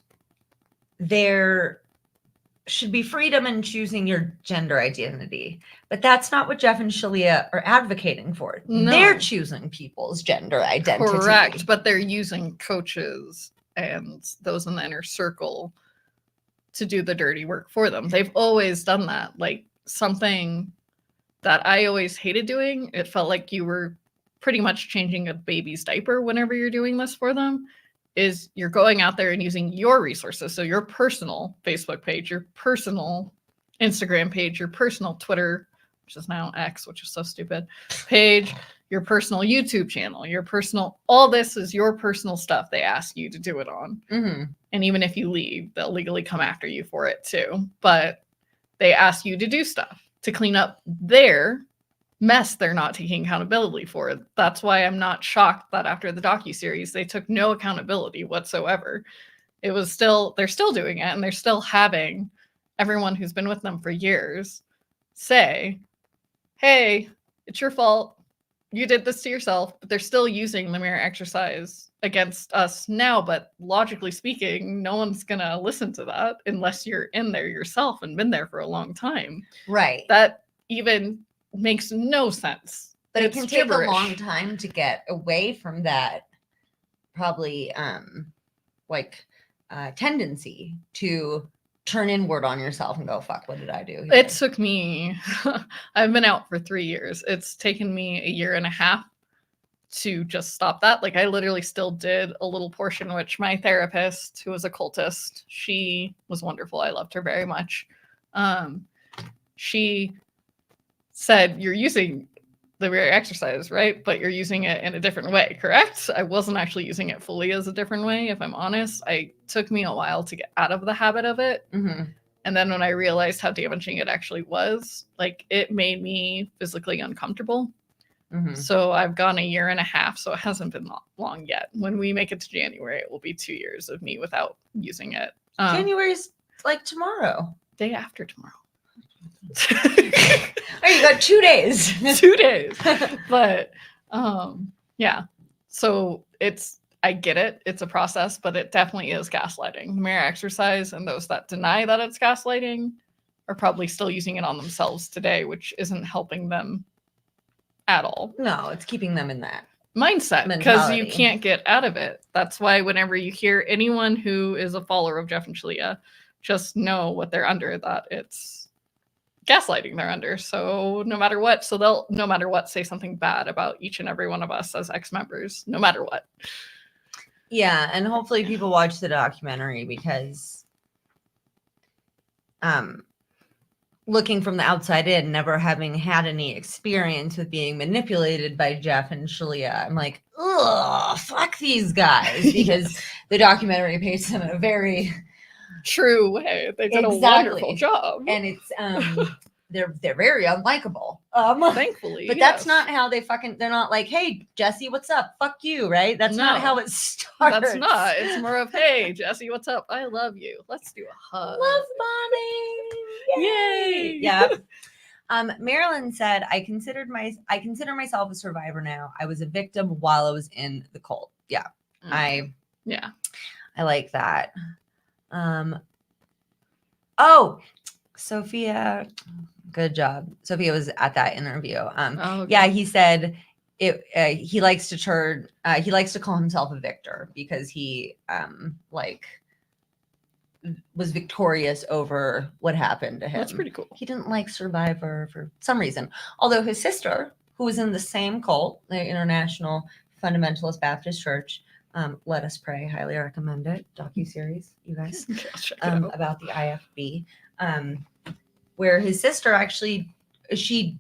there should be freedom in choosing your gender identity, but that's not what Jeff and Shalia are advocating for. No. They're choosing people's gender identity. Correct, but they're using coaches and those in the inner circle to do the dirty work for them. They've always done that. Like, something that I always hated doing, it felt like you were pretty much changing a baby's diaper whenever you're doing this for them, is you're going out there and using your resources. So your personal Facebook page, your personal Instagram page, your personal Twitter, which is now X, which is so stupid, page, your personal YouTube channel, your personal, all this is your personal stuff they ask you to do it on. Mm-hmm. And even if you leave, they'll legally come after you for it too. But they ask you to do stuff to clean up their mess they're not taking accountability for. That's why I'm not shocked that after the docuseries, they took no accountability whatsoever. It was still, they're still doing it, and they're still having everyone who's been with them for years say, hey, it's your fault. You did this to yourself. But they're still using the mirror exercise against us now. But logically speaking, no one's going to listen to that unless you're in there yourself and been there for a long time. Right. That even makes no sense. But It's it can take gibberish. a long time to get away from that, probably tendency to turn inward on yourself and go, fuck, what did I do here? It took me, I've been out for 3 years. It's taken me a year and a half to just stop that. Like, I literally still did a little portion, which my therapist, who was a cultist, she was wonderful. I loved her very much. She said, you're using the mirror exercise, right? But you're using it in a different way, correct? I wasn't actually using it fully as a different way, if I'm honest. It took me a while to get out of the habit of it. Mm-hmm. And then when I realized how damaging it actually was, like, it made me physically uncomfortable. Mm-hmm. So I've gone a year and a half, so it hasn't been long yet. When we make it to January, it will be 2 years of me without using it. January's like tomorrow. Day after tomorrow. Oh, you got 2 days. 2 days. But yeah. So I get it. It's a process, but it definitely is gaslighting. The mirror exercise, and those that deny that it's gaslighting are probably still using it on themselves today, which isn't helping them at all. No, it's keeping them in that mindset because you mentality. can't get out of it. That's why whenever you hear anyone who is a follower of Jeff and Shalia, just know what they're under, that it's gaslighting they're under. So no matter what, they'll no matter what say something bad about each and every one of us as ex-members, no matter what. Yeah, and hopefully people watch the documentary, because looking from the outside in, never having had any experience with being manipulated by Jeff and Shalia, I'm like, ugh, fuck these guys, because the documentary paints them in a very true way. They did Exactly. a wonderful job. and it's they're very unlikable. Thankfully. But that's not how they're not like, hey, Jessi, what's up? Fuck you, right? That's not No. how it starts. That's not. It's more of, hey, Jessi, what's up? I love you. Let's do a hug. Love bombing. Yay. Yeah. Marilyn said, I consider myself a survivor now. I was a victim while I was in the cult. Yeah. I like that. Oh, Sophia, good job. Sophia was at that interview. Okay. Yeah, he said he likes to call himself a victor because he was victorious over what happened to him. That's pretty cool. He didn't like Survivor for some reason. Although his sister, who was in the same cult, the International Fundamentalist Baptist Church, Let Us Pray, highly recommend it, docuseries, you guys, about the IFB, where his sister actually, she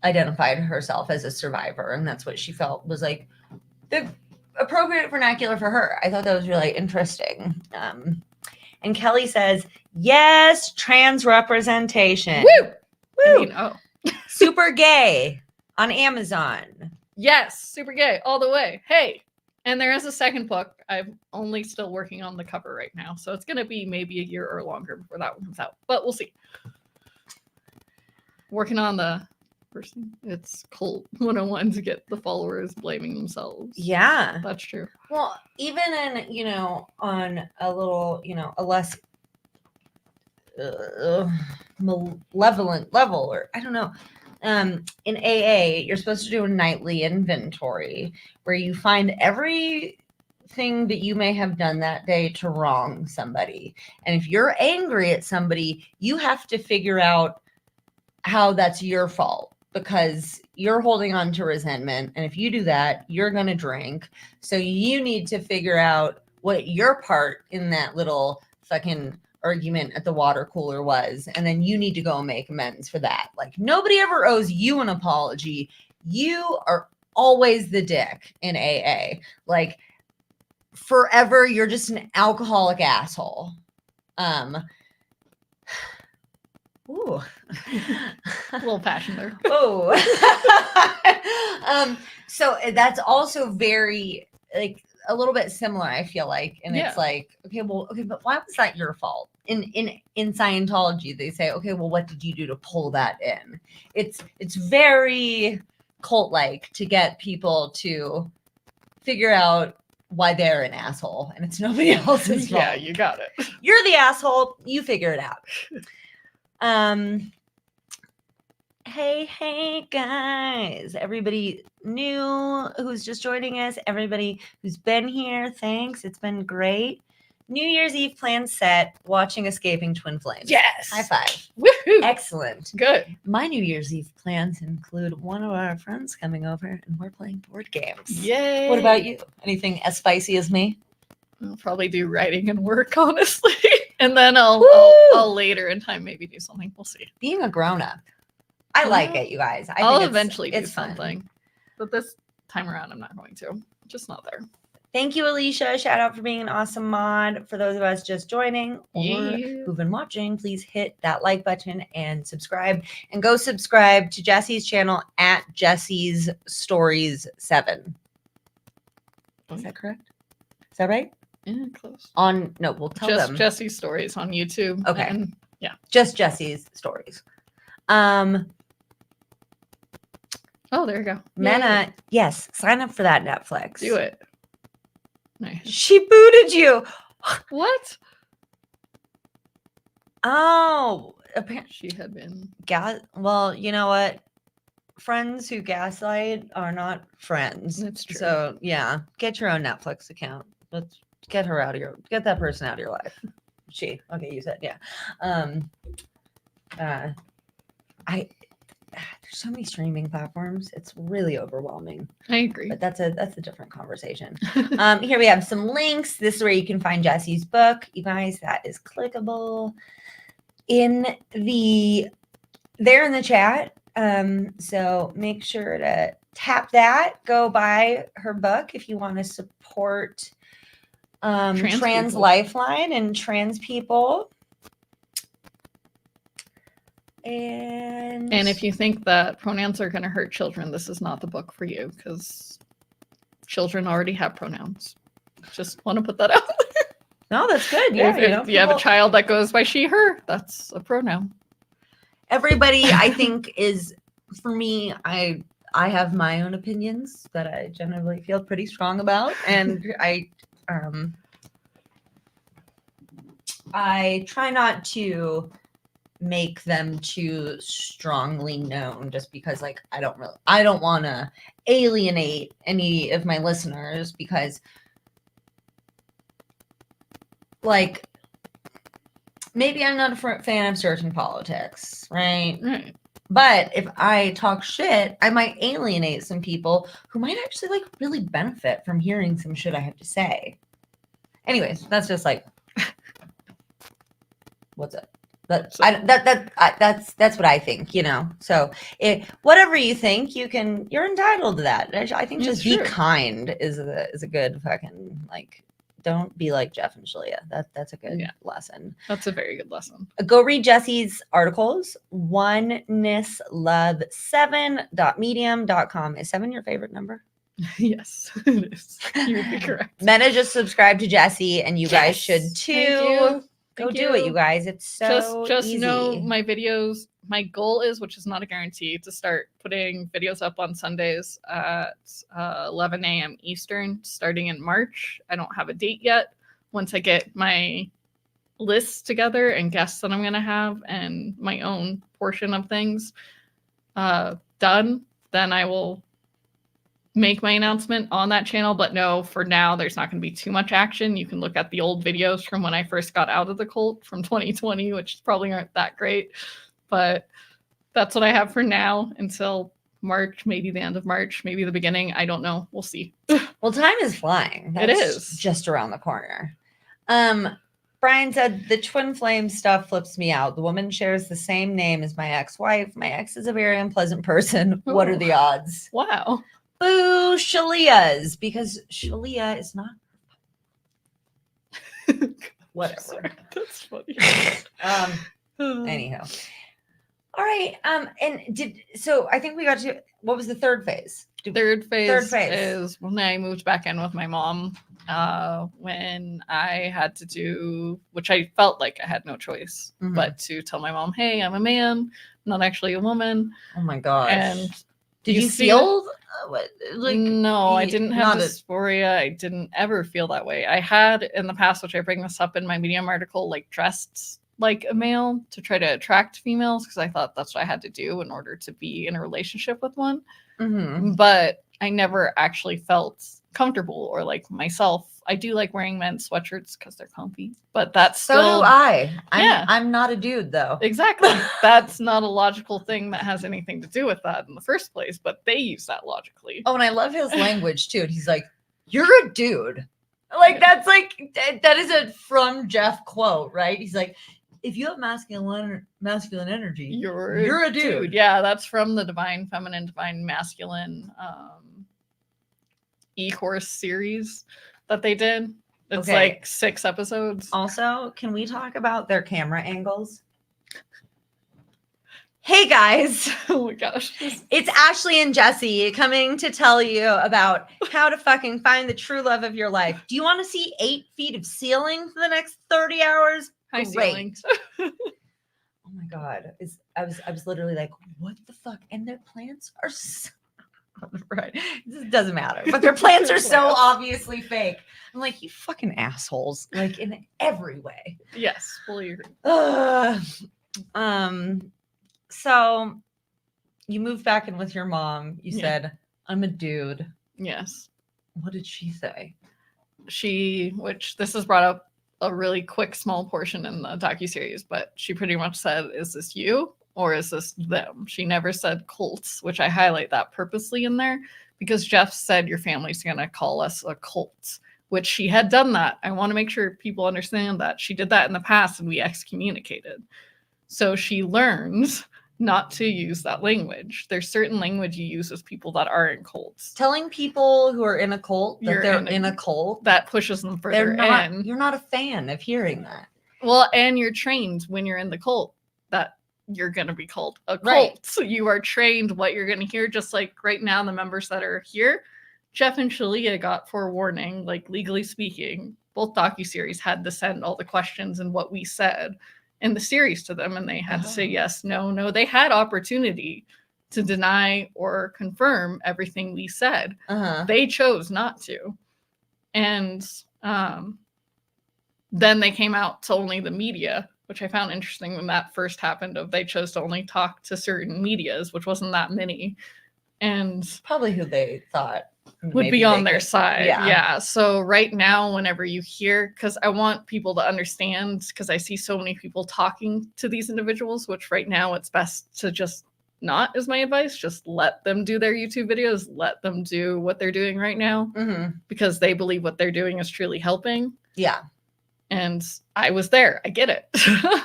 identified herself as a survivor, and that's what she felt was like the appropriate vernacular for her. I thought that was really interesting. And Kelly says, yes, trans representation. Woo! Woo! I mean, Super Gay on Amazon. Yes, super gay all the way. Hey, and there is a second book. I'm only still working on the cover right now, so it's going to be maybe a year or longer before that one comes out, but we'll see. Working on the person. It's cult 101 to get the followers blaming themselves. Yeah. That's true. Well, even in, on a little, a less malevolent level, or I don't know. In AA, you're supposed to do a nightly inventory where you find everything that you may have done that day to wrong somebody. And if you're angry at somebody, you have to figure out how that's your fault, because you're holding on to resentment. And if you do that, you're going to drink. So you need to figure out what your part in that little fucking argument at the water cooler was, and then you need to go and make amends for that. Like, nobody ever owes you an apology. You are always the dick in AA. Like, forever, you're just an alcoholic asshole. Ooh. A little passion there. Oh. So that's also very, like, a little bit similar, I feel like. And Yeah. it's like, okay, but why was that your fault? In Scientology, they say, okay, well, what did you do to pull that in? It's very cult-like to get people to figure out why they're an asshole, and it's nobody else's fault. Yeah, you got it. You're the asshole. You figure it out. Hey guys, everybody new who's just joining us, everybody who's been here, thanks. It's been great. New Year's Eve plans set, watching Escaping Twin Flames. Yes. High five. Woohoo. Excellent. Good. My New Year's Eve plans include one of our friends coming over and we're playing board games. Yay. What about you? Anything as spicy as me? I'll probably do writing and work, honestly. And then I'll later in time maybe do something. We'll see. Being a grown-up. I like it, you guys. I'll think eventually do it's fun. something. But this time around, I'm not going to. Just not there. Thank you, Alicia. Shout out for being an awesome mod. For those of us just joining or Yeah. who've been watching, please hit that like button and subscribe. And go subscribe to Jessi's channel at Jessi's Stories 7. Is that correct? Is that right? Yeah, close. We'll tell Just them. Jessi Stories on YouTube. Okay. And Just Jessi's Stories. oh, there you go. Mena, yes, sign up for that Netflix. Do it. Nice. She booted you. What? Oh, apparently. She had been. Well, you know what? Friends who gaslight are not friends. That's true. So yeah, get your own Netflix account. Let's get that person out of your life. Okay, you said, yeah. There's so many streaming platforms. It's really overwhelming. I agree. But that's a different conversation. Here we have some links. This is where you can find Jessi's book. You guys, that is clickable there in the chat. So make sure to tap that. Go buy her book if you want to support Trans people. Lifeline and trans people. And if you think that pronouns are going to hurt children, this is not the book for you because children already have pronouns. Just want to put that out there. No, that's good. Yeah, If you have a child that goes by she, her, that's a pronoun. Everybody, I think, is, for me, I have my own opinions that I generally feel pretty strong about, and I try not to make them too strongly known, just because, like, I don't want to alienate any of my listeners, because, like, maybe I'm not a fan of certain politics, right? Right. But if I talk shit, I might alienate some people who might actually, like, really benefit from hearing some shit I have to say. Anyways, that's just like, what's it? That's what I think, you know. So whatever you think, you're entitled to that. I think just be kind is a good fucking, like, don't be like Jeff and Shalia. That's a good lesson. That's a very good lesson. Go read Jessi's articles. oneness7.medium.com. Is 7 your favorite number? Yes, it is. You would be correct. Mena just subscribed to Jessi, and you guys should too. Thank Go you. do it, you guys. It's so just easy. know my videos. My goal is, which is not a guarantee, to start putting videos up on Sundays at 11 a.m. Eastern, starting in March. I don't have a date yet. Once I get my lists together and guests that I'm going to have and my own portion of things done, then I will make my announcement on that channel. But no, for now, there's not going to be too much action. You can look at the old videos from when I first got out of the cult from 2020, which probably aren't that great. But that's what I have for now until March, maybe the end of March, maybe the beginning. I don't know. We'll see. Well, time is flying. It is. Just around the corner. Brian said the twin flame stuff flips me out. The woman shares the same name as my ex-wife. My ex is a very unpleasant person. What are the odds? Wow. Boo, Shalia's, because Shalia is not. Whatever. Sorry, that's funny. Anyhow. All right. So I think we got to, what was the third phase? Third phase phase. is when I moved back in with my mom, when I had to do, which I felt like I had no choice, but to tell my mom, hey, I'm a man, I'm not actually a woman. Oh my gosh. And did you feel no, I didn't have dysphoria. I didn't ever feel that way. I had in the past, which I bring this up in my Medium article, like dressed like a male to try to attract females because I thought that's what I had to do in order to be in a relationship with one. But I never actually felt comfortable or like myself. I do like wearing men's sweatshirts because they're comfy, but that's so do I. Yeah. I'm not a dude though. Exactly. That's not a logical thing that has anything to do with that in the first place, but they use that logically. Oh, and I love his language too. He's like, "You're a dude." Like that's like that is a from Jeff quote, right? He's like, if you have masculine energy, you're a dude. Yeah, that's from the Divine Feminine, Divine Masculine e-course series that they did. It's like 6 episodes. Also, can we talk about their camera angles? Hey guys. Oh my gosh. It's Ashley and Jessi coming to tell you about how to fucking find the true love of your life. Do you want to see 8 feet of ceiling for the next 30 hours? High ceiling. Oh my God. I was literally like, what the fuck? And their plants are so right. It doesn't matter. But their plants are so obviously fake. I'm like, you fucking assholes. Like in every way. Yes, fully agree. So you moved back in with your mom. You said, I'm a dude. Yes. What did she say? Which this has brought up a really quick small portion in the docuseries, but she pretty much said, is this you or is this them? She never said cults, which I highlight that purposely in there because Jeff said your family's going to call us a cult, which she had done that. I want to make sure people understand that. She did that in the past and we excommunicated. So she learns not to use that language. There's certain language you use with people that are in cults. Telling people who are in a cult that they're in a cult, that pushes them further in. You're not a fan of hearing that. Well, and you're trained when you're in the cult that you're going to be called a cult. Right. So you are trained what you're going to hear. Just like right now, the members that are here, Jeff and Shalia got forewarning, like legally speaking, both docuseries had to send all the questions and what we said in the series to them, and they had to say yes, no. They had opportunity to deny or confirm everything we said. They chose not to. And then they came out to only the media, which I found interesting when that first happened, of they chose to only talk to certain medias, which wasn't that many. And probably who they thought would be on their side. Yeah. So right now, whenever you hear, because I want people to understand, because I see so many people talking to these individuals, which right now it's best to just not, is my advice, just let them do their YouTube videos, let them do what they're doing right now, because they believe what they're doing is truly helping. Yeah. And I was there. I get it.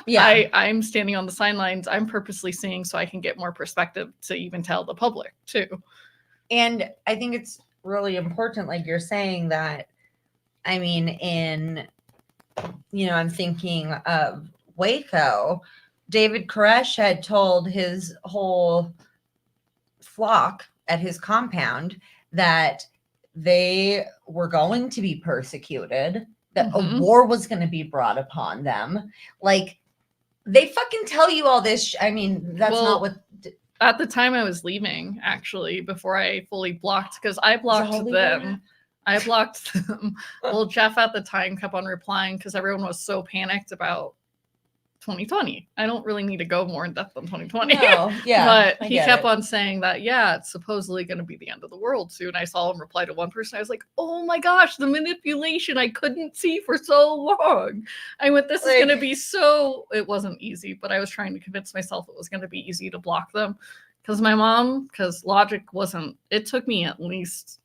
Yeah. I'm standing on the sidelines. I'm purposely seeing so I can get more perspective to even tell the public too. And I think it's really important, like you're saying, that, I mean, I'm thinking of Waco. David Koresh had told his whole flock at his compound that they were going to be persecuted, that a war was going to be brought upon them. Like, they fucking tell you all this. I mean, that's not what... At the time I was leaving, actually, before I fully blocked, because I blocked them. Well, Jeff at the time kept on replying because everyone was so panicked about 2020. I don't really need to go more in depth on 2020. No, yeah, but he kept on saying that, it's supposedly going to be the end of the world soon. I saw him reply to one person. I was like, oh my gosh, the manipulation I couldn't see for so long. I went, this is going to be so... It wasn't easy, but I was trying to convince myself it was going to be easy to block them. Because my mom, because logic wasn't... It took me at least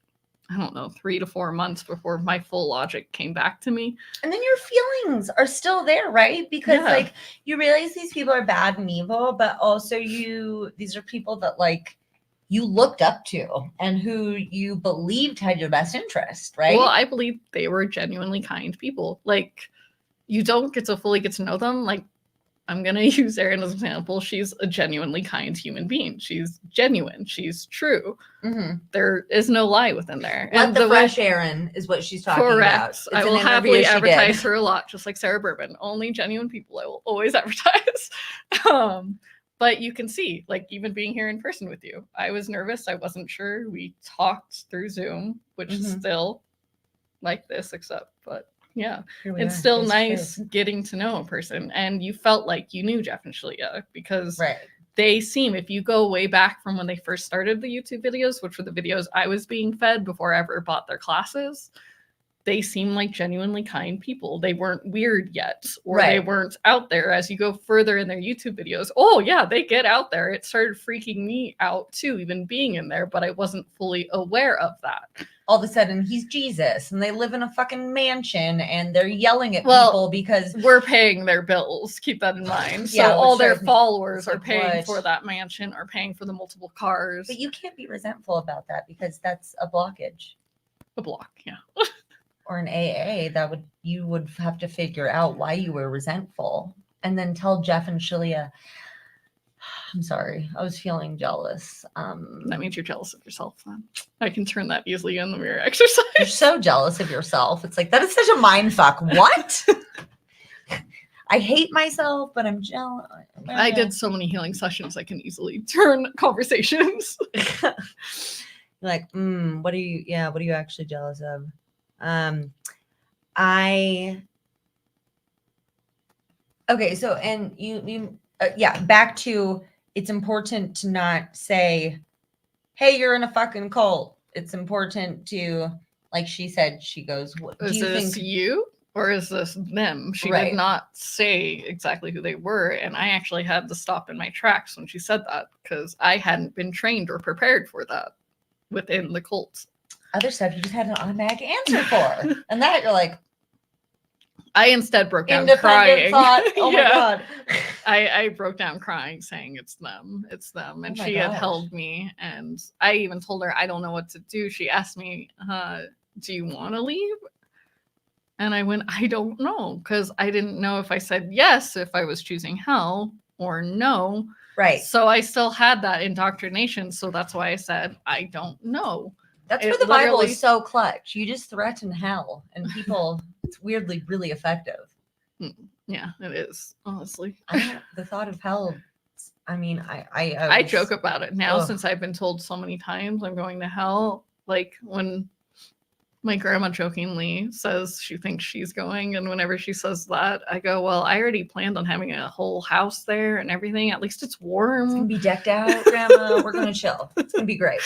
I don't know, 3 to 4 months before my full logic came back to me. And then your feelings are still there, right? Because Yeah. like you realize these people are bad and evil, but also these are people that like you looked up to and who you believed had your best interest, right? Well, I believe they were genuinely kind people. Like, you don't get to fully get to know them. Like, I'm going to use Erin as an example. She's a genuinely kind human being. She's genuine. She's true. Mm-hmm. There is no lie within there. Let the fresh Erin is what she's talking about. Correct. I will happily advertise her a lot, just like Sarah Bourbon. Only genuine people I will always advertise. But you can see, like, even being here in person with you, I was nervous. I wasn't sure. We talked through Zoom, which is still like this, but yeah, it's still nice getting to know a person. And you felt like you knew Jeff and Shalia because they seem, if you go way back from when they first started the YouTube videos, which were the videos I was being fed before I ever bought their classes, they seem like genuinely kind people. They weren't weird yet, or they weren't out there. As you go further in their YouTube videos, oh yeah, they get out there. It started freaking me out too, even being in there, but I wasn't fully aware of that. All of a sudden he's Jesus and they live in a fucking mansion and they're yelling at people because we're paying their bills. Keep that in mind. So all their followers are paying for that mansion or paying for the multiple cars. But you can't be resentful about that because that's a blockage. A block, yeah. Or an AA, you would have to figure out why you were resentful and then tell Jeff and Shalia, I'm sorry, I was feeling jealous. That means you're jealous of yourself then. I can turn that easily in the mirror exercise. You're so jealous of yourself. It's like, that is such a mind fuck. What? I hate myself, but I'm jealous. I did so many healing sessions, I can easily turn conversations. Like, what are you actually jealous of? Okay, so, and you back to, it's important to not say, hey, you're in a fucking cult. It's important to, like she said, she goes, what do you think? You or is this them? She did not say exactly who they were, and I actually had to stop in my tracks when she said that because I hadn't been trained or prepared for that within the cult. Other stuff you just had an automatic answer for, and that you're like, I instead broke down crying. Thought. Oh my God. I broke down crying saying it's them. And she had held me, and I even told her I don't know what to do. She asked me, do you want to leave? And I went, I don't know, because I didn't know if I said yes, if I was choosing hell, or no. Right. So I still had that indoctrination. So that's why I said, I don't know. That's where the Bible is so clutch. You just threaten hell, and people, it's weirdly really effective. Yeah, it is, honestly. The thought of hell, I mean, I joke about it now since I've been told so many times I'm going to hell. Like when my grandma jokingly says she thinks she's going, and whenever she says that, I go, well, I already planned on having a whole house there and everything. At least it's warm. It's gonna be decked out, Grandma. We're gonna chill. It's gonna be great.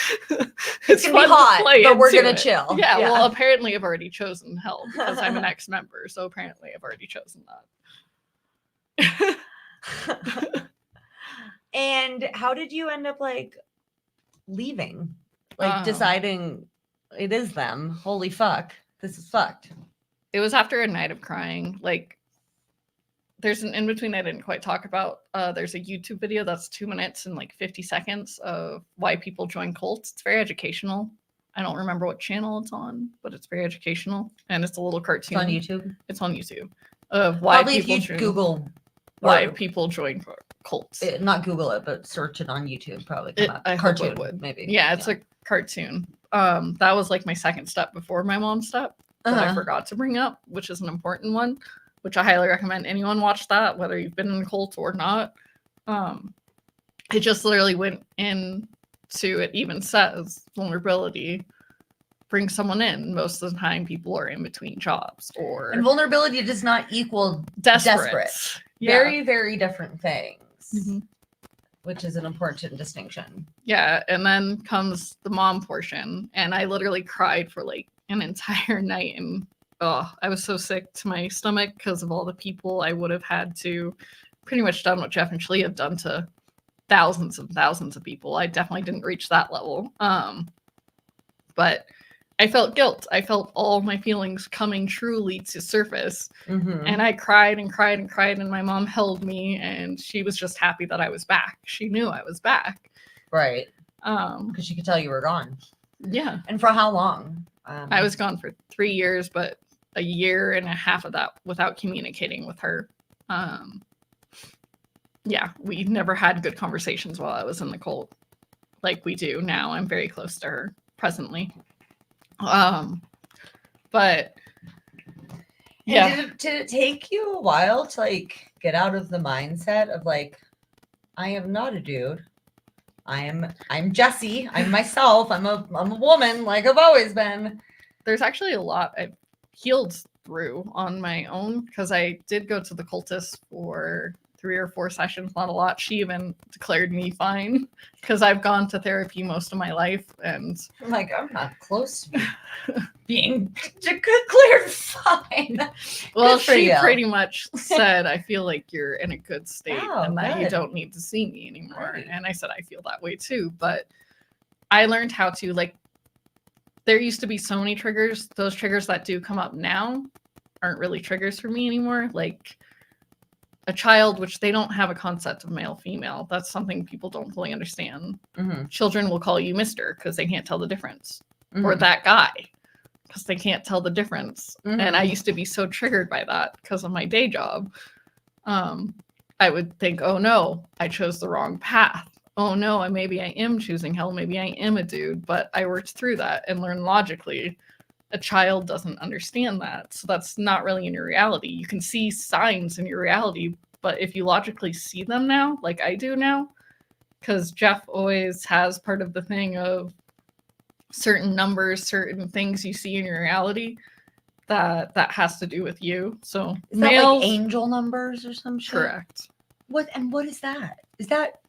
It's gonna be hot, but we're gonna chill. Yeah, well, apparently I've already chosen hell because I'm an ex-member, so apparently I've already chosen that. And how did you end up like leaving? Like deciding it is them. Holy fuck. This is fucked. It was after a night of crying. Like, there's an in-between I didn't quite talk about. There's a YouTube video that's 2 minutes and like 50 seconds of why people join cults. It's very educational. I don't remember what channel it's on, but it's very educational. And it's a little cartoon. It's on YouTube? It's on YouTube. Of why probably people if you Google why people join cults. Not Google it, but search it on YouTube. Probably come up. I cartoon, hope it would. Maybe. Yeah, it's a cartoon. That was like my second step before my mom's step that I forgot to bring up, which is an important one, which I highly recommend anyone watch that, whether you've been in a cult or not. It just literally went into, it even says vulnerability brings someone in. Most of the time people are in between jobs, and vulnerability does not equal desperate. Yeah. Very, very different things. Mm-hmm. Which is an important distinction. Yeah, and then comes the mom portion, and I literally cried for like an entire night, and I was so sick to my stomach because of all the people I would have had to pretty much done what Jeff and Shalia have done to thousands of people. I definitely didn't reach that level. But I felt guilt. I felt all my feelings coming truly to surface. Mm-hmm. And I cried and cried and cried, and my mom held me, and she was just happy that I was back. She knew I was back. Right. Because she could tell you were gone. Yeah. And for how long? I was gone for 3 years, but a year and a half of that without communicating with her. Yeah, we never had good conversations while I was in the cult like we do now. I'm very close to her presently. But yeah. And did it take you a while to like get out of the mindset of like, I am not a dude. I'm Jessi. I'm myself. I'm a woman like I've always been. There's actually a lot I've healed through on my own, because I did go to the cultist for 3 or 4 sessions, not a lot. She even declared me fine, because I've gone to therapy most of my life, and I'm like, I'm not close to being declared fine. Well, she pretty much said, I feel like you're in a good state and that good. you don't need to see me anymore. Right. And I said, I feel that way too. But I learned how to, like, there used to be so many triggers. Those triggers that do come up now aren't really triggers for me anymore. Like a child, which they don't have a concept of male, female. That's something people don't fully understand. Mm-hmm. Children will call you Mr. because they can't tell the difference. Mm-hmm. Or that guy, because they can't tell the difference. Mm-hmm. And I used to be so triggered by that because of my day job. I would think, oh no, I chose the wrong path. Oh no, maybe I am choosing hell. Maybe I am a dude. But I worked through that and learned logically. A child doesn't understand that. So that's not really in your reality. You can see signs in your reality, but if you logically see them now, like I do now, because Jeff always has part of the thing of certain numbers, certain things you see in your reality that has to do with you. So is that like angel numbers or some shit? Correct. What is that? Is that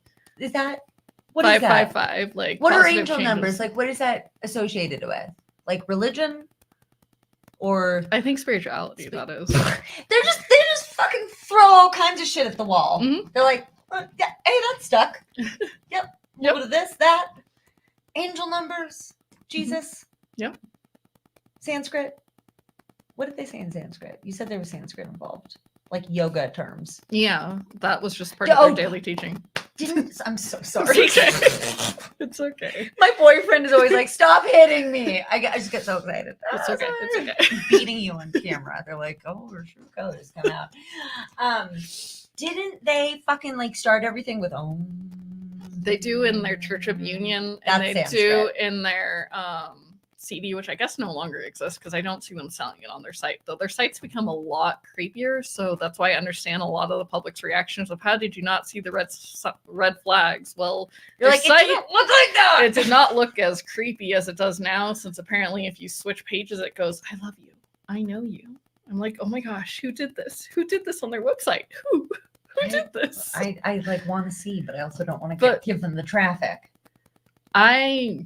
what 555? Like, what are angel numbers? Like, what is that associated with? Like religion, or I think spirituality. That is. they just fucking throw all kinds of shit at the wall. Mm-hmm. They're like, yeah, hey, that's stuck. Yep. A little bit of this, that. Angel numbers. Jesus. Yep. Sanskrit. What did they say in Sanskrit? You said there was Sanskrit involved, like yoga terms. Yeah, that was just part of our daily teaching. I'm so sorry. It's okay. My boyfriend is always like, "Stop hitting me!" I just get so excited. It's okay. It's okay. Beating you on camera. They're like, "Oh, her true colors come out." Didn't they fucking like start everything with Om? They do in their Church of Union, and they do in their CD, which I guess no longer exists because I don't see them selling it on their site. Though their sites become a lot creepier, so that's why I understand a lot of the public's reactions of how did you not see the red flags? Well, you're like, it didn't look like that. It did not look as creepy as it does now, since apparently if you switch pages, it goes, "I love you, I know you." I'm like, oh my gosh, who did this? Who did this on their website? Who did this? I like want to see, but I also don't want to give them the traffic. I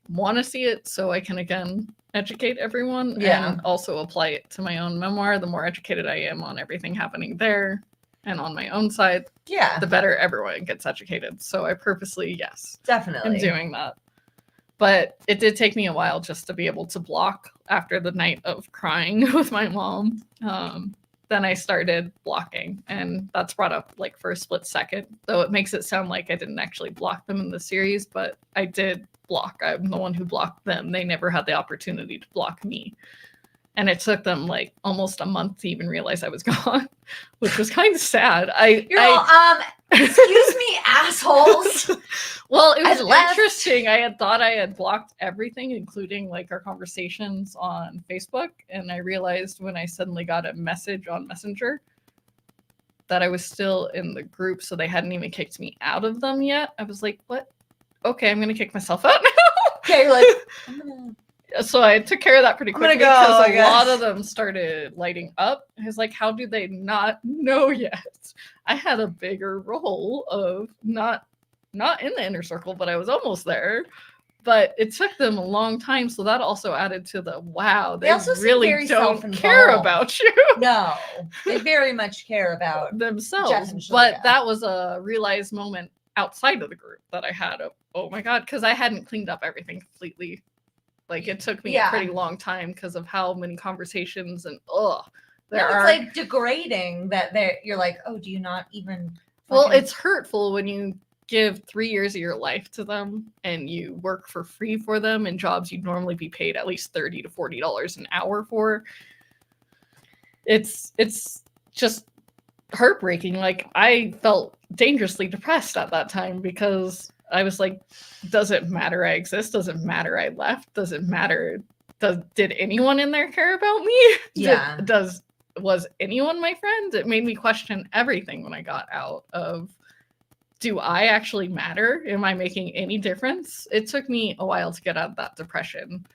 want to see it so I can again educate everyone and also apply it to my own memoir. The more educated I am on everything happening there and on my own side, the better everyone gets educated. So I purposely, definitely am doing that. But it did take me a while just to be able to block after the night of crying with my mom. Then I started blocking, and that's brought up like for a split second, though it makes it sound like I didn't actually block them in the series, but I did block. I'm the one who blocked them. They never had the opportunity to block me. And it took them like almost a month to even realize I was gone, which was kind of sad. Excuse me, assholes. Well, it was interesting. I had thought I had blocked everything, including like our conversations on Facebook. And I realized when I suddenly got a message on Messenger that I was still in the group. So they hadn't even kicked me out of them yet. I was like, what? Okay, I'm going to kick myself out now. Okay, you're like, So I took care of that pretty quickly because a lot of them started lighting up. I was like, how do they not know yet? I had a bigger role of not in the inner circle, but I was almost there. But it took them a long time. So that also added to the, wow, they really don't care about you. No, they very much care about themselves. But that was a realized moment outside of the group that I had of, oh my God, because I hadn't cleaned up everything completely Like it took me Yeah. a pretty long time because of how many conversations and It's like degrading that you're like, oh, do you not even? Well, fucking-" it's hurtful when you give 3 years of your life to them and you work for free for them in jobs you'd normally be paid at least $30 to $40 an hour for. It's just heartbreaking. Like I felt dangerously depressed at that time because I was like, does it matter I exist? Does it matter I left? Does it matter? Did anyone in there care about me? Yeah. Was anyone my friend? It made me question everything when I got out of, do I actually matter? Am I making any difference? It took me a while to get out of that depression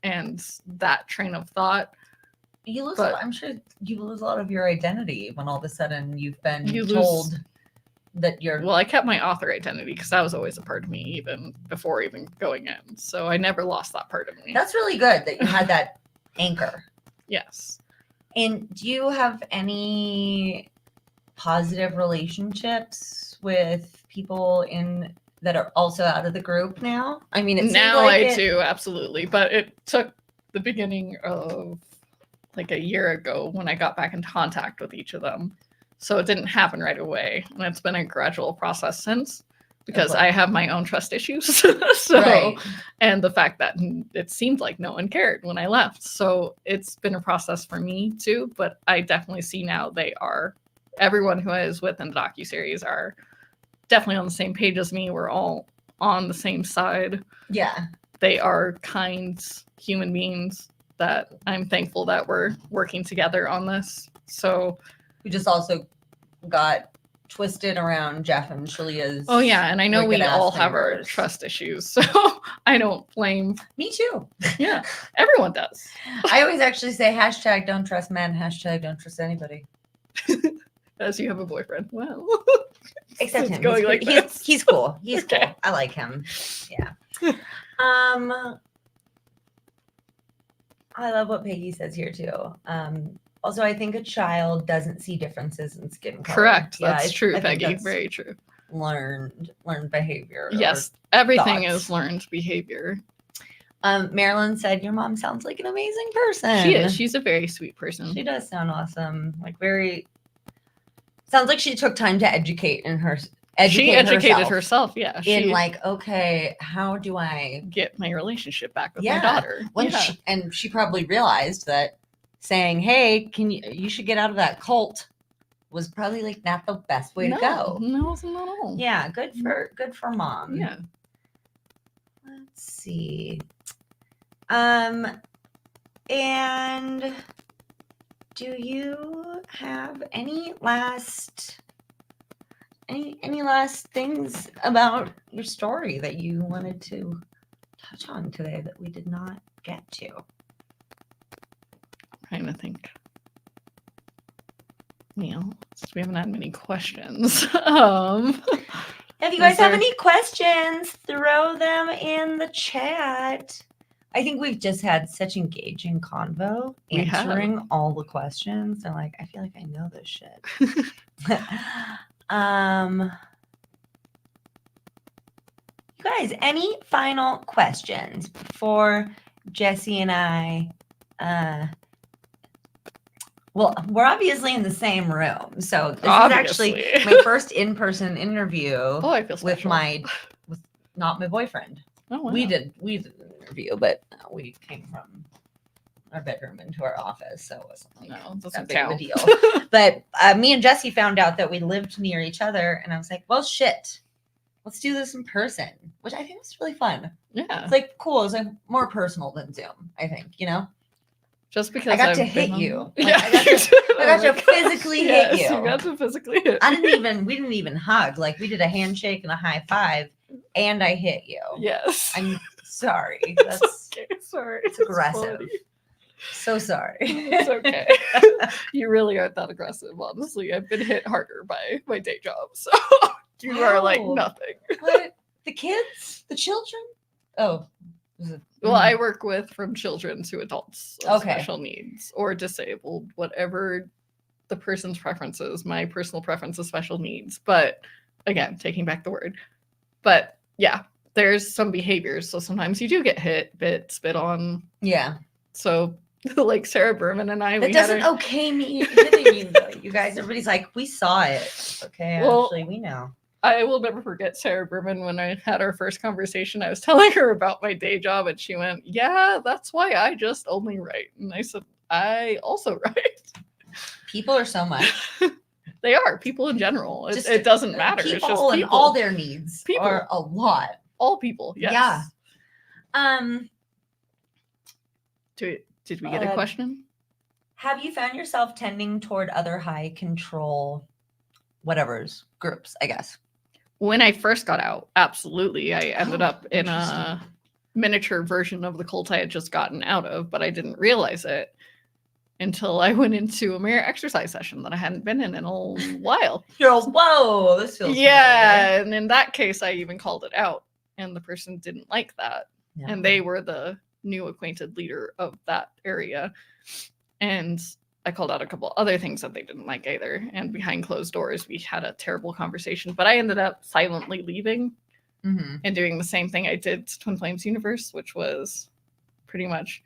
and that train of thought. You lose. But- I'm sure you lose a lot of your identity when all of a sudden you've been You lose- told that you're. Well, I kept my author identity because that was always a part of me even before even going in. So I never lost that part of me. That's really good that you had that anchor. Yes. And do you have any positive relationships with people that are also out of the group now? I mean, it seems Now like I do, absolutely. But it took the beginning of like a year ago when I got back in contact with each of them. So it didn't happen right away. And it's been a gradual process since because Okay. I have my own trust issues. So Right. and the fact that it seemed like no one cared when I left. So it's been a process for me too, but I definitely see now everyone who I was with in the docuseries are definitely on the same page as me. We're all on the same side. Yeah. They are kind human beings that I'm thankful that we're working together on this. So We just also got twisted around Jeff and Shalia's. oh yeah, and I know we wicked-ass all have our neighbors. trust issues. So I don't blame. Me too. Yeah, everyone does. I always actually say hashtag don't trust men, hashtag don't trust anybody. As you have a boyfriend. Well, Except It's him. going like this. He's cool. He's Okay. cool. I like him. Yeah. I love what Peggy says here too. Also, I think a child doesn't see differences in skin color. correct. Yeah, That's I true, think Peggy. that's Very true. learned behavior. or- Yes, everything thoughts. is learned behavior. Marilyn said your mom sounds like an amazing person. She is. She's a very sweet person. She does sound awesome. Like very. Sounds like she took time to educate She educated herself. Yeah, in she like, okay, how do I? get my relationship back with Yeah, my daughter. When Yeah. she probably realized that saying, "Hey, you should get out of that cult," was probably like not the best way to go. No, it wasn't at all. Yeah, good for mom. Yeah. Let's see. And do you have any last things about your story that you wanted to touch on today that we did not get to? Trying to think. Since we haven't had many questions. If you guys have there- any questions, throw them in the chat. I think we've just had such engaging convo We have. answering all the questions. I'm like, I feel like I know this shit. You guys, any final questions before Jessi and I? Well, we're obviously in the same room, so this is actually Obviously. my first in-person interview Oh, I feel with special. with not my boyfriend. Oh, wow. We did an interview, but we came from our bedroom into our office, so it wasn't like No, it that doesn't big of a count. deal. But me and Jessi found out that we lived near each other, and I was like, well, shit, let's do this in person, which I think was really fun. Yeah. It's like cool. It's like more personal than Zoom, I think, Just because I got I've to hit been on- you. Like, Yeah. I got to- I got to physically hit Yes, you. You got to physically hit. we didn't even hug. Like we did a handshake and a high five, and I hit you. Yes. I'm sorry. It's That's okay. Sorry. it's aggressive. funny. so sorry. It's okay. You really aren't that aggressive, honestly. I've been hit harder by my day job, so you are like Wow. nothing. What? The kids? The children? Oh. was it- Well, I work with from children to adults with Okay. special needs or disabled, whatever the person's preference is. My personal preference is special needs, but again, taking back the word. But yeah, there's some behaviors. So sometimes you do get hit, bit, spit on. Yeah. So like Sarah Berman and I, That we had doesn't a, okay me hitting you, though, you guys. Everybody's like, we saw it. Okay, Well, actually, we know. I will never forget Sarah Berman when I had our first conversation. I was telling her about my day job and she went, yeah, that's why I just only write. And I said, I also write. People are so much. They are people in general. Just It doesn't matter. People It's just people. and all their needs People. are a lot. All people. Yes. Yeah. Did we get a question? Have you found yourself tending toward other high control, whatever's groups? I guess. When I first got out, absolutely. I ended up in a interesting. miniature version of the cult I had just gotten out of, but I didn't realize it until I went into a mere exercise session that I hadn't been in a while. You're all, whoa, this feels Yeah, familiar. and in that case, I even called it out, and the person didn't like that. Yeah. And they were the new acquainted leader of that area. And I called out a couple other things that they didn't like either. And behind closed doors, we had a terrible conversation. But I ended up silently leaving and doing the same thing I did to Twin Flames Universe, which was pretty much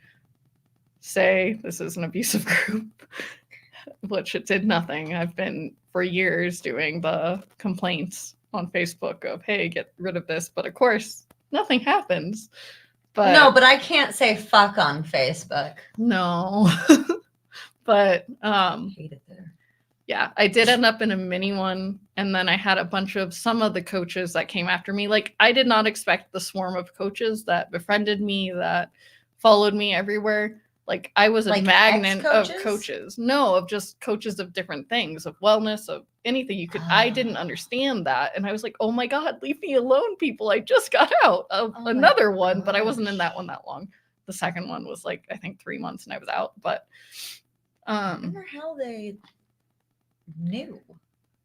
say this is an abusive group, which it did nothing. I've been for years doing the complaints on Facebook of, hey, get rid of this. But of course, nothing happens. But no, but I can't say fuck on Facebook. No. But Hate it there. yeah, I did end up in a mini one, and then I had a bunch of some of the coaches that came after me. Like, I did not expect the swarm of coaches that befriended me, that followed me everywhere. Like, I was a Like magnet of ex-coaches? coaches. No, of just coaches of different things, of wellness, of anything you could. I didn't understand that, and I was like, oh my god, leave me alone, people. I just got out of Oh my another one, but I wasn't in gosh. that one that long. The second one was like, I think 3 months, and I was out. But I wonder how they knew.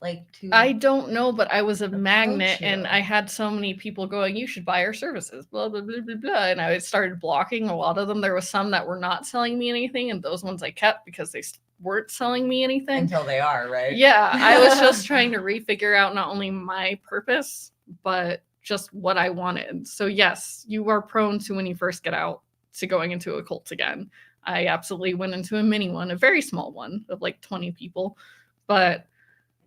Like to I don't know, but I was a magnet, you. and I had so many people going, you should buy our services, blah, blah, blah, blah, blah. And I started blocking a lot of them. There was some that were not selling me anything, and those ones I kept because they weren't selling me anything. until they are, right? Yeah, I was just trying to refigure out not only my purpose, but just what I wanted. So yes, you are prone to, when you first get out, to going into a cult again. I absolutely went into a mini one, a very small one of like 20 people, but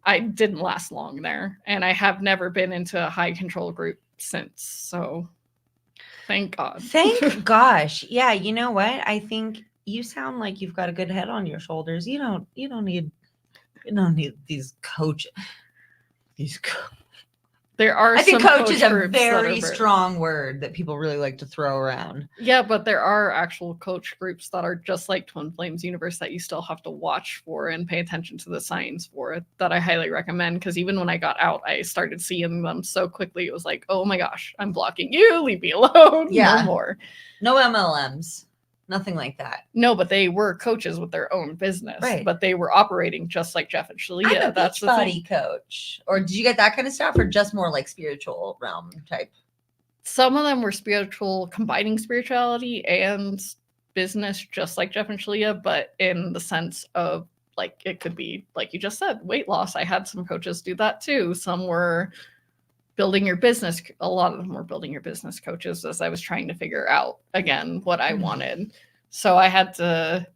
I didn't last long there. And I have never been into a high control group since. So thank God. Thank gosh. Yeah, you know what? I think you sound like you've got a good head on your shoulders. You don't need these coaches. There are I think some coach is coach a groups that very are strong word that people really like to throw around. Yeah, but there are actual coach groups that are just like Twin Flames Universe that you still have to watch for and pay attention to the signs for, that I highly recommend. Because even when I got out, I started seeing them so quickly. It was like, oh my gosh, I'm blocking you. Leave me alone. Yeah. No more. No MLMs. Nothing like that. No, but they were coaches with their own business. Right. But they were operating just like Jeff and Shalia. I'm a That's beach the body thing. coach. Or did you get that kind of stuff, or just more like spiritual realm type? Some of them were spiritual, combining spirituality and business, just like Jeff and Shalia, but in the sense of, like, it could be, like you just said, weight loss. I had some coaches do that too. Some were building your business. A lot of them were building your business coaches, as I was trying to figure out, again, what I wanted. So I had to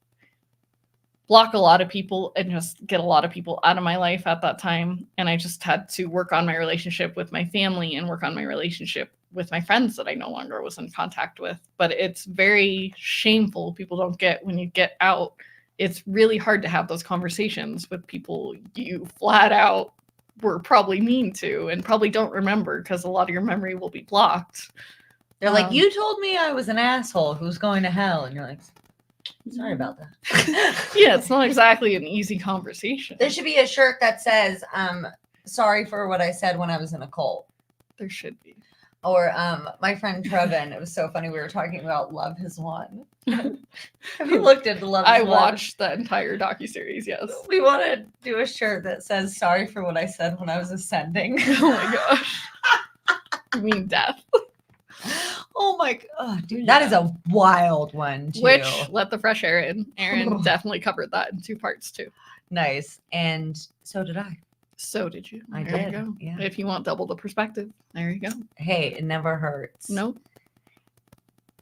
block a lot of people and just get a lot of people out of my life at that time. And I just had to work on my relationship with my family and work on my relationship with my friends that I no longer was in contact with. But it's very shameful. People don't get, when you get out, it's really hard to have those conversations with people you flat out were probably mean to and probably don't remember, because a lot of your memory will be blocked. They're like, you told me I was an asshole who's going to hell. And you're like, sorry about that. Yeah, it's not exactly an easy conversation. There should be a shirt that says, sorry for what I said when I was in a cult. There should be. Or my friend Trevin, it was so funny. We were talking about Love Has Won. Have you looked at the Love Has I Won? watched the entire docuseries, yes. We want to do a shirt that says, sorry for what I said when I was ascending. Oh my gosh. You mean death? Oh my god, dude, that is a wild one too. Which, let the fresh air in. Aaron definitely covered that in 2 parts too. Nice, and so did I. So did you. I There did, you go. yeah. If you want double the perspective, there you go. Hey, it never hurts. Nope.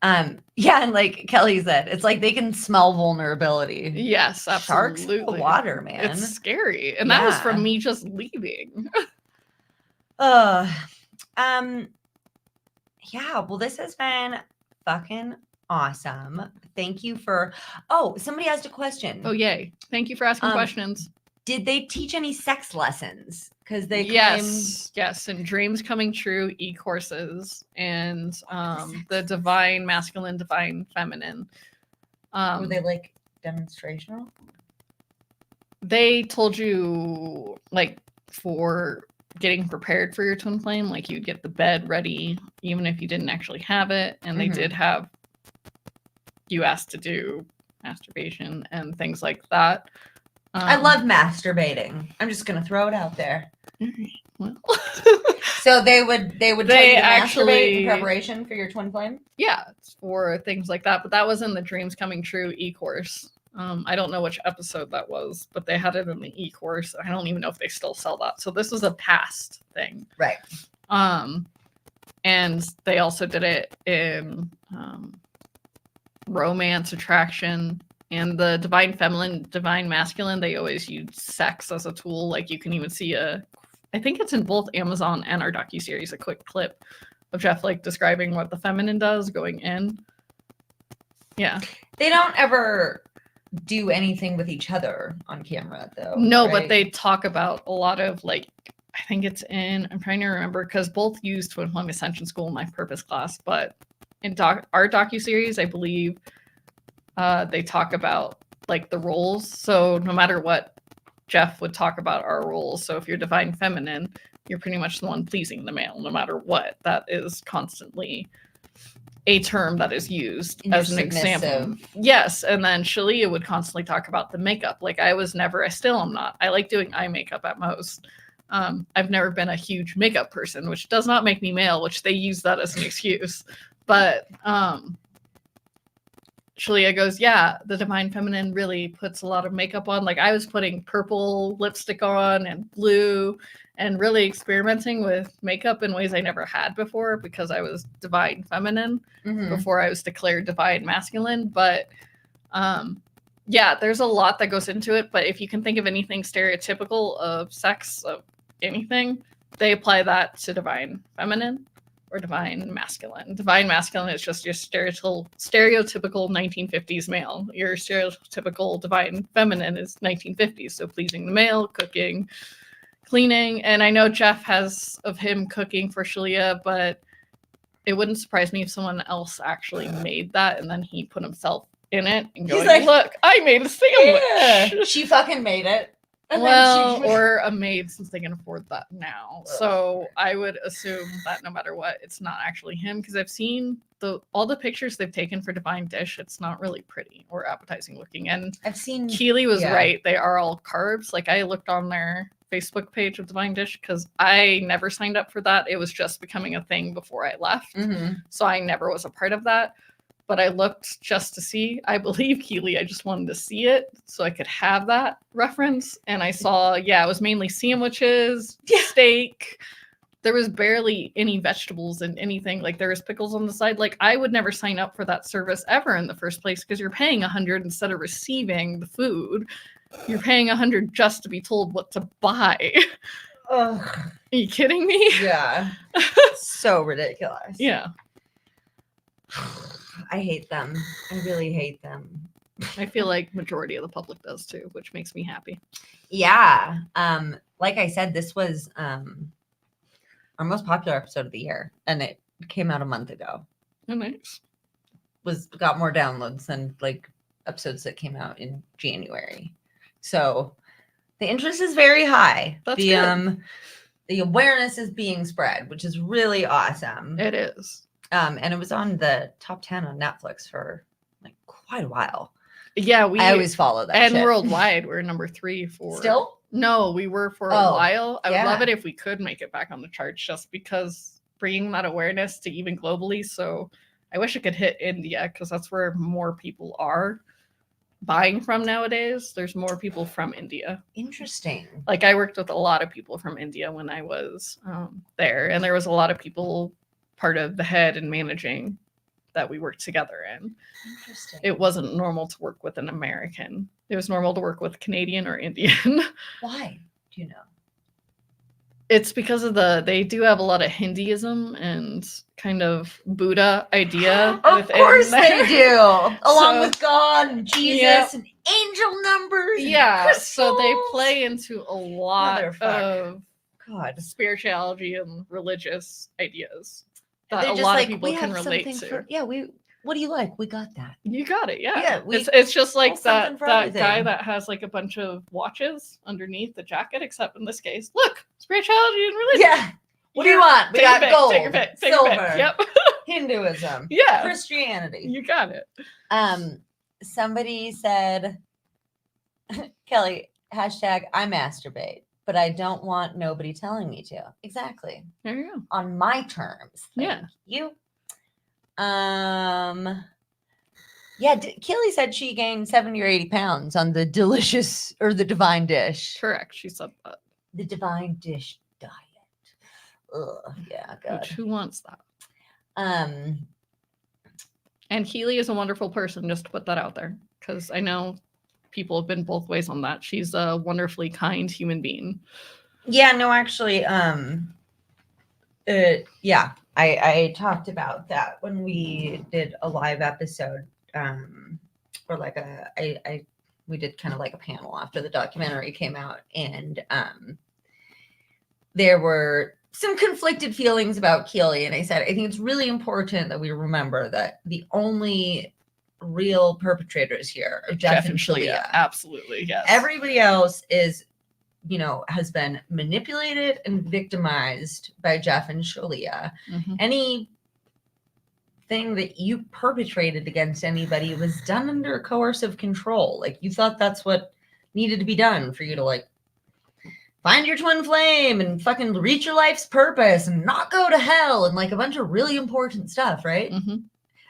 Yeah, and like Kelly said, it's like they can smell vulnerability. Yes, Sharks in absolutely. the water, man. It's scary. And that was Yeah. from me just leaving. Yeah, well, this has been fucking awesome. Thank you for somebody asked a question. Oh, yay. Thank you for asking questions. Did they teach any sex lessons? Because they yes, and Dreams Coming True e-courses and the Divine Masculine, Divine Feminine. were they like demonstrational? They told you like for getting prepared for your twin flame, like you'd get the bed ready even if you didn't actually have it, and they did have you asked to do masturbation and things like that. I love masturbating. I'm just gonna throw it out there. Well. So they would tell you to masturbate in preparation for your twin flame? Yeah, it's for things like that. But that was in the Dreams Coming True e-course. I don't know which episode that was, but they had it in the e-course. I don't even know if they still sell that. So this was a past thing. Right. And they also did it in romance, attraction, and the Divine Feminine, Divine Masculine. They always use sex as a tool. Like you can even see I think it's in both Amazon and our docuseries, a quick clip of Jeff like describing what the feminine does going in. Yeah. They don't ever do anything with each other on camera though. No, right? but they talk about a lot of like, I think it's I'm trying to remember because both used Twin Flame Ascension School in my purpose class, but in our docuseries, I believe they talk about like the roles. So no matter what, Jeff would talk about our roles. So if you're Divine Feminine, you're pretty much the one pleasing the male, no matter what. That is constantly a term that is used as an example. Yes. And then Shalia would constantly talk about the makeup. Like I still am not. I like doing eye makeup at most. I've never been a huge makeup person, which does not make me male, which they use that as an excuse. But Shalia goes, yeah, the Divine Feminine really puts a lot of makeup on. Like I was putting purple lipstick on and blue and really experimenting with makeup in ways I never had before because I was Divine Feminine before I was declared Divine Masculine. But yeah, there's a lot that goes into it. But if you can think of anything stereotypical of sex, of anything, they apply that to Divine Feminine or Divine Masculine. Divine Masculine is just your stereotypical 1950s male. Your stereotypical Divine Feminine is 1950s. So pleasing the male, cooking, cleaning. And I know Jeff has of him cooking for Shalia, but it wouldn't surprise me if someone else actually made that and then he put himself in it and going, like, look, I made a sandwich. Yeah, she fucking made it. Well, or a maid since they can afford that now. So I would assume that no matter what, it's not actually him because I've seen all the pictures they've taken for Divine Dish. It's not really pretty or appetizing looking. And I've seen Keely was right. They are all carbs. Like I looked on their Facebook page of Divine Dish because I never signed up for that. It was just becoming a thing before I left. So I never was a part of that. But I looked just to see. I believe Keely. I just wanted to see it so I could have that reference. And I saw, it was mainly sandwiches, steak. There was barely any vegetables and anything. Like there was pickles on the side. Like I would never sign up for that service ever in the first place because you're paying $100 instead of receiving the food. You're paying $100 just to be told what to buy. Ugh. Are you kidding me? Yeah. So ridiculous. Yeah. I hate them. I really hate them. I feel like majority of the public does too, which makes me happy. Yeah. Like I said, this was our most popular episode of the year, and it came out a month ago. Oh, nice. Got more downloads than like episodes that came out in January. So the interest is very high. That's good. The awareness is being spread, which is really awesome. It is. And it was on the top 10 on Netflix for like quite a while. Yeah, I always follow that. And shit. Worldwide, we're number 3 for. Still? No, we were for a while. I would love it yeah. if we could make it back on the charts, just because bringing that awareness to even globally. So I wish it could hit India because that's where more people are. buying from nowadays. There's more people from India. Interesting. Like I worked with a lot of people from India when I was there, and there was a lot of people part of the head and managing that we worked together in. Interesting. It wasn't normal to work with an American. It was normal to work with Canadian or Indian. Why? Do you know? It's because of they do have a lot of Hinduism and kind of Buddha idea. Of course they do. Along So- with God and Jesus Yep. and angel numbers. and Yeah, so they crystals. play into a lot Motherfuck. of God. spirituality and religious ideas that They're a just lot like, of people we can have relate something to. for- yeah, what do you like? We got that. You got it, yeah. Yeah, we it's just like pull something that for that guy everything. that has like a bunch of watches underneath the jacket, except in this case, look, spirituality and religion. Yeah. What do you Here, want? We take your got pick, gold, take your pick, take your silver, pick. Yep. Hinduism, Yeah. Christianity. You got it. Somebody said, Kelly, hashtag I masturbate, but I don't want nobody telling me to. Exactly. There you go. On my terms. Thank Yeah. you. Yeah, Keely said she gained 70 or 80 pounds on the delicious or the divine dish. Correct. She said that. The divine dish diet. Ugh, yeah, God. Which, who wants that? Um, And Keely is a wonderful person, just to put that out there, because I know people have been both ways on that. She's a wonderfully kind human being. yeah, no, actually, yeah, I talked about that when we did a live episode, or like we did kind of like a panel after the documentary came out, and there were some conflicted feelings about Keely, and I said I think it's really important that we remember that the only real perpetrators here are Jeff and Shalia. Absolutely, yes. Everybody else is, has been manipulated and victimized by Jeff and Shalia. Mhm. Anything that you perpetrated against anybody was done under coercive control. Like you thought that's what needed to be done for you to like find your twin flame and fucking reach your life's purpose and not go to hell and like a bunch of really important stuff, right? Mhm.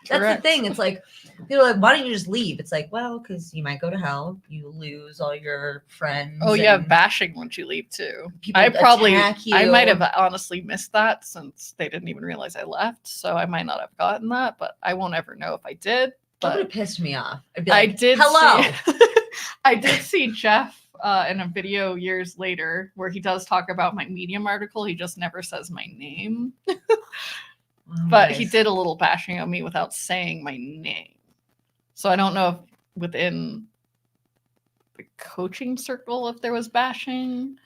That's Correct. the thing. It's like people are like, why don't you just leave? It's like, well, because you might go to hell. You lose all your friends. Oh, you have and bashing once you leave too. people I probably, attack I might you. have honestly missed that since they didn't even realize I left. So I might not have gotten that, but I won't ever know if I did. That would But have pissed me off. I'd be I like, did. hello. See, I did see Jeff in a video years later where he does talk about my Medium article. He just never says my name, Oh, but he nice. did a little bashing on me without saying my name. So I don't know if within the coaching circle if there was bashing.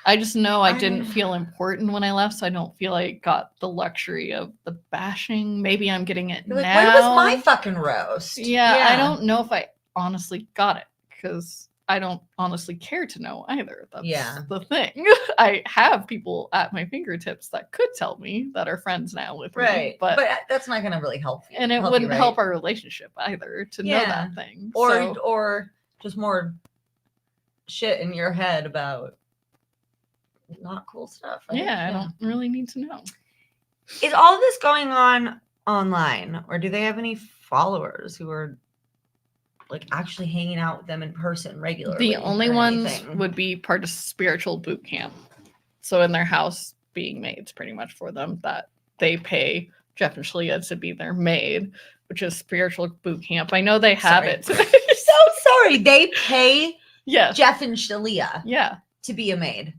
I just know I didn't feel important when I left, so I don't feel I got the luxury of the bashing. Maybe I'm getting it You're like, now. when was my fucking roast? Yeah, I don't know if I honestly got it because I don't honestly care to know either. That's Yeah. the thing. I have people at my fingertips that could tell me that are friends now with me, Right. but that's not going to really help you. and it help you, wouldn't right? help our relationship either to know Yeah. that thing. Or So, or just more shit in your head about not cool stuff. Right? yeah, I don't really need to know. Is all this going on online, or do they have any followers who are like actually hanging out with them in person regularly? The only or ones anything? would be part of spiritual boot camp. So in their house being maids pretty much for them that they pay Jeff and Shalia to be their maid, which is spiritual boot camp. I know they have Sorry. it today. So sorry. They pay Yes. Jeff and Shalia Yeah. to be a maid.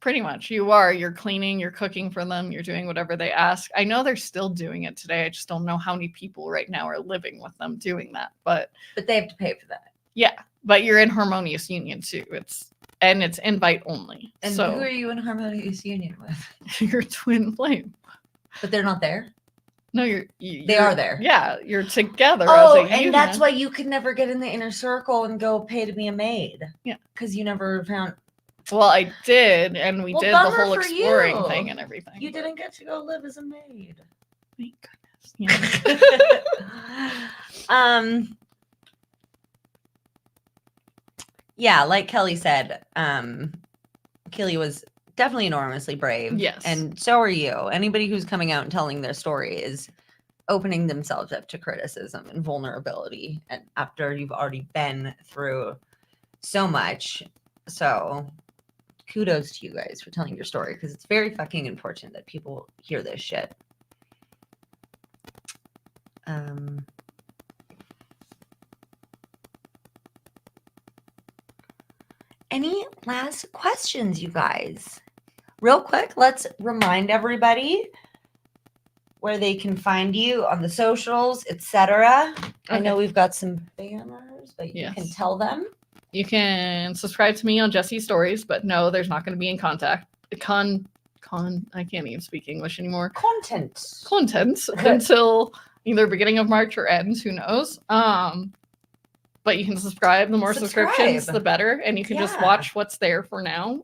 Pretty much. You're cleaning, you're cooking for them, you're doing whatever they ask. I know they're still doing it today. I just don't know how many people right now are living with them doing that. But But they have to pay for that. yeah, but you're in harmonious union too. It's invite only. And so who are you in harmonious union with? your twin flame. But they're not there. No, They you're are there. Yeah, you're together Oh, as a and union. that's why you could never get in the inner circle and go pay to be a maid. Yeah. Because you never found. Well, I did, and we Well, did the bummer whole for exploring you. thing and everything. You but didn't get to go live as a maid. Thank goodness. Yeah. Yeah, like Kelly said, Kelly was definitely enormously brave. Yes. And so are you. Anybody who's coming out and telling their story is opening themselves up to criticism and vulnerability, and after you've already been through so much. So kudos to you guys for telling your story, because it's very fucking important that people hear this shit. Any last questions, you guys? Real quick, let's remind everybody where they can find you on the socials, etc. I know we've got some banners, but you can tell them. You can subscribe to me on Jessi Stories, but no, there's not going to be in contact. I can't even speak English anymore. Content until either beginning of March or ends, who knows. But you can subscribe. The more subscriptions, the better. And you can just watch what's there for now.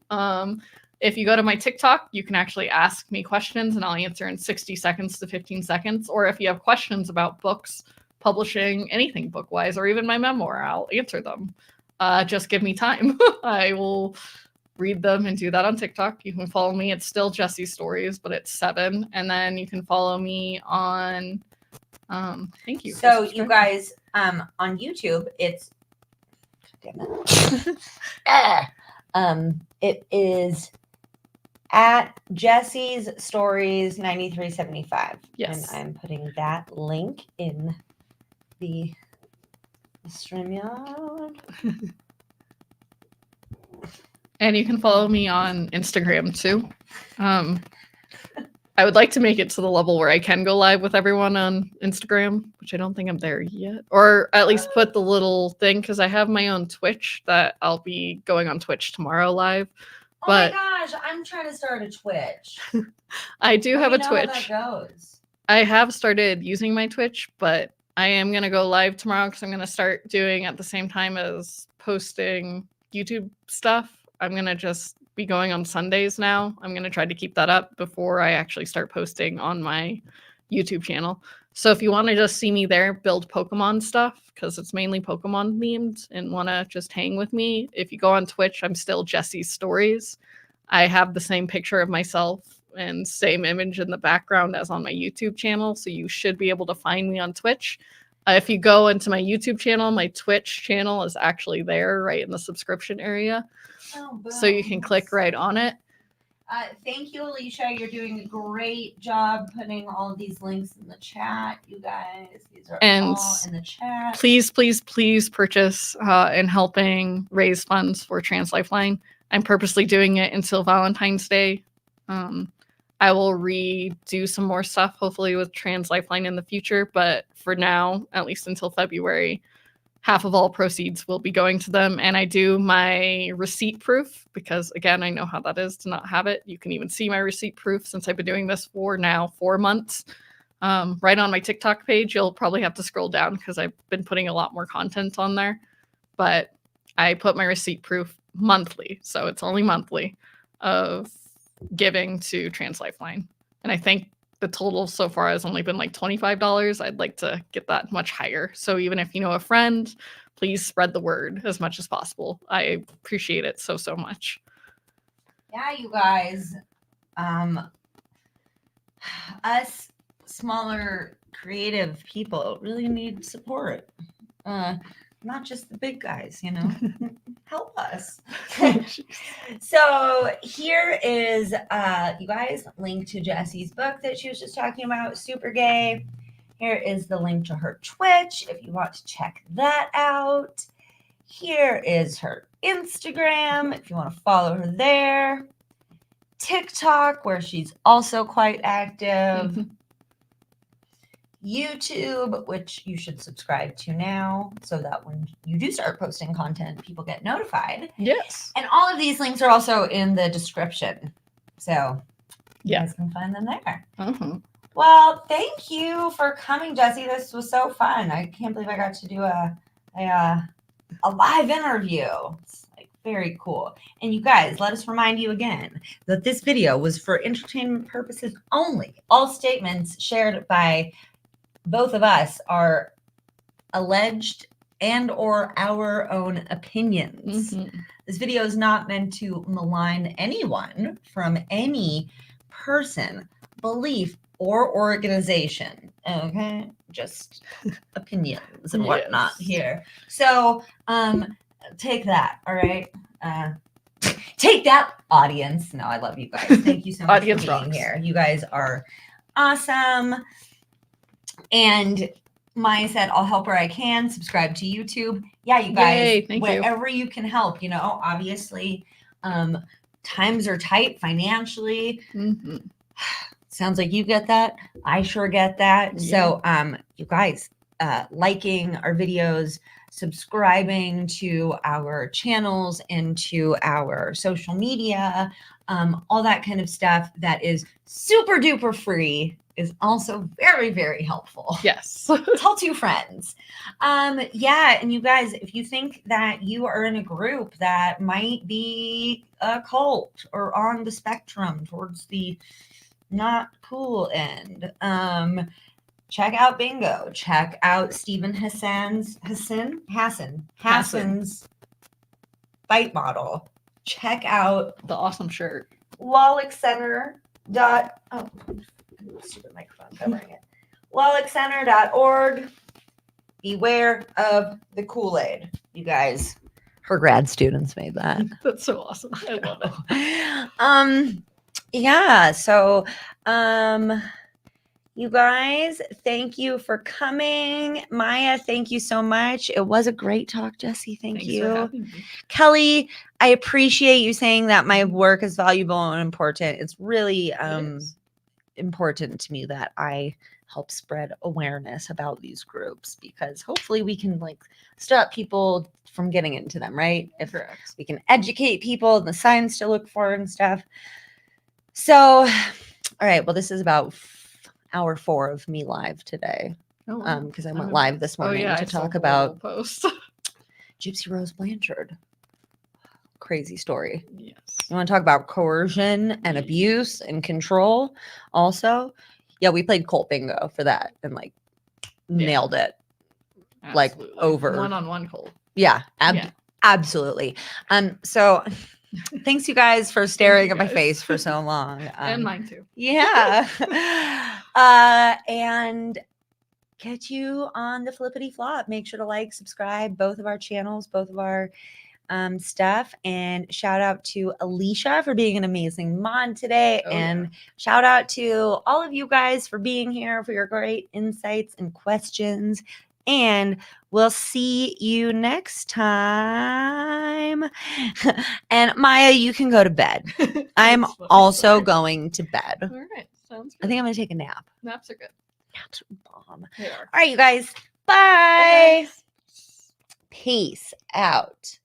If you go to my TikTok, you can actually ask me questions and I'll answer in 60 seconds to 15 seconds. Or if you have questions about books, publishing, anything book-wise, or even my memoir, I'll answer them. Just give me time. I will read them and do that on TikTok. You can follow me. It's still Jessi Stories, but it's 7. And then you can follow me on... thank you. So you guys, on YouTube, it's... Damn it. It is at Jessi's Stories 9375. Yes. And I'm putting that link in the StreamYard. And you can follow me on Instagram too. I would like to make it to the level where I can go live with everyone on Instagram, which I don't think I'm there yet. Or at least put the little thing, because I have my own Twitch that I'll be going on Twitch tomorrow live. But oh my gosh, I'm trying to start a Twitch. I do have a Twitch. How that goes. I have started using my Twitch, but I am going to go live tomorrow because I'm going to start doing at the same time as posting YouTube stuff. I'm going to just be going on Sundays now. I'm going to try to keep that up before I actually start posting on my YouTube channel. So if you want to just see me there build Pokemon stuff, because it's mainly Pokemon themed, and want to just hang with me, if you go on Twitch, I'm still Jessi Stories. I have the same picture of myself and same image in the background as on my YouTube channel, so you should be able to find me on Twitch. If you go into my YouTube channel, my Twitch channel is actually there right in the subscription area. Oh, so you can click right on it. Thank you, Alicia. You're doing a great job putting all of these links in the chat, you guys. These are all in the chat. Please, please, please purchase in helping raise funds for Trans Lifeline. I'm purposely doing it until Valentine's Day. I will redo some more stuff, hopefully with Trans Lifeline in the future. But for now, at least until February, half of all proceeds will be going to them. And I do my receipt proof because, again, I know how that is to not have it. You can even see my receipt proof since I've been doing this for now 4 months. Right on my TikTok page, you'll probably have to scroll down because I've been putting a lot more content on there. But I put my receipt proof monthly, so it's only monthly, of giving to Trans Lifeline. And I think the total so far has only been like $25. I'd like to get that much higher. So even if you know a friend, please spread the word as much as possible. I appreciate it so, so much. Yeah, you guys. Us smaller creative people really need support. Not just the big guys, you know. Help us. So here is you guys, link to Jessi's book that she was just talking about, Super Gay. Here is the link to her Twitch if you want to check that out. Here is her Instagram if you want to follow her there. TikTok, where she's also quite active. YouTube, which you should subscribe to now so that when you do start posting content, people get notified. Yes. And all of these links are also in the description. So you guys can find them there. Well, thank you for coming, Jessi. This was so fun. I can't believe I got to do a live interview. It's like very cool. And you guys, let us remind you again that this video was for entertainment purposes only. All statements shared by both of us are alleged and or our own opinions. This video is not meant to malign anyone from any person, belief, or organization. Okay, just opinions and whatnot Yes. here. So, take that. All right. Take that, audience. No, I love you guys. Thank you so much Audience for being rocks. here. You guys are awesome. And Maya said, I'll help where I can. Subscribe to YouTube. Yeah, you guys, Yay, thank you. wherever you can help, obviously, times are tight financially. Mhm. Sounds like you get that. I sure get that. So, you guys, liking our videos, subscribing to our channels and to our social media, all that kind of stuff that is super duper free is also very, very helpful. Yes. Tell two friends. Yeah, and you guys, if you think that you are in a group that might be a cult or on the spectrum towards the not cool end, check out Bingo. Check out Stephen Hassan's fight model. Check out The awesome shirt. stupid microphone covering it. LollickCenter.org. Beware of the Kool-Aid. You guys, her grad students made that. That's so awesome. I love it. Yeah, so you guys, thank you for coming. Maya, thank you so much. It was a great talk, Jessi. Thank Thanks you. for having me. Kelly, I appreciate you saying that my work is valuable and important. It's really It is. important to me that I help spread awareness about these groups, because hopefully we can stop people from getting into them, right? If Correct. we can educate people and the signs to look for and stuff. So, all right. Well, this is about hour 4 of me live today. Oh, wow. Because I went live this morning I to saw talk the about little post. Gypsy Rose Blanchard. Crazy story. Yes. You want to talk about coercion and abuse and control also? Yeah, we played Colt Bingo for that and nailed it. Absolutely. Over. One-on-one cold. Yeah, Yeah. absolutely. So thanks you guys for staring at my guys. face for so long. And mine too. Yeah. And catch you on the flippity flop. Make sure to subscribe both of our channels, both of our stuff, and shout out to Alicia for being an amazing mod today. And shout out to all of you guys for being here, for your great insights and questions. And we'll see you next time. And Maya, you can go to bed. I'm That's what I also said. going to bed. All right. Sounds good. I think I'm going to take a nap. Naps are good. Naps are bomb. They are. All right, you guys. Bye. Bye, guys. Peace out.